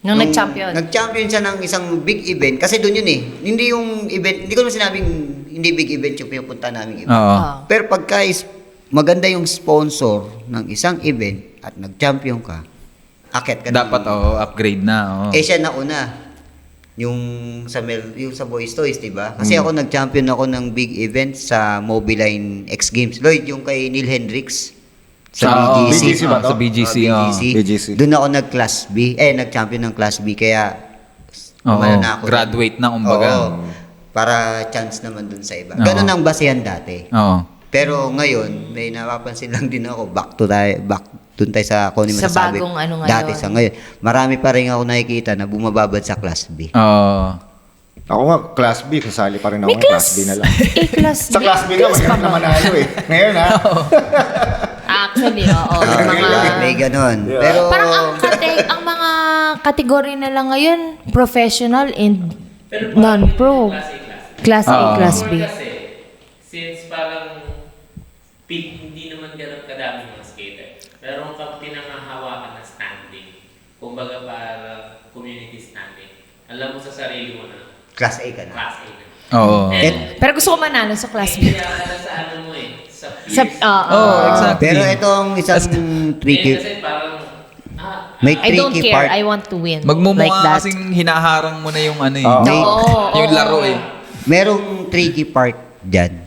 Nung nag-champion. Nag-champion siya ng isang big event. Kasi doon yun eh. Hindi yung event, hindi ko naman sinabing hindi big event yung pinupunta namin event. Oo. Pero pagka maganda yung sponsor ng isang event at nag-champion ka, akit ka na. Dapat, upgrade na. Eh siya nauna. Yung sa Boys Toys, di ba? Kasi ako nag-champion ako ng big event sa Mobiline X Games. Lloyd, yung kay Neil Hendricks sa BGC. BGC ba to? Sa BGC, BGC. Doon ako nag-class B. Nag-champion ng class B. Kaya, Oo, umano na ako. graduate na, kumbaga. Oo. Para chance naman dun sa iba. Ganun ang basehan dati. Oo. Pero ngayon, may napapansin lang din ako, back dun tayo sa kung ano yung Sa masasabi. bagong ano ngayon. Dati sa ngayon. Marami pa rin ako nakikita na bumababad sa class B. Oo. Ako nga, Class B, kasali pa rin ako May ng Class B na lang. Class Sa Class B nga, mahirap naman tayo eh. Ngayon ha. Actually, oo. Oo, may ganun. Yeah. Pero, Parang ang mga kategory na lang ngayon, professional and Pero non-pro. Class A, Class B. Class A, Oo. Class B. Kasi, since parang hindi naman ganun kadami mga skater, meron kang pinangahawakan na standing. Kumbaga parang community standing. Alam mo sa sarili mo na, class A ka na. Class A na. Oo. And, Pero gusto ko manalo sa Class B. kaya ka na sa ano mo eh, sa peers. Oo, exactly. Pero itong isang tricky, Kasi parang, may I don't tricky care. part. I want to win. Magmumukha like that. kasing hinaharang mo na yung ano eh. Oo. Yung laro eh. Merong tricky part dyan.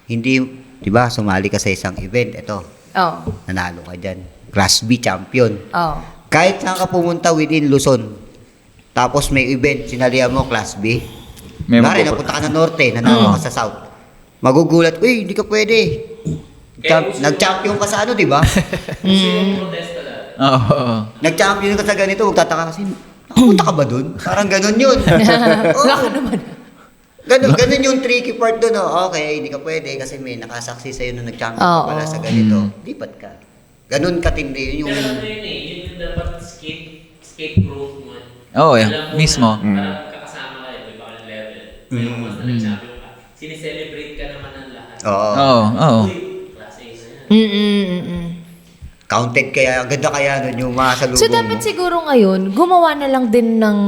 Hindi, di ba, sumali ka sa isang event. Ito, Oh. nanalo ka dyan. Class B champion. Oh. Kahit saan ka pumunta within Luzon, tapos may event, sinalihan mo Class B. May Mari, magpupun- napunta ka na Norte, nanalo ka sa South. Magugulat, uy, hindi ka pwede. Nag-champion ka sa ano, di ba? Gusto yung protesta dati. Oo. Nag-champion ka sa ganito, magtataka kasi, nakapunta ka ba dun? Parang ganun yun. Oo. Ganun yung tricky part dun. Oh. Okay, hindi ka pwede kasi may nakasaksi sa'yo nung nag-champion ka pala sa ganito. Lipat ka. Ganun katindi yun yung... Pero ano yun eh, yun yung dapat skate growth mo. Oo, Alam mo mismo. Na, parang kakasama kayo, may baka level. Pero once na nag-champion ka, sineselebrate ka naman ng lahat. Oo. Oo. Uy, class A na yan. Counted kaya, ang ganda kaya nun yung mga salubong So, dapat mo. siguro ngayon, gumawa na lang din ng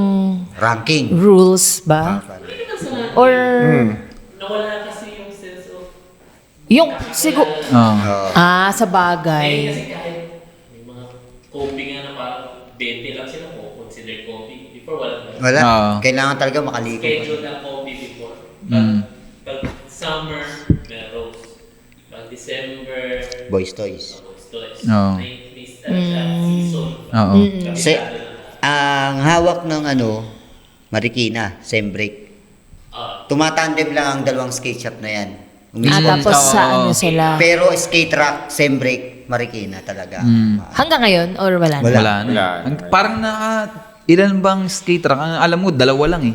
Ranking. rules ba? Pwede ka sa lahat. Or, Nawala kasi yung sense of... yung siguro, Oo. Oo. sa bagay. Kasi kahit may mga coping nga na parang 20 lang sila ko, consider coping. Before, wala. Wala. Oo. Kailangan talaga makaliko. Schedule ng copy before. Pag summer, meron. Pag December, Boys Toys. Toys. Oo. May start siya, season. Oo. Kasi, ang hawak ng Marikina, sem break. Tumatandem lang ang dalawang skate shop na yan. Mismo. Tapos Oo. sa ano sila. Pero skate rack, sem break, Marikina talaga. Hanggang ngayon, or wala na? Wala. Wala na. Wala. Parang ilan bang skate rack? Ang alam mo, dalawa lang eh.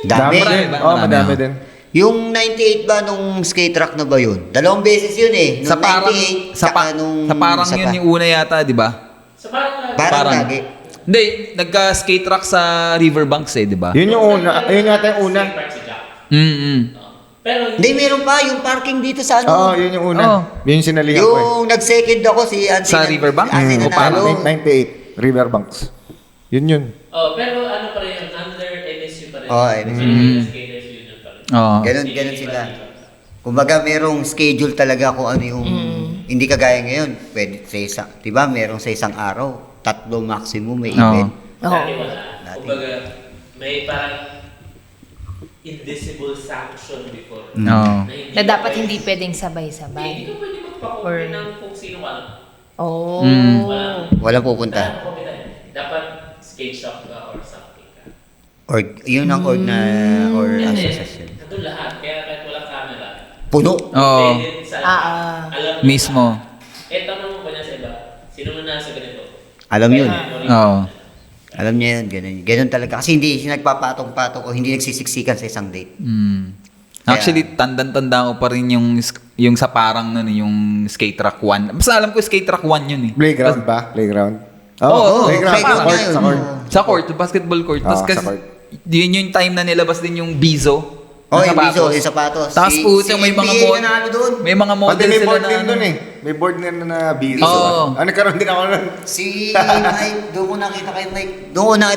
Dami. Marami din. ba? Oo, Marami, madami oh. din. Yung 98 ba nung skate rack na ba yun? Dalawang beses yun eh. Nung Sa parang, 98, saka nung... sa parang isa yun pa. yung una yata, di ba? So parang Parang lagi. Hindi, nagka-skate rack sa Riverbanks eh, di ba? Yun yung una. Yun yata yung una. Park si Jack. Pero Hindi, meron pa yung parking dito sa ano. Oo, yun yung una. Oo. Yun yung sinalihan ko eh. Yung nag-second ako si Ansi. Sa Riverbank? Ansi O parang nanalo. 98, Riverbanks. Yun. pero ano pa rin yun, under MSU pa rin. Oo, MSU. Philippine Skaters Union pa rin. Oo. Ganun sila. Kumbaga merong schedule talaga kung ano yung... Hindi kagaya ngayon. Pwede sa isang... Diba, merong sa isang araw. 3 maximum may Oo. event. Dati wala. Kumbaga, may parang invisible sanction before. Oo. Na dapat ka hindi pwede- pwedeng Hindi sabay-sabay. ka pwede magpa-copy Or- ng kung sino ka lang. Oh. Walang pupunta. Wala copy tayo. Dapat skate shop ka or something ka. Or yun ang org na... Or Kasi, association. nandun lahat. Kaya kahit walang camera, Puno. Oo. pwede sa alam nyo Mismo. lahat. Tanong mo pa niya sa iba, sino man nasa ganito? Alam yun. Oo. Alam niya yun. Ganun talaga. Kasi hindi siya nagpapatong-patong o hindi nagsisiksikan sa isang date. Actually, tandang-tanda ko pa rin yung sa parang nun, yung skate rack 1. Basta alam ko skate rack 1 yun eh. Playground ba? Playground? Oo, playground. playground Sa court, nga yun. sa court. Sa court, basketball court. Oo, Tapos sa kasi, court. Yun yung time na nilabas din yung Bizo. Oh, na yung Bizo, yung sapatos. Tapos puto, may mga NBA nanalo doon. may mga Pati model may sila board na game ano. dun eh. May board game na Bizo. Oo. Nagkaroon din ako nun. Si Mike, doon ko nakita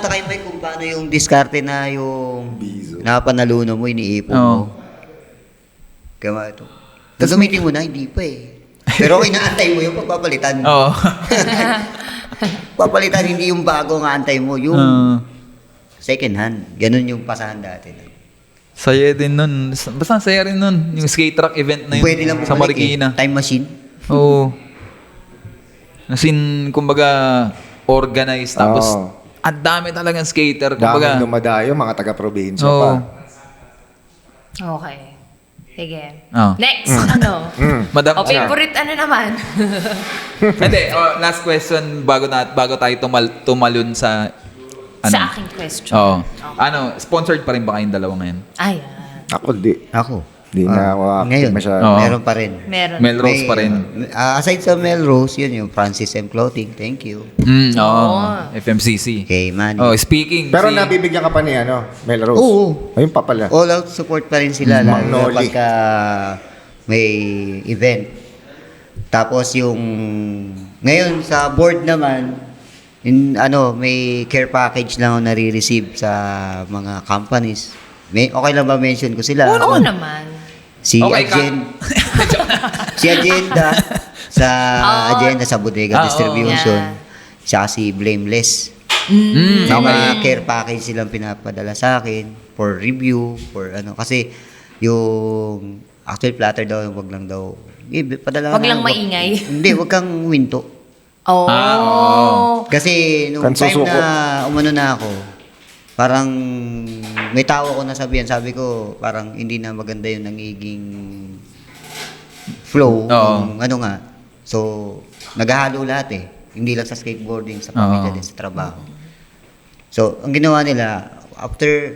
kay Mike kung paano yung diskarte na yung Bizo. napanaluno mo, iniipon Oo. mo. Kaya ito. Gagamitin mo na, hindi pa eh. Pero inaantay mo yung pagpapalitan. Oo. Papalitan, hindi yung bago ang aantay mo, yung second hand. Ganun yung pasahan dati. Saya din nun. Basta saya rin nun. Yung skate track event na yun. Pwede lang sa bumalik Marikina. Time machine. Oo. As in, kumbaga, organized. Tapos, Oo. ang dami talagang skater. Kumbaga, Daming dumadayo, mga taga-probinsya Oo. pa. Okay. Sige. Oh. Next, ano? Madam O, favorite ano naman? Hindi, last question bago tayo tumalun sa ano. Sa aking question. Oo. Ano, sponsored pa rin ba kayong dalawa ngayon? Ayan. Ako, di. Ako. Di na ako active Ngayon, masyado. Oo. meron pa rin. Meron. Melrose pa rin. Aside sa Melrose, yun yung Francis M. Clothing. Thank you. Oo. Oo. FMCC. Okay, man. Oh, speaking. Pero nabibigyan ka pa ni Melrose? Oo. Ayun pa pala. All out support pa rin sila lalo na Magnoli. pagka may event. Tapos yung ngayon sa board naman may care package lang ako nare-receive sa mga companies. Okay lang ba mention ko sila? Oo naman. Si Okay ka. si Agenda sa Oo. Agenda sa Bodega Oo. Distribution. Yeah. Siya si Blameless. Mm, May okay. mga care package silang pinapadala sa akin for review, for kasi yung actual platter daw, wag lang daw. Padala Wag na- lang maingay. Hindi, wag kang winto. Oh. oo. Kasi nung Kan time susuko. na umano na ako, parang may tao ako nasabihan, sabi ko, parang hindi na maganda yung nangiging flow. Oo. So, naghahalo lahat eh. Hindi lang sa skateboarding, sa pamilya Oo. din, sa trabaho. So, ang ginawa nila, after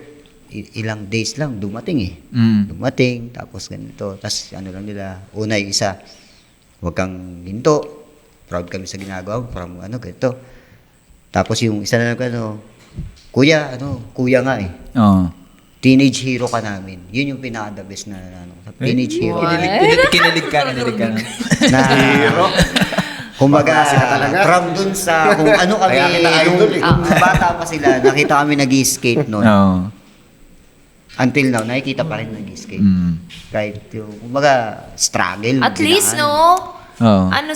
ilang days lang, dumating eh. Mm. Dumating, tapos ganito. Tapos lang nila, una yung isa, huwag kang ginto. Proud kami sa ginagawa mo, from ganito. Tapos yung isa na kuya nga eh. Oo. Teenage hero ka namin. Yun yung pinaka-the best na teenage hero. Kinilig ka. Na kumbaga, Pag-klase ka talaga. from dun sa kung ano kami, Kaya kita idol eh. nung bata pa sila, nakita kami nag-skate noon. Oo. Until now, nakikita pa rin nag-skate. Mm. Kahit yung, kumbaga, struggle. At least, dinaan. no? Oo. Ano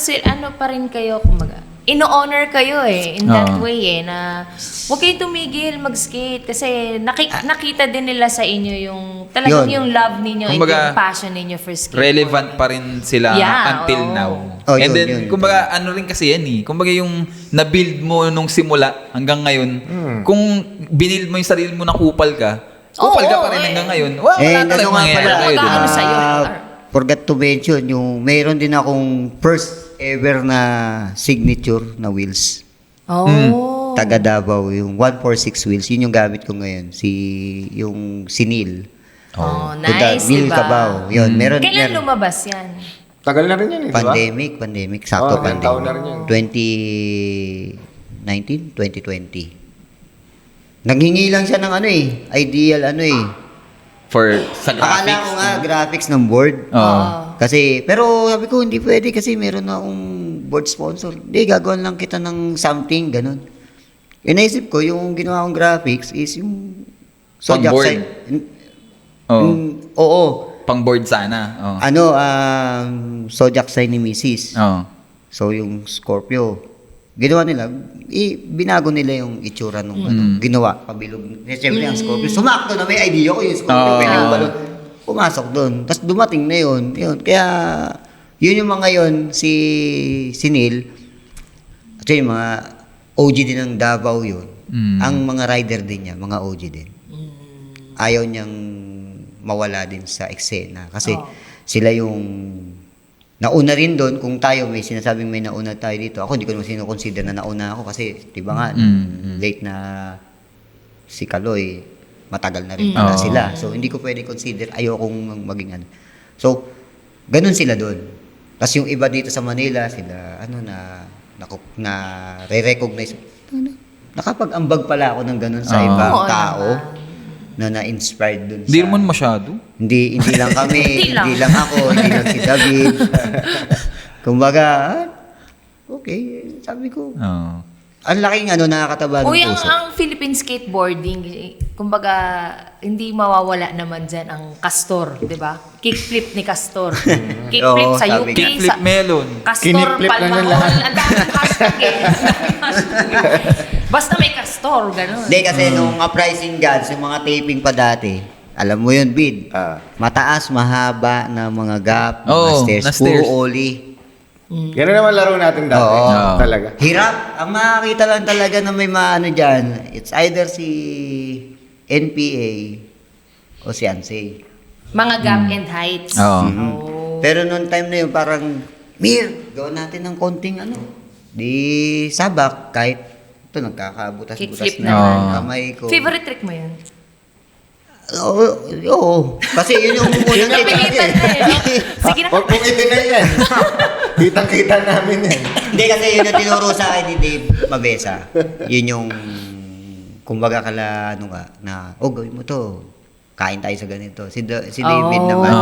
pa rin kayo, kumbaga, ino-honor kayo eh, in that Oo. way eh, na huwag kayo tumigil mag-skate kasi nakita din nila sa inyo yung, talagang Yun. yung love ninyo and Kumbaga, yung passion ninyo for skate. Relevant pa rin sila Yeah, until oo. now. Oh, And yun, then, yun. kumbaga, ano rin kasi yan eh. Kumbaga yung na-build mo nung simula hanggang ngayon, kung binild mo yung sarili mo na kupal ka Oo, ka pa rin eh. hanggang ngayon. Wala talagang nga mangyayari pala, sa'yo, di ba? Ano sa'yo? forgot to mention, yung mayroon din akong first ever na signature na wheels. Oh. Taga Davao, yung 146 wheels, yun yung gamit ko ngayon. Yung Sinil. Oh, nice, Mil diba? Cabao. Yun, meron. Kailan meron. lumabas yan? Tagal na rin yan eh, di ba? Pandemic. Sakto Oh, ilang taon na rin yun. 2019, 2020. Nanghingi lang siya ng ideal For sa Akala graphics. ko nga, graphics ng board. Oo. Kasi, pero sabi ko, hindi pwede kasi meron na akong board sponsor. Hindi, gagawin lang kita ng something, ganun. Inaisip ko, yung ginawa kong graphics is yung Zodiac Pang-board. sign. Oo. Oo. Pang-board sana. Oo. Zodiac sign ni Mrs. Oo. So, yung Scorpio, ginawa nila, binago nila yung itsura nung ginawa, pabilog. Siyempre, ang Scorpio, sumakto na may idea ko yung Scorpio, Oo. pwede yung balon. Pumasok doon. Tapos dumating na yun. Kaya, yun yung mga yun, si Neil, actually, yung mga OG din ng Davao yun. Ang mga rider din niya, mga OG din. Ayaw niyang mawala din sa eksena. Kasi sila yung nauna rin doon. Kung tayo may sinasabing may nauna tayo dito, ako hindi ko naman sino-consider na nauna ako kasi, di ba nga, late na si Kaloy, matagal na rin pala Oo. sila. So, hindi ko pwede consider, ayokong maging ano. So, ganun sila doon. Tapos yung iba dito sa Manila, sila, re-recognize. Nakapag-ambag pala ako ng ganun sa Oo. ibang Oo tao. naman. na na-inspired dun Hindi naman masyado. Hindi lang kami, Hindi lang. hindi lang ako, hindi lang si David. Kumbaga, okay, sabi ko, Oo. ang laking nakakataba ng Uy, ang, puso. ang Philippine skateboarding, kumbaga, hindi mawawala naman dyan ang Castor, di ba? Kickflip ni Castor. Kickflip Oo, sa sabi UK. niya. Kickflip Sa, melon. Castor, Kiniflip na ng Palmahol. lahat. Ang daming hashtag eh. Basta may Castor, gano'n. Hindi kasi nung uprising gods, yung mga taping pa dati, alam mo yun, Bid. Mataas, mahaba na mga gap, Oo, mga stairs, na stairs. puro ollie. Ganun naman laro natin dati. Oo. Talaga. Hirap. Ang makakita lang talaga na may maano dyan, it's either si NPA o si Ansay. Mga gap and heights. Oo. Oh. Pero noong time na yun, parang, Mir, gawin natin ng konting Di sabak, kahit ito nagkakabutas-butas Kickflip na naman. yung kamay ko. Favorite trick mo yun? Oo. Kasi yun yung unang Napilitan na eh. No? Sige na. Huwag mong i-deny yan. Kitang-kita namin yan. Hindi kasi yun yung tinuro sa akin ni Dave Mabesa. Yun yung, kumbaga na, gawin mo to. Kain tayo sa ganito. Si David Oh. naman,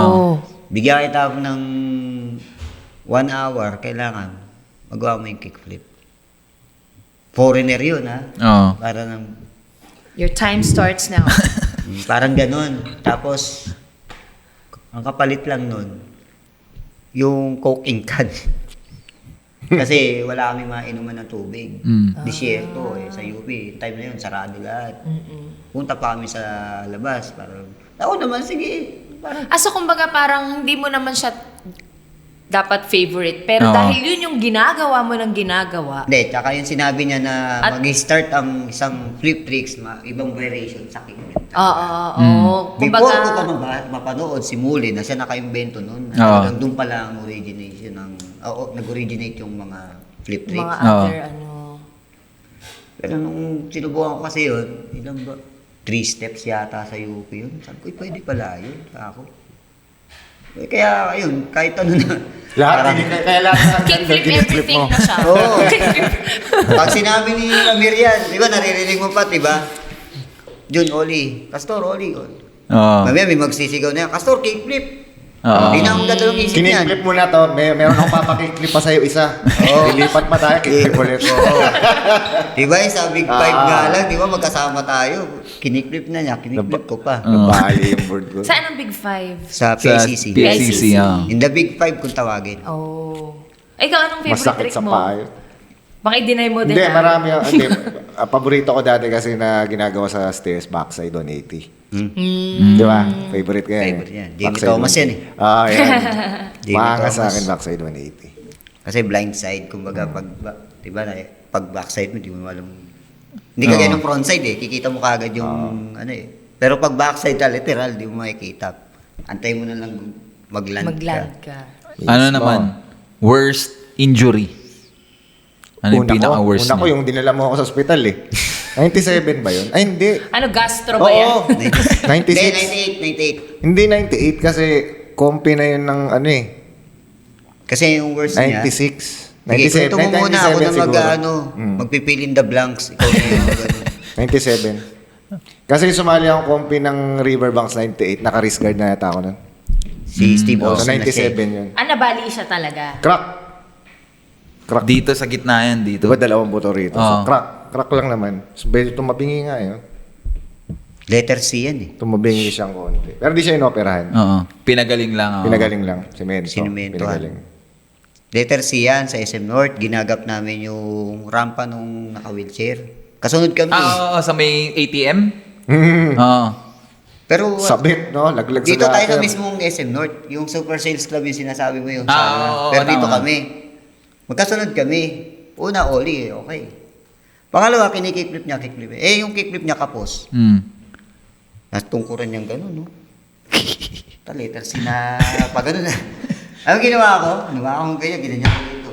bigyan kita ako ng 1 hour, kailangan magawa mo yung kickflip. Foreigner yun, ha? Oo. Para ng, Your time starts now. parang ganun. Tapos, ang kapalit lang nun, yung Coke in can. Kasi wala kami mainuman ng tubig. Disyerto sa UP. Time na yun, sarado lahat. Punta pa kami sa labas. Parang, ako naman, sige. Parang, So kumbaga parang hindi mo naman siya dapat favorite. Pero Oo. dahil yun yung ginagawa mo ng ginagawa. hindi, tsaka yung sinabi niya na At- mag-start ang isang flip tricks, ibang variation sa kickflip. Oo. Before ko pa Kumbaga, mapanood si Muli na siya naka-invento nun. Oo. Hanggang doon pala ang origination nag-originate yung mga flip tricks. mga Oo. other Pero nung sinubukan ko kasi yun, ilang ba? 3 steps yata sa UP yun. Sabi ko, pwede pala yun sa ako. Kaya, ayun, kahit ano na. Lahat, kaya lahat ng kickflip kiniflip everything mo. na siya. Oo. Pag sinabi ni Amir yan, di ba, naririnig mo pa, di ba? Jun, Oli. Castor, Oli. Oo. Mamaya may magsisigaw na yan, Castor, kickflip. Oo. Hindi na akong dadalawang isip yan. Kiniflip mo na to. Meron akong papakiklip pa sa'yo isa. Lilipat pa tayo, kiklip ulit. Di ba, yung sa Big Five nga lang, di ba, magkasama tayo. Kiniklip na niya, kiniklip ko pa. Nabali yung board ko. Saan ang Big Five? Sa Sa PICC. PICC, In the Big Five kung tawagin. Oh. Ikaw, anong favorite Masakit trick sa mo? payo. Baka i-deny mo din. Hindi, ah. marami. Hindi, paborito ko dati kasi na ginagawa sa stairs, backside 180. Di ba? Favorite ko yan. Favorite yan. Jamie Backside Thomas 180. yan eh. Yan. Jamie Maangas sa Thomas. akin backside 180. Kasi blind side, kumbaga, di ba, pag backside mo, di mo alam. Hindi ka ganun frontside eh. Kikita mo kagad yung, Pero pag backside ka, literal, di mo makikita. Antay mo na lang mag-land Mag-land ka. ka. Ano naman? Worst injury? Ano yung pinaka-worst Una ko yung dinala mo ako sa ospital eh. 97 ba yun? Ay, hindi. Ano, gastro ba yan? Oo. 96. 98. 96. Hindi 98 kasi kompi na yun ng ano eh. Kasi yung worst niya. 96. Sige, kwento mo muna ako na 97 siguro. magpifill in the blanks. Ikaw na yung ganun. 97. Kasi sumali ako kompi ng Riverbanks 98. Naka-wrist guard na yata ako nun. Si Steve So, Olsen na siya. 97 yun. Nabali siya talaga. Crack. Crack. Dito sa gitna yan, Di dito. ba dalawang buto rito? Oo. So, crack. Crack lang naman. So, medyo tumabingi nga yun. Letter C yan eh. Tumabingi siyang konti. Pero di siya inoperahan. Oo. Pinagaling lang. oo. Pinagaling lang. Semento. Sinemento. Pinagaling. Letter C yan sa SM North. Ginagap namin yung rampa nung naka-wheelchair. Kasunod kami. Oo, sa may ATM? Hmm. Oo. Pero Sabit, no? Laglag sa dito tayo sa gutter. mismong SM North. Yung Super Sales Club yung sinasabi mo yung Oo, Pero dito tama. kami. Magkasunod kami. Una, Oli, okay. Pangalawa, kinikiklip niya, kickflip. Yung kickflip niya kapos. Natungkuran niyang gano'n, no? Letter C na, pag gano'n na. Ano ginawa ko? Ginawa akong ganyan, ginanyan ko dito.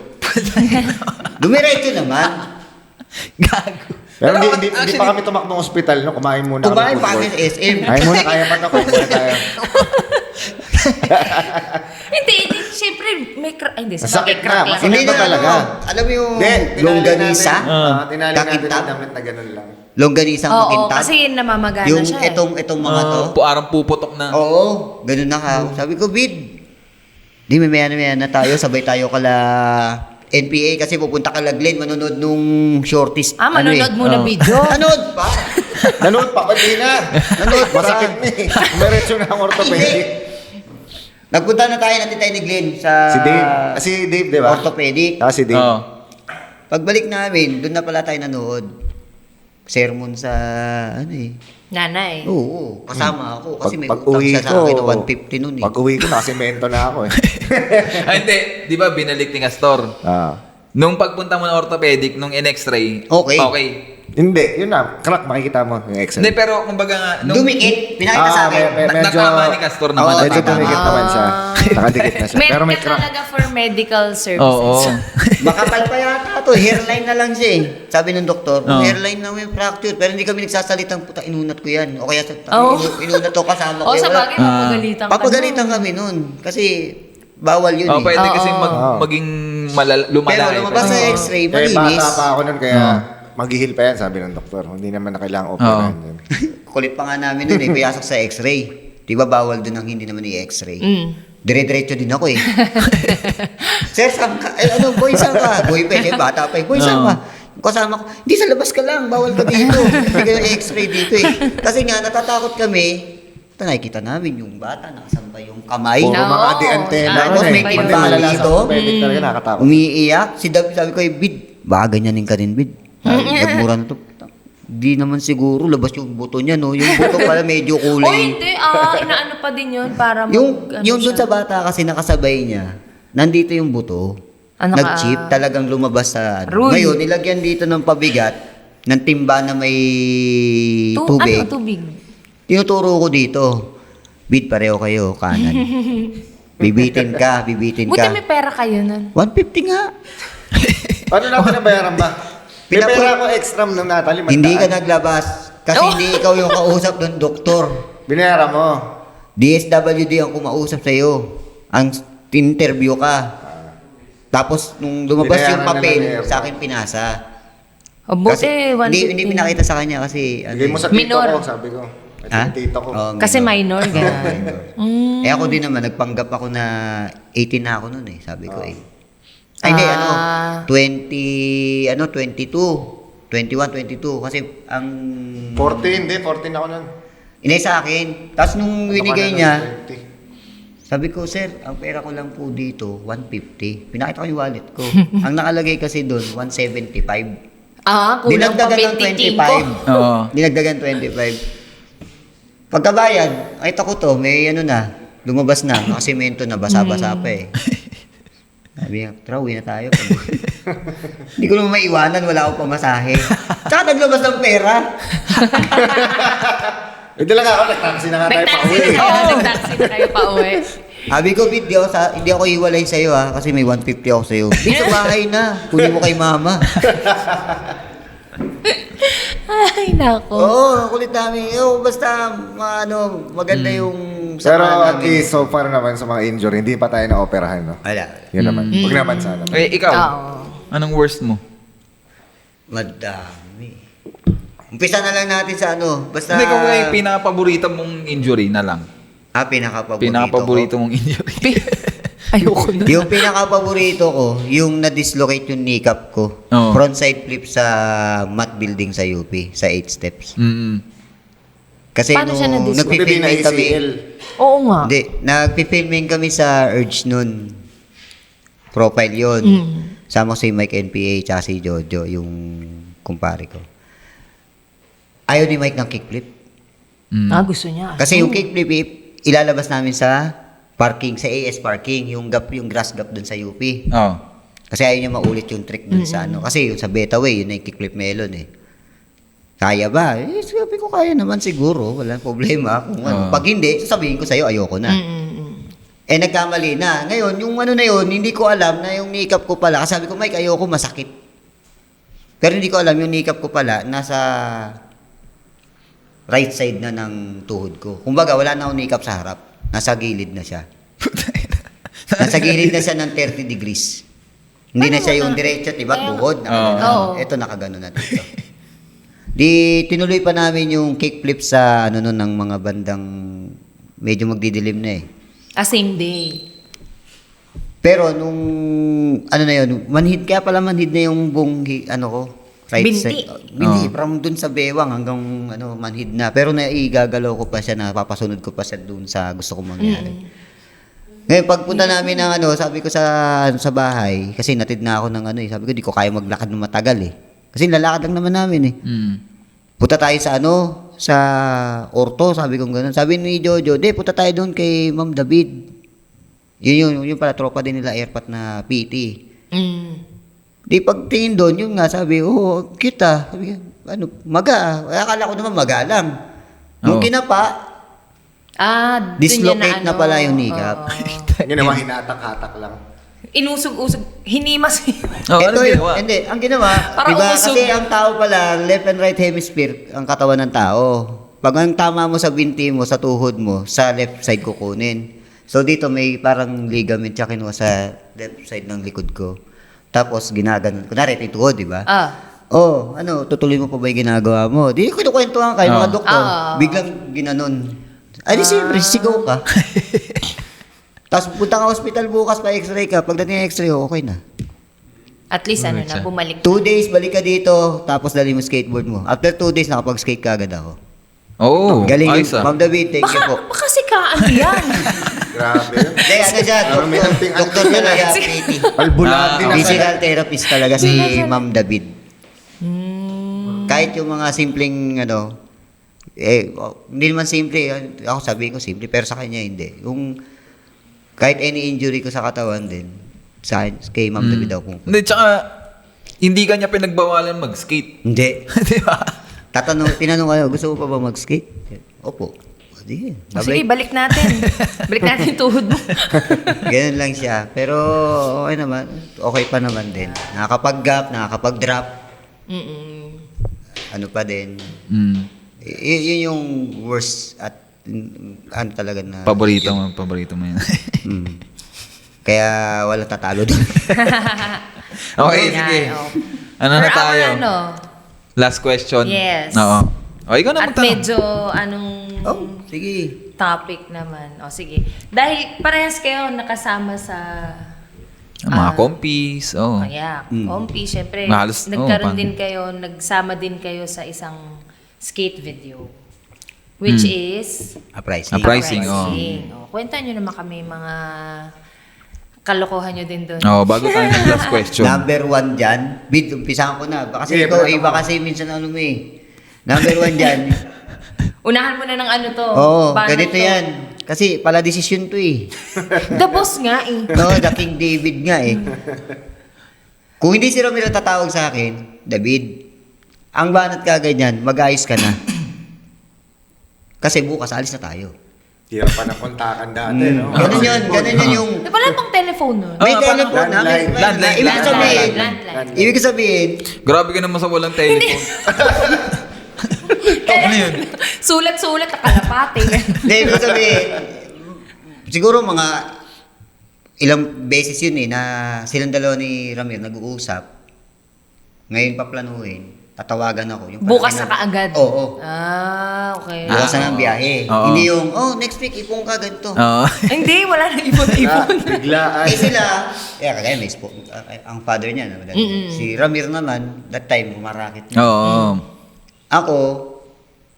Dumiretso naman. Gago. Pero hindi pa kami tumakbong ospital, no? Kumain muna Kumain kami pa kami food sa SM. court. Kain muna, kaya pa na. Kumain tayo. Hindi, siyempre, may crack. Hindi, sa Masakit bagay, crack na, lang. masakit. Hindi ba na talaga? Alam mo yung Hindi, longganisa? Tinali natin Kakintab? yung damit na ganun lang. Longganisang Oo, makintab? kasi namamagana Yung siya. itong mga to? Parang puputok na. Oo, ganun na ka. Sabi ko, Bid, di may maya na tayo, sabay tayo kala NPA kasi pupunta ka Laglen, manonood nung shorties. Manonood muna Oh. video. Nanood pa. Nanood pa, pati na. Nanood pa. Masakit na eh. Meretso na ang orthopedic. Nagpunta na tayo natin tayo ni Glenn sa Si Dave, di ba? orthopedic. Si Dave. Oo. Pagbalik namin, doon na pala tayo nanood. Sermon sa, Nanay. Oo, kasama ako. Kasi may utang Pag-uwi siya sa ko, akin na 150 nun eh. Pag-uwi ko, nakasemento na ako eh. Hindi. Di ba binalik ni Castor? Nung pagpunta mo ng orthopedic, nung in-x-ray, Okay. okay. Hindi, yun na. Crack, makikita mo yung Excel. Hindi, pero kumbaga nga, Dumikit, pinakita sa akin. natama ni Castor naman. Oo, Medyo natama. tumikit naman siya. Nakadikit na siya. Pero may Meron ka crack. talaga for medical services. Oo. Makapal pa yata to, hairline na lang siya eh. Sabi ng doktor, Oo. hairline na may fracture. Pero hindi kami nagsasalitang, puta, inunat ko yan. O kaya, Oo. inunat to kasama ko. O, sa Wala. bagay, papagalitan ka. Papagalitan kami nun. Kasi, bawal yun Oh, eh. pwede kasi Oo. maging lumala. Pero eh. lumabas sa Oo. x-ray, Eh, malinis. bata pa ako nun, kaya maghihil pa yan, sabi ng doktor. Hindi naman na kailangan operahan yun. Kulit pa nga namin nun eh, piyasok sa x-ray. Di ba bawal dun ang hindi naman i-x-ray? Dire-diretso din ako eh. Sir, saan ka? Boy, saan ka? Boy pa eh, bata pa eh. Boy, saan ka? Kasama ko, hindi sa labas ka lang, bawal ka dito. Hindi ka x-ray dito eh. Kasi nga, natatakot kami. Ito, nakikita namin yung bata, nakasamba yung kamay. Puro No. mga di-antena. Tapos may Hindi timbang malala sa dito. orthopedic talaga, nakakatakot. Umiiyak. Si David, sabi ko, Bid, baka ganyanin ka rin, Bid. Nagmura na to. Di naman siguro, labas yung buto niya, no? Yung buto pala medyo O kulay. hindi, inaano pa din yun para Yung doon sa bata kasi nakasabay niya, nandito yung buto. Ano ka? Nag-chip, talagang lumabas sa... Ruy. Ngayon, nilagyan dito ng pabigat, ng timba na may tubig. Ano, tubig? Tinuturo ko dito. Bid, pareho kayo, kanan. Bibitin ka. Buti may pera kayo nun. 150 nga. Paano natin nabayaran ba? May Pinapa- pera ako extra ng Natalie. Hindi ka naglabas. Kasi Oh. hindi ikaw yung kausap ng doktor. Binayaran mo. DSWD ang kumausap sa'yo. Ang interview ka. Tapos, nung lumabas yung Binayaran papel, nila ni sa akin pinasa. O, buti, 150. Hindi pinakita sa kanya kasi... Bigay mo sa tito Minor. ko, sabi ko. Ito Ha? yung tito ko. Oo, Kasi minor, gano'n. minor. Eh ako din naman, nagpanggap ako na 18 na ako noon eh, sabi ko eh. Ay, hindi, 22. 21, 22. Kasi ang... 14, hindi. 14 ako nun. Inay sa akin. Tapos nung Ano binigay ka na niya, nun? 20. sabi ko, sir, ang pera ko lang po dito, 150. Pinakita ko yung wallet ko. Ang nakalagay kasi doon, 175. Kulang pa Dinagdagan ng 25. 25. Oo. Dinagdagan 25. Pagkabayad, ay ko to, may ano na, lumabas na, nakasemento na, basa-basa pa eh. Sabi niya, tara, uwi na tayo. Hindi ko naman maiwanan, wala akong pamasahe. Tsaka naglabas ng pera. Hindi lang ako, nag-taxi na nga tayo pa Nag-taxi uwi. na kayo, nag-taxi na kayo pa uwi. Sabi ko, Bid, hindi ako iwalay sa'yo ha, kasi may 150 ako sa'yo. Bid, sa bahay na, kunin mo kay mama. Ay, nako. Oo, kulit namin. Basta, maganda yung Pero samahan at namin. least, so far naman sa mga injury, hindi pa tayo na-operahan, no? Wala. Yun naman. Huwag naman sana. Eh, ikaw, Oo. anong worst mo? Madami. Umpisa na lang natin sa basta... Hindi, kung may pinakapaborito mong injury na lang. Pinakapaborito Mong injury. Ayoko na. Yung pinakapaborito ko, yung na-dislocate yung kneecap ko. Oo. Frontside flip sa mat building sa UP, sa 8 steps. Mm. Kasi Paano siya na-dislocate? nagpi-filming kami. Oo nga. Hindi, nagpi-filming kami sa Urge nun. Profile yun. Sama ko si Mike NPA tsaka si Jojo, yung kumpare ko. Ayaw ni Mike ng kickflip. Mm. Gusto niya. Kasi yung kickflip, ilalabas namin sa parking, sa AS parking, yung grass gap dun sa UP. Oh. Kasi ayaw niya maulit yung trick dun sa Kasi yung sa Betaway, yun na yung kickflip melon eh. Kaya ba? Sabi ko kaya naman siguro. Walang problema. Kung pag hindi, sasabihin ko sa'yo, ayoko na. Nagkamali na. Ngayon, yung na yun, hindi ko alam na yung kneecap ko pala. Kasi sabi ko, Mike, ayoko masakit. Pero hindi ko alam, yung kneecap ko pala, nasa right side na ng tuhod ko. Kumbaga, wala na akong kneecap sa harap. Nasa gilid na siya. Nasa gilid na siya ng 30 degrees. Hindi na siya yung diretso, diba? Tuhod. Oo. Ito, nakagano na dito. Di, tinuloy pa namin yung kickflip sa, ano nun, ng mga bandang medyo magdidilim na eh. Same day. Pero nung, ano na yun, kaya pala manhid na yung buong, ano ko, right Binti. side. Binti, from dun sa bewang hanggang, ano, manhid na. Pero naigagalaw ko pa siya, napapasunod ko pa siya dun sa gusto kong mangyari. Ngayon, pagpunta namin ng, ano, sabi ko sa bahay, kasi natid na ako ng, ano, eh, sabi ko, di ko kaya maglakad ng matagal eh. Kasi lalakad lang naman namin eh. Punta tayo sa ano, sa orto, sabi ko gano'n. Sabi ni Jojo, punta tayo doon kay Ma'am David. Yun pala, tropa din nila airpat na PT. Di pagtingin doon, yun nga, sabi, cute ah. Sabi ko, ano, maga ah. Akala ko naman maga lang. Nung kinapa, Dun dislocate niya na pala yung nikap. Ginawa, hinatak-hatak lang. Inusog-usog. Hinimas. Oh, ano Ito, ginawa? hindi, ang ginawa, Parang diba, umusog. kasi ang tao pala, left and right hemisphere, ang katawan ng tao. Pag ang tama mo sa binti mo, sa tuhod mo, sa left side kukunin. So dito may parang ligament siya kinuha sa left side ng likod ko. Tapos ginaganon. Kunwari, ito yung tuhod, di ba? Ano, tutuloy mo pa ba yung ginagawa mo? Di ko kinukwentuhan kayo, mga doktor. Biglang ginanon. Ay, di siyempre, sigaw ka. Tapos punta ka hospital bukas pa x-ray ka. Pagdating ng x-ray, okay na. At least ano na, bumalik. 2 days, balik ka dito, tapos dali mo skateboard mo. After 2 days, nakapag-skate ka agad ako. Oh, Galing ayos yun. ah. Ma'am David, thank you po. Baka sikaan yan. Grabe yun. Hindi, ano siya, Parang may anting- doktor talaga, PT. Albulati na Physical therapist talaga si Ma'am David. Kahit yung mga simpleng, ano, hindi naman simple. Ako sabi ko simple, pero sa kanya hindi. Yung, kahit any injury ko sa katawan din, sa akin, kay Ma'am David daw kung. Hindi, tsaka, hindi ka niya pinagbawalan mag-skate. Hindi. Di ba? Tinanong kayo, gusto mo pa ba mag-skate? Opo. Sige. Sige, balik natin. Balik natin yung tuhod mo. Ganun lang siya. Pero okay naman. Okay pa naman din. Nakakapag-gap, nakakapag-drop. Ano pa din. Yun yung worst at ano talaga na. Paborito mo yun. Kaya walang tatalo doon. Okay, Yan, sige. oh. Ano na For our, tayo? ano, Last question. Yes. Oo. O, ikaw na at magtanong. medyo, anong Sige. topic naman. O, sige. Dahil parehas kayo nakasama sa... Mga compis. Oh. Kaya, Ompi, syempre, Halos, nagkaroon paano? din kayo, nagsama din kayo sa isang skate video. Which is... Uprising. Uprising, oh. Kwenta nyo naman kami mga kalokohan nyo din doon. Oh, bago tayo mag-last question. Number 1 dyan. Bid, umpisahan ko na. Baka kasi Sige, ikaw, pero- iba kasi minsan ano mo eh. Number 1 dyan. Unahan mo na ng ano to. Oo, paano ganito to? yan. Kasi pala desisyon to eh. The boss nga eh. No, the King David nga eh. Kung hindi si Romero tatawag sa akin, David, ang banat ka ganyan, mag-ayos ka na. Kasi bukas, alis na tayo. Hirap pa ng kontakan dati, no? Ganun yun yung... Wala pang telephone nun. May Ah, telephone na. landline. Ibig sabihin, Landline. ibig sabihin, Grabe ka naman sa walang telephone. Ano yun? Sulat-sulat, nakalapate. hindi, ibig sabihin, siguro mga ilang beses yun eh, na silang dalawa ni Ramir nag-uusap. Ngayon pa planuhin, tatawagan ako. Yung Bukas na kaagad. Oo. Okay. Bukas na ng biyahe. Oo. Hindi yung, next week, ipong ka ganito. Oo. Hindi, wala nang ipon-ipon. Biglaan. Eh sila, kagaya may ang father niya, no, si Ramir naman, that time, umarakit na. Oo. Ako,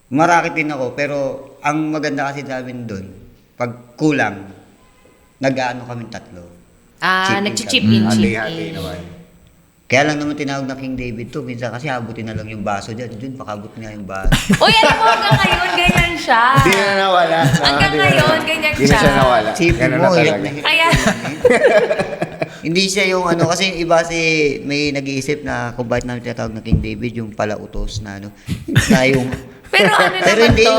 umarakit din ako, pero ang maganda kasi namin doon, pag kulang, nag-aano kami tatlo. Chip in Nag-chip kami. in, chip Hati-hati in. naman. Kaya lang naman tinawag na King David to, minsan kasi abutin na lang yung baso dyan, pakabot nga yung baso. Uy, alam mo, hanggang ngayon, ganyan siya. Hindi na nawala. Hanggang ngayon, ganyan Hindi na siya nawala. Sipin Ganun mo, na hirap talaga. na hirap. Kaya, Hindi siya yung ano, kasi yung iba si may nag-iisip na kung bakit namin tinatawag na King David, yung palautos na ano, na yung... pero ano Pero naman hindi- to,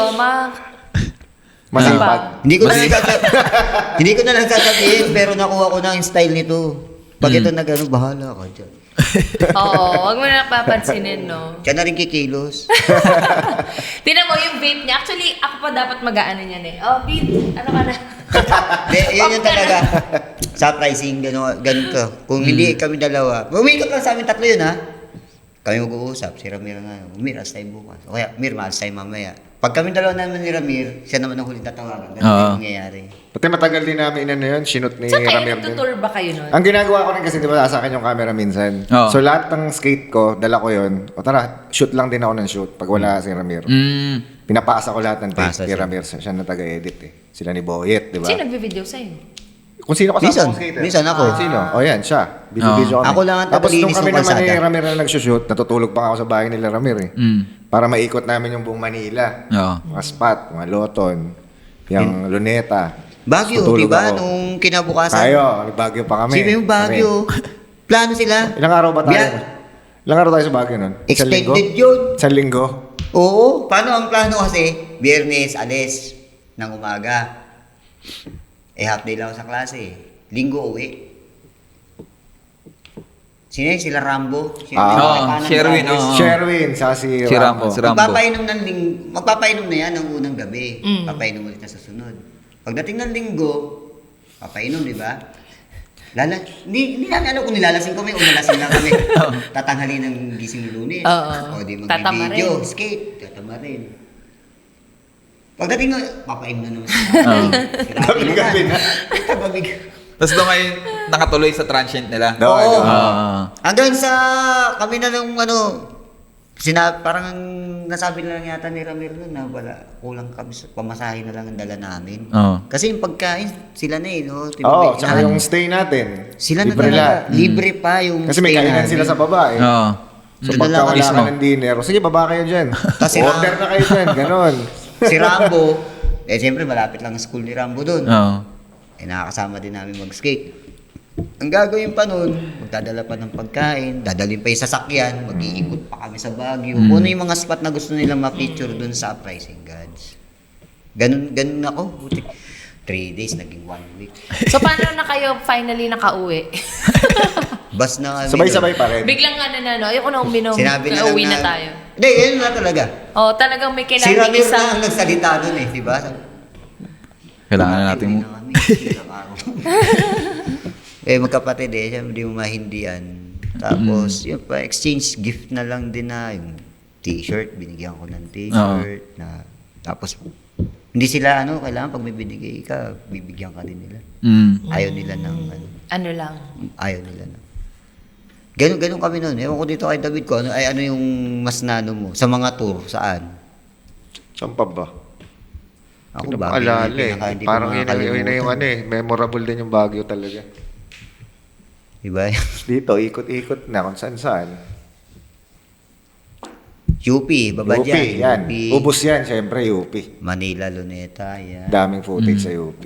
Masipag. Hindi ko na lang sasabihin, pero nakuha ko na yung style nito. Pag ito nag-ano, bahala ka dyan. Oo, wag mo na papansinin, no? Siya na rin kikilos. Tinan mo yung vape niya. Actually, ako pa dapat mag-aano niyan eh. Oh, Pete, ano ka na? Yun yung talaga. Sa pricing, ganito. Kung hindi kami dalawa, umikot lang sa amin tatlo yun ha. Kami mag-uusap, si Ramir nga, Mir, alas tayo bukas. O kaya, Mir, maalas tayo mamaya. Pag kami dalawa naman ni Ramir, siya naman ang huling tatawagan. Ganun Oo. yung mangyayari. Pati matagal din namin yun, shoot ni So, kayo Ramir din. nagtutour ba kayo nun? Ang ginagawa ko rin kasi, di ba, sa akin yung camera minsan. Oo. So, lahat ng skate ko, dala ko yun. O tara, shoot lang din ako ng shoot pag wala si Ramir. Pinapasa ko lahat ng Pasa tape kay siya. Ramir. Siya na taga-edit eh. Sila ni Boyet, di ba? Sino nagbe-video sa'yo? Kung sino kasama Minsan. kong skater. Minsan ako. Sino? O yan, siya. Video kami. Ako lang ang Tapos nung tagalinis kami ng naman ni kalsada. Ramir na nagsushoot, natutulog pa ako sa bahay nila Ramir eh. Mm. Para maikot namin yung buong Manila. Oo. Mga spot, mga Loton, yung Luneta. Baguio, Tutulog di ba? ako. Nung kinabukasan. Tayo, Baguio pa kami. Sino yung Baguio? Plano sila. Ilang araw ba tayo? Biya- Ilang araw tayo sa Baguio nun? Isang linggo? Extended yun. Isang linggo? Oo. Paano ang plano kasi? Biyernes, alis ng umaga. Half day lang ako sa klase. Linggo uwi. Sino yun? Sila Rambo? Sino Ah. yung Oo, Kapanan Sherwin, Brothers? oo. Sherwin, sa si Si Rambo. Si Rambo. Magpapainom na yan ng unang gabi. Mm. Papainom ulit na sa sunod. Pagdating ng linggo, papainom, di ba? Hindi namin alam kung nilalasing kami o nalasing lang kami. Tatanghali ng gising Lunes. Oo. O di Tatama mag-video, rin. skate, tatama rin. Pagdating na, papainom na naman sila. Gabing gabi na. Kababig. Tapos doon kayo nakatuloy sa transient nila. Oo. Ah. Hanggang sa kami na nung parang nasabi na lang yata ni Ramir nun na wala, kulang kami sa pamasahe na lang ang dala namin. Oo. Kasi yung pagkain, sila na no? Oo, tsaka yung stay natin. Sila na Libre talaga. lahat. Libre pa yung Kasi may stay kainan namin. sila sa baba eh. Oo. So Doon na pagka lang wala mismo. ka ng dinner, sige baba kayo dyan. Kasi Order na kayo dyan, ganon. Si Rambo, siyempre malapit lang ang school ni Rambo doon. Oo. Nakakasama din namin mag-skate. Ang gagawin pa nun, magdadala pa ng pagkain, dadalhin pa yung sasakyan, mag-iikot pa kami sa Baguio. Kung ano yung mga spot na gusto nilang ma-feature dun sa Uprising Gods. Ganun ako. 3 days, naging 1 week. So, paano na kayo finally nakauwi? Bas na kami. Sabay-sabay pa rin. Biglang ayoko na uminom. Sinabi na lang Uwi na tayo. Hindi, yun na talaga. Oh, talagang may Si kailangan Ramir na isang... ang nagsalita dun di ba? Kailangan na natin Uwi mo. na kami, ilang araw. Magkapatid siyempre di mo mahindihan. Tapos, yun pa, exchange gift na lang din na yung t-shirt, binigyan ko ng t-shirt. Tapos, hindi sila, kailangan pag may binigay ka, bibigyan ka din nila. Mm. Ayaw nila ng, Ano lang. ayaw nila ng. Ganun kami noon. Ewan ko dito kay David ko, ano yung mas nano mo? Sa mga tour, saan? Saan pa ba? Ako Hindi ba? ko maalala eh. Parang yun na yung memorable din yung Baguio talaga. Diba? Dito, ikot-ikot na kung saan-saan. UP, baba UP, dyan. yan. UP, Ubus yan, syempre UP. Manila, Luneta, yan. Daming footage sa UP.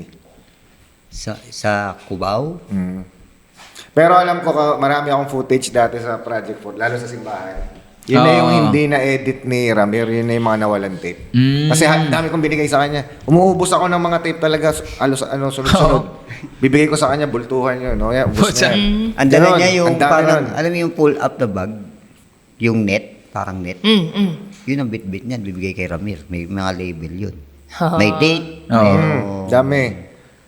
Sa Cubao? Mm. Pero alam ko, marami akong footage dati sa Project 4, lalo sa simbahan. Yun na yung hindi na-edit ni Ramir, yun na yung mga nawalan tape. Kasi dami kong binigay sa kanya. Umuubos ako ng mga tape talaga, sunod-sunod. Bibigay ko sa kanya, bultuhan yun. No? Yan, ubos na yan. Ang dala Ganon, niya yung ang dami parang, nun. alam mo yung pull up the bag? Yung net, parang net. Yun ang bit-bit niyan, bibigay kay Ramir. May mga label yun. May date. Oo. Meron- Dami.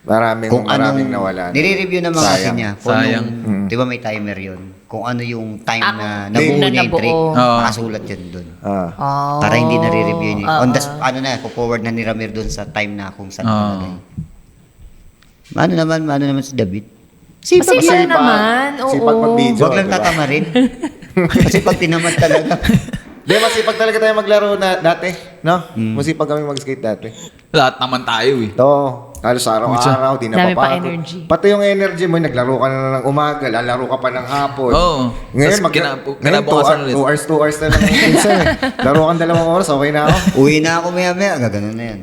Maraming nawala. Nire-review naman kasi Sayang. niya. Kung Sayang. di ba may timer yun? Kung ano yung time na Date nabuo na niya yung trick, nabuo. Oo. makasulat yan dun. Ah. Oh. Para hindi nare-review niya. Oo. On the forward na ni Ramir dun sa time na kung saan Oo. nilagay. Mano naman si David? Masipag Masipag. naman. Oo. Sipag mag-video. Huwag lang diba? tatama rin. Kasi pag tinamad talaga. Di, masipag talaga tayo maglaro dati. No? Hmm. Masipag kami mag-skate dati. Lahat naman tayo eh. Ito, halos araw-araw, di Dami pa napapagod. energy. Pati yung energy mo, naglaro ka na ng umaga, lalaro ka pa ng hapon. Oo. Ngayon, Tas kinabukasan ulit. 2 hours na lang minsan eh. Laro kang 2 oras, okay na ako. Uwi na ako maya-maya. Gaganon na yan.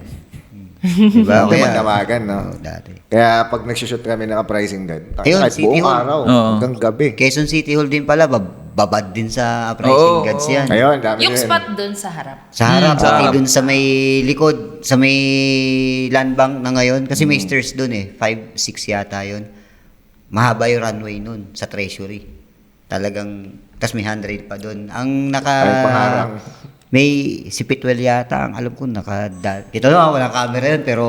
Diba? Hindi magdamagan, no? Oo, dati. Kaya pag nagsushoot kami ng Uprising God, Ayun, kahit City buong Hall. araw, Oo. hanggang gabi. Quezon City Hall din pala. Babad din sa Uprising Oo, Gods oo. yan. Ayun, dami Yung din. spot dun sa harap. Sa harap, Sa pati harap. dun sa may likod, sa may land bank na ngayon. Kasi may stairs dun 5, 6 yata yun. Mahaba yung runway nun sa Treasury. Talagang, tas may handrail pa doon. Ang Ay, pangarang. may si Pitwell yata, ang alam ko, ito naman, walang camera yun, pero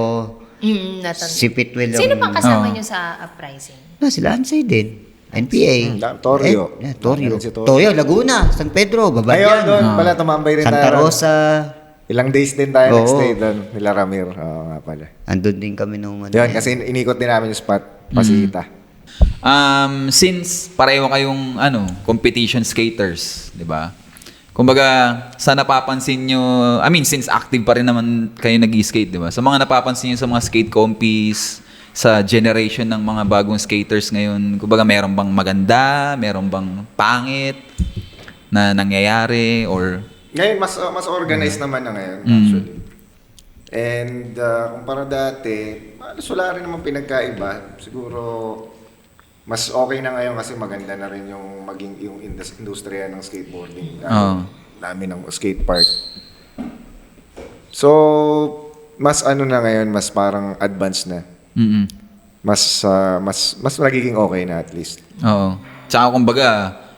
si Pitwell Sino pang kasama Oo. nyo sa uprising? Sila Ansay din. NPA. Torio. Torio. Meron si Torio. Torio, Laguna, San Pedro, Ayun, Babayan. doon pala, tumambay rin Santa tayo. Rosa. Ilang days din tayo Oo. nag-stay doon. Nila Ramir. Oo nga pala. Andun din kami nung Yun, kasi inikot din namin yung spot. Pasita. Since pareho kayong competition skaters, 'di ba? Kumbaga, sa napapansin nyo, since active pa rin naman kayo nag-skate, 'di ba? Sa mga napapansin nyo sa mga skate compis, sa generation ng mga bagong skaters ngayon, kumbaga meron bang maganda, meron bang pangit na nangyayari or Ngayon, mas organized naman na ngayon, actually. And kumpara dati, wala rin naman pinagkaiba. Siguro, mas okay na ngayon kasi maganda na rin yung maging yung industriya ng skateboarding. Dami ng skate park. So, mas na ngayon, mas parang advanced na. Mas nagiging okay na at least. Oo. Tsaka kumbaga,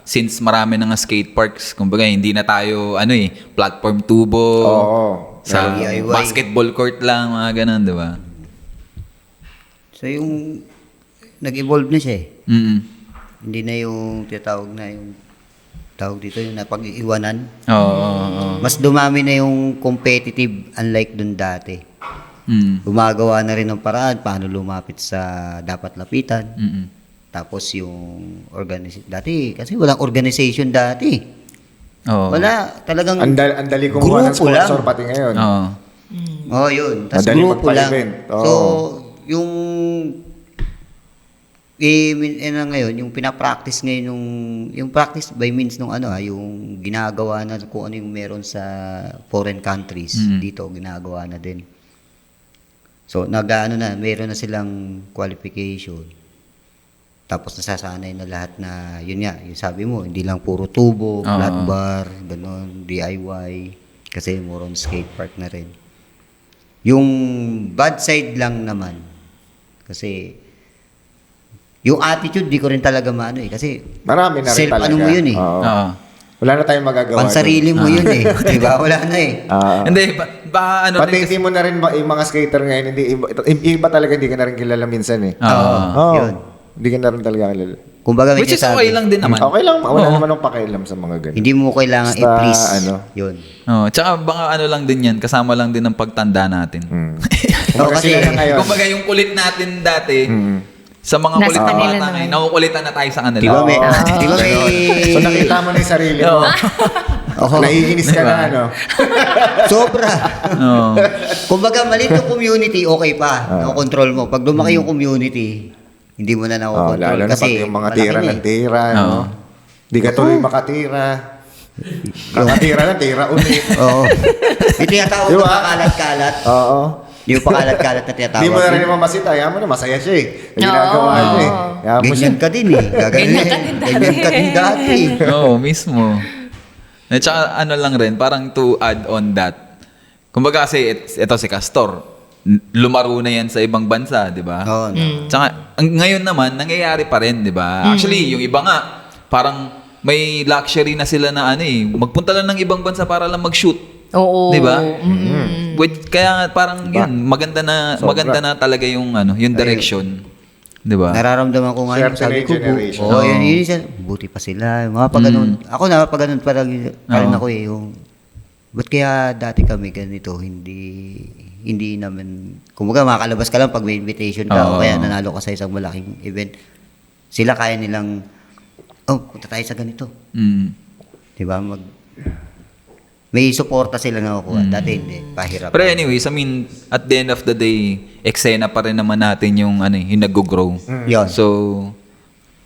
since marami na nga skate parks, kumbaga hindi na tayo platform tubo. Oo. Sa DIY. basketball court lang, mga ganun, 'di ba? So yung nag-evolve na siya eh. Mm. Hindi na yung tinatawag na yung tawag dito yung napag-iwanan. Oo. Mas dumami na yung competitive unlike dun dati. Gumagawa na rin ng paraan paano lumapit sa dapat lapitan. Tapos yung dati kasi walang organization dati. Oo. Wala talagang Andali kumuha ng grupo lang. sponsor pati ngayon. Oo. Oh, yun. Tapos Madali grupo lang. magpa-event. Oo. So, yung ngayon, yung pinapractice ngayon yung practice by means nung yung ginagawa na kung ano yung meron sa foreign countries, dito ginagawa na din. So, meron na silang qualification. Tapos nasasanay na lahat na, yun nga, yung sabi mo, hindi lang puro tubo, flat bar, ganun, DIY, kasi more on skate park na rin. Yung bad side lang naman, kasi yung attitude, di ko rin talaga kasi Marami na rin talaga. mo yun eh. Oo. Oo. Wala na tayong magagawa. Pansarili mo yun eh. Diba? Wala na eh. Hindi, ba ano Pati rin hindi mo na rin yung mga skater ngayon, iba talaga hindi ka na rin kilala minsan eh. Oo. Yun. Hindi ka na rin talaga kilala. Kumbaga, may Which is sinasabi, okay lang din naman. Okay lang, wala Oo. naman akong pakialam sa mga ganun. Hindi mo kailangan Basta, i-please. ano. Yun. Oo. Tsaka baka lang din yan, kasama lang din ng pagtanda natin. Kumbaga kasi- sila na ngayon. Kumbaga yung kulit natin dati, sa mga Nasa kulit na kanila bata naman. ngayon, nakukulitan na tayo sa kanila. Di ba may... So nakita mo na yung sarili mo. Oo. Naiinis ka Diba? na ano. Sobra. Oo. Kumbaga, maliit yung community, okay pa. Nakokontrol mo. Pag lumaki yung community, hindi mo na Oh, nakokontrol. lalo na Kasi pag yung mga malaki tira na ng eh. tira. Oo. No? Di ka tuloy makatira. Kakatira na, tira ulit. Oo. Yung tinatawag Di na ba? pakalat-kalat. Oo. Yung pakalat-kalat na tinatawag. Di mo na rin naman masita. Ayaw mo na, masaya siya eh. Yung ginagawa Oo. niya eh. Ayaw mo siya. Ganyan ka din eh. Ganyan ka din dati. Oo, mismo. At saka ano lang rin, parang to add on that. Kumbaga kasi ito si Castor, lumaro na yan sa ibang bansa, di ba? Oo. Tsaka ngayon naman, nangyayari pa rin, di ba? Actually, yung iba nga, parang may luxury na sila na magpunta lang ng ibang bansa para lang mag-shoot. Oo. Di ba? Kaya nga parang yun, maganda na talaga yung yung direction. Di ba? Nararamdaman ko nga yun. Certain Sabi ko, generation. oh, yun, buti pa sila. Mga pag ganun. Ako napapaganon pa rin ako eh. Yung, ba't kaya dati kami ganito, hindi naman, kumbaga makakalabas ka lang pag may invitation ka o kaya nanalo ka sa isang malaking event. Sila kaya nilang, punta tayo sa ganito. Diba? May suporta sila na nakukuha. Dati hindi. Pahirap. Pero anyways, at the end of the day, eksena pa rin naman natin yung yung nag-grow. Yun. So,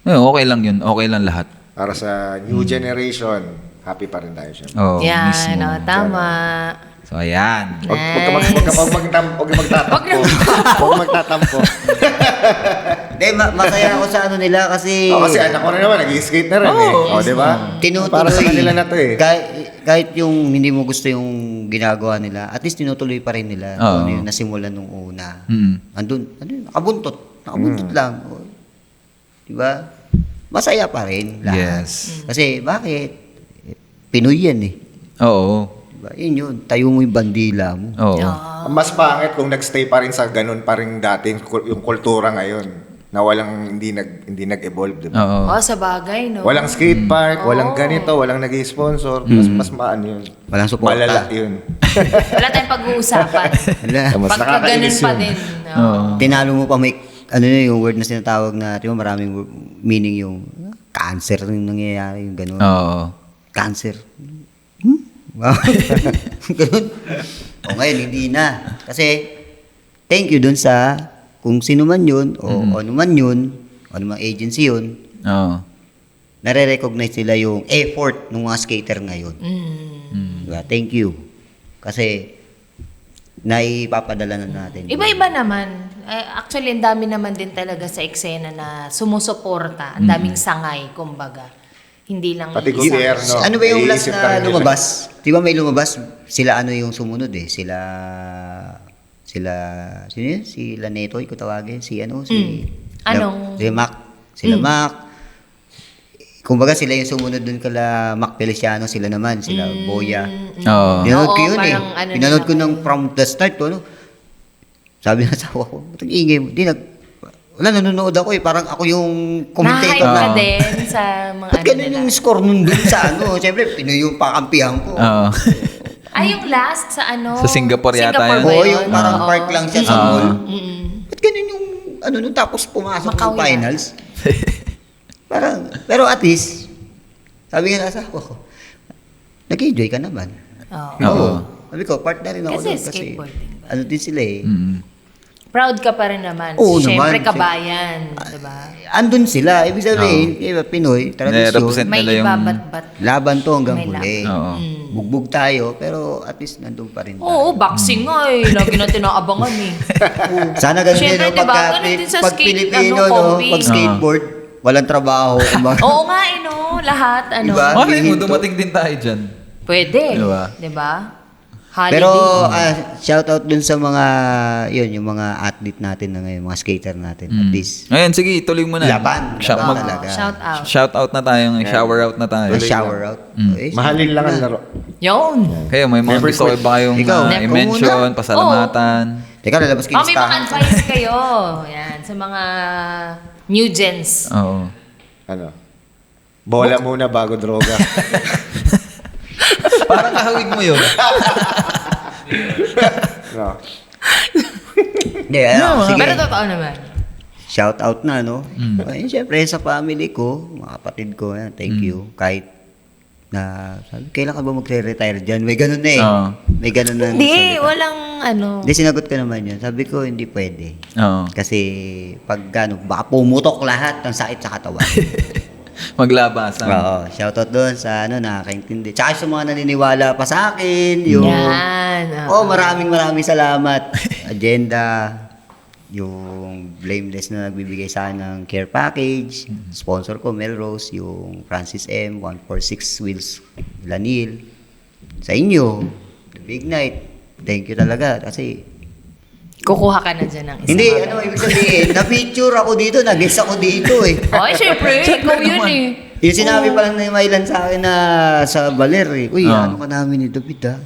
okay lang yun. Okay lang lahat. Para sa new generation, happy pa rin tayo siya. Oh, Yan, mismo. tama. So, ayan. Huwag magtatampo. Huwag magtatampo. Hindi, masaya ako sa nila kasi... Kasi anak ko rin naman, nag-skate na rin eh. O, di ba? Tinutuloy. Para sa kanila na to eh. Kahit yung hindi mo gusto yung ginagawa nila, at least tinutuloy pa rin nila kung ano yung nasimulan nung una. Andun, nakabuntot lang. O, di ba? masaya pa rin lahat. Yes. Kasi bakit? Pinoy yan eh. Oo. Diba? Yun, tayo mo yung bandila mo. Oo. Ang mas pangit kung nagstay pa rin sa ganun pa rin dati yung kultura ngayon na walang hindi nag-evolve, di ba? Oo. Oh, sa bagay, no? Walang skate park, walang Oo. ganito, walang nag-sponsor, mas maano yun. Walang suporta. Malala yun. Wala tayong pag-uusapan. Wala. Mas Pagka ganun nakakainis pa yun. din. Oo. Tinalo mo pa may, ano yun, yung word na sinatawag na, di ba maraming meaning yung cancer yung nangyayari, yung gano'n. Oo. Cancer. Wow. Ganun. O ngayon, hindi na. Kasi, thank you dun sa kung sino man yun, o ano man yun, o ano man agency yun, Oo. nare-recognize nila yung effort ng mga skater ngayon. Diba? Thank you. Kasi, naipapadala na natin. Iba-iba naman. Actually, ang dami naman din talaga sa eksena na sumusuporta. Ang daming sangay, kumbaga. Hindi lang Pati isa. gobyerno. Ano ba yung last Naiisip na tayo nila. lumabas? Di ba may lumabas? Sila ano yung sumunod eh. Sino yun? Si Lanetoy, kung tawagin. Si ano? Anong? Si Mac. Sila Mac. Kumbaga sila yung sumunod dun kala Mac Feliciano. Sila naman. Sila Boya. Oo. Pinanood ko Oo, yun eh. parang ano Pinanood ko nila ng from the start. Ano? Sabi ng asawa ko, ba't ang ingay mo? Wala, nanonood ako eh. Parang ako yung commentator Na-hype ka na. din sa mga Ba't ano ganun nila. yung score nun dun sa ano? Siyempre, Pinoy yung pakampihan ko. Oo. Ay, yung last sa ano? Sa Singapore yata yun. ba Oo, yung parang Oo. park lang siya sa Oo. mall. Mm-mm. Ba't ganun yung, ano, nung tapos pumasok Macau ng finals? Parang, pero at least, sabi nga nasa ako, nag-enjoy ka naman. Oo. Oo. Sabi ko, part na rin ako Kasi doon kasi, skateboarding ba? ano din sila eh. Proud ka pa rin naman. Oo Siyempre, naman. kabayan. Diba? Andun sila, ibig sabihin, iba, Pinoy, Nire-represent tradisyon, May nila yung... ibabat-bat. laban to hanggang May huli. Oo. Bugbog tayo, pero at least nandun pa rin tayo. Oo, boxing nga eh. Lagi natin naabangan eh. Sana ganun din, Siyempre, no? diba? Pagka, Ganun din sa pag skate, Pilipino, ano, no? combi. Pag skateboard, walang trabaho. Oo nga eh, no? Lahat, ano. Diba? Malay mo, Hihinto. dumating din tayo dyan. Pwede. Diba? Diba? Holiday. Pero shout out dun sa mga yung mga athlete natin na ngayon, mga skater natin at least. Ngayon, sige, tuloy mo na. Laban Oo, talaga. shout out. Shout out na tayo. Shower out na tayo. Shower out. Eh, Mahalin lang ang laro. Yun. Kayo, may mga Never gusto quit. kayo ba kayong Ikaw, i-mention, pasalamatan? Teka, lalabas kayo May mga advice kayo. Yan, sa mga new gens. Oo. Ano? Bola muna bago droga. Parang kahawig mo yun. No. Hindi, sige. Pero totoo naman. Shout out na, no? Ay, syempre, sa family ko, mga kapatid ko, yan, thank you. Kahit na, sabi, kailan ka ba magre-retire dyan? May ganun na eh. Oo. May ganun na. Hindi, walang ano. Hindi, sinagot ko naman yun. Sabi ko, hindi pwede. Oo. Kasi, pag gano'n, baka pumutok lahat ng sakit sa katawan. Maglabasan. Oo, shoutout doon sa nakakaintindi. Tsaka sa mga naniniwala pa sa akin, yung... Yan. maraming salamat. Agenda, yung Blameless na nagbibigay sa akin ng care package, sponsor ko, Melrose, yung Francis M, 146 Wheels, Lanil. Sa inyo, The Big Night, thank you talaga kasi Kukuha ka na dyan ng isa. hindi, ibig sabihin, na-picture ako dito, nag-guest ako dito eh. Ay, syempre. Ikaw yun eh. Yung sinabi pa lang ni Mailan sa akin na sa Baler eh, uy, ano ka namin ni David ha?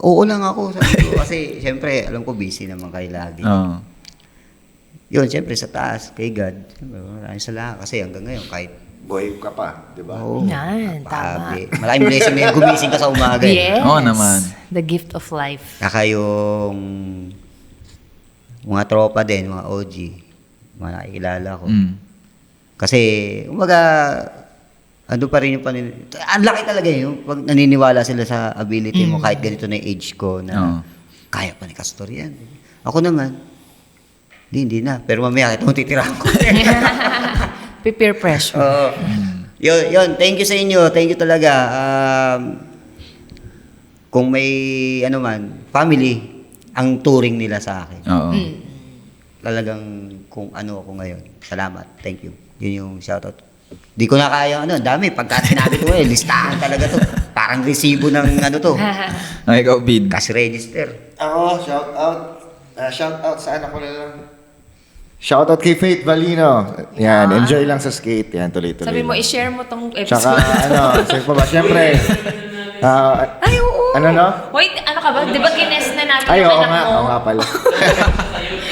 Oo lang ako, sabi ko. Kasi, syempre, alam ko busy naman kayo lagi. Oo. Yun, syempre, sa taas, kay God. Syempre, maraming salamat. Kasi hanggang ngayon, kahit, Buhay ka pa, di ba? oo, Yan, tama. pabi. Maraming blessing na yung gumising ka sa umaga. Yes. Oo naman. The gift of life. Saka yung mga tropa din, mga OG, mga nakikilala ko. Kasi, umaga, ando pa rin yung ang laki talaga yun. Pag naniniwala sila sa ability mo, kahit ganito na yung age ko, na Oo. kaya pa ni Castor yan. Ako naman, hindi na. Pero mamaya, ito titirahan ko. Peer pressure. Oo. Yun, thank you sa inyo. Thank you talaga. Kung may, family, ang touring nila sa akin. Oo. Talagang kung ano ako ngayon. Salamat. Thank you. Yun yung shoutout. Di ko na kaya, dami. Pagka sinabi ko listahan talaga to. Parang resibo ng to. Ay, ikaw, Bid. Cash register. Ako, shout out sa anak ko na lang. Shoutout kay Faith Valino. Yan, enjoy lang sa skate. Yan, tuloy-tuloy. Sabi mo, lang. i-share mo tong Tsaka, episode. sino pa ba? Siyempre, Ay, oo. Ano, no? Wait, ano ka ba? Di ba gines na natin ay, yung oo anak nga, mo? oo nga pala.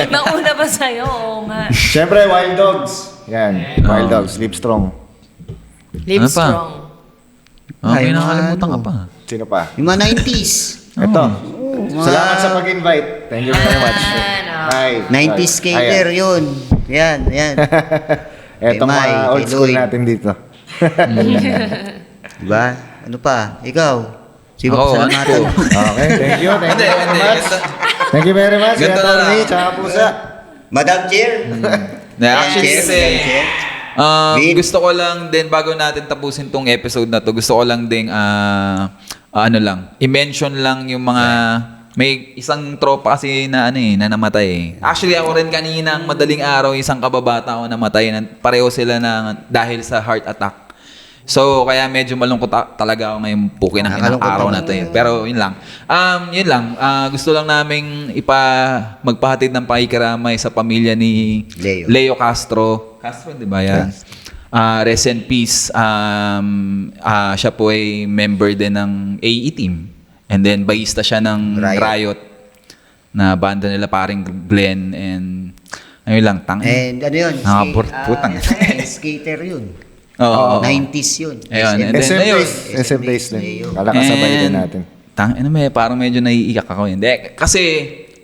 Nauna ba sa'yo? Oo nga. Siyempre, Wild Dogs. Yan, Wild Dogs, Live Strong. Live Ano pa? strong. Okay, Ay, nakalimutan ka ano. pa. Sino pa? Yung mga 90s. Ito. Salamat sa pag-invite. Thank you very much. Ano? Hi. 90s skater yun. Yan. Etong Kay Mai, mga old kay school Lloyd. natin dito. Diba? Ano pa? Ikaw? Sino Ako, ka ano salamatan? po? Okay, thank you very Hindi, much. ganito. Thank you very much. Ganito Kuya na Tony, lang. tsaka pusa. Madam Chair? Actually, Chair, kasi, Madam Chair. Vin? gusto ko lang din, bago natin tapusin tong episode na to, gusto ko lang din, i-mention lang yung mga, may isang tropa kasi na na namatay eh. Actually, ako rin kanina, madaling araw, isang kababata ako namatay. Pareho sila na dahil sa heart attack. So, kaya medyo malungkot talaga ako ngayong pukin ng Nakakalungkot araw na naman. to eh. Pero yun lang. Yun lang. Gusto lang naming magpahatid ng pakikiramay sa pamilya ni Leo. Castro. Castro, di ba yan? Rest in peace. Siya po ay member din ng AE team. And then, bahista siya ng Riot. Na banda nila paring Glenn. And ayun lang. And ano yun? Putang. Skater yun. Oo. 90s yun. Ayun. And then, SM ayun. Days. SM Days din. Leo. Kala kasabay din natin. Parang medyo naiiyak ako. Hindi. Kasi,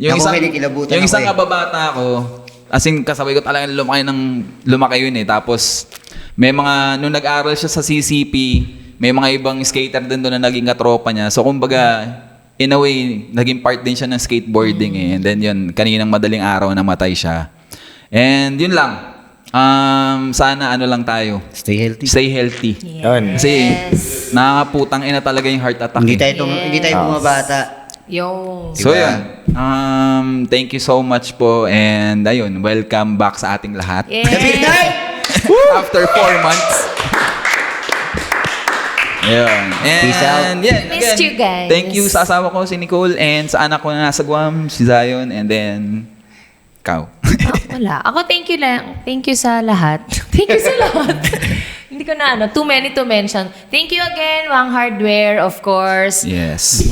yung Ako, isang, may nikilabutan yung ako isang eh. kababata ko, as in, kasabay ko talaga lumaki yun eh. Tapos, may mga, nung nag-aral siya sa CCP, may mga ibang skater din doon na naging katropa niya. So, kumbaga, in a way, naging part din siya ng skateboarding eh. And then yun, kaninang madaling araw namatay siya. And yun lang. Sana lang tayo. Stay healthy. Stay healthy. Yun. Kasi, Yes. nakakaputang ina talaga yung heart attack. Hindi eh. tayo bumabata. Yung... So Diba? yun. Thank you so much po and ayun, welcome back sa ating lahat. Yes. The big night! After 4 months. Ayun. And Peace out. yeah, Missed again, you guys. Thank you sa asawa ko si Nicole and sa anak ko na nasa Guam, si Zion, and then ikaw. Wala. Ako thank you lang. Thank you sa lahat. Thank you sa lahat. Hindi ko na too many to mention. Thank you again, Wang Hardware, of course. Yes.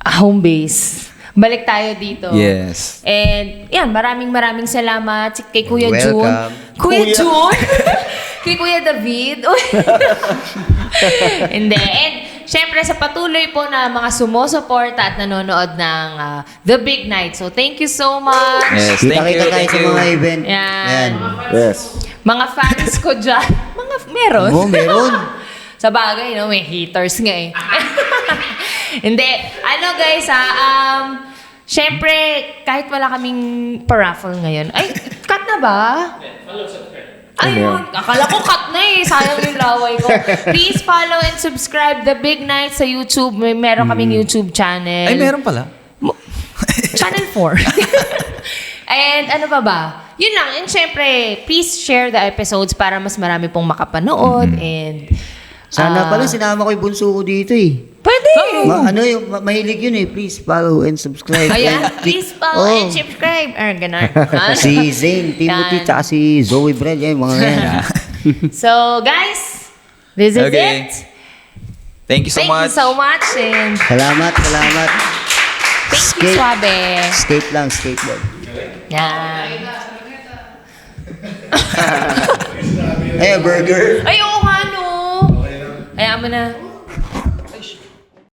Home base. Balik tayo dito. Yes. And yan, maraming salamat kay Kuya Jun. Welcome. Kuya Jun? Kay Kuya David. Uy. Hindi. And syempre sa patuloy po na mga sumusuporta at nanonood ng The Big Night. So thank you so much. Yes, thank you. Kita-kita tayo Thank sa you. mga event. Yan. Yes. Mga fans ko dyan. Meron. Oo, meron. Sa bagay, no? May haters nga eh. Hindi. Ano guys, syempre, kahit wala kaming paraffle ngayon. Ay, cut na ba? Ayun. Akala ko cut na eh. Sayang yung laway ko. Please follow and subscribe The Big Night sa YouTube. Meron kaming YouTube channel. Ay, meron pala. Channel 4. And ano pa ba? Yun lang. And syempre, please share the episodes para mas marami pong makapanood. And Sana pala sinama ko yung bunso ko dito eh. pwede. Mahilig yun eh. Please follow and subscribe. Ayan, And click- please follow Oh. and subscribe. Or ganun. Si Zane, Timothy, Yan. tsaka si Zoe Brel. Yan, mga yan. So, guys, this is Okay. it. Thank you so Thank much. you so much. And Salamat. thank you, Skate. Suabe. Skate lang, skateboard. Yan. Ay, burger. Ay, oo nga, no. Ayaw mo na.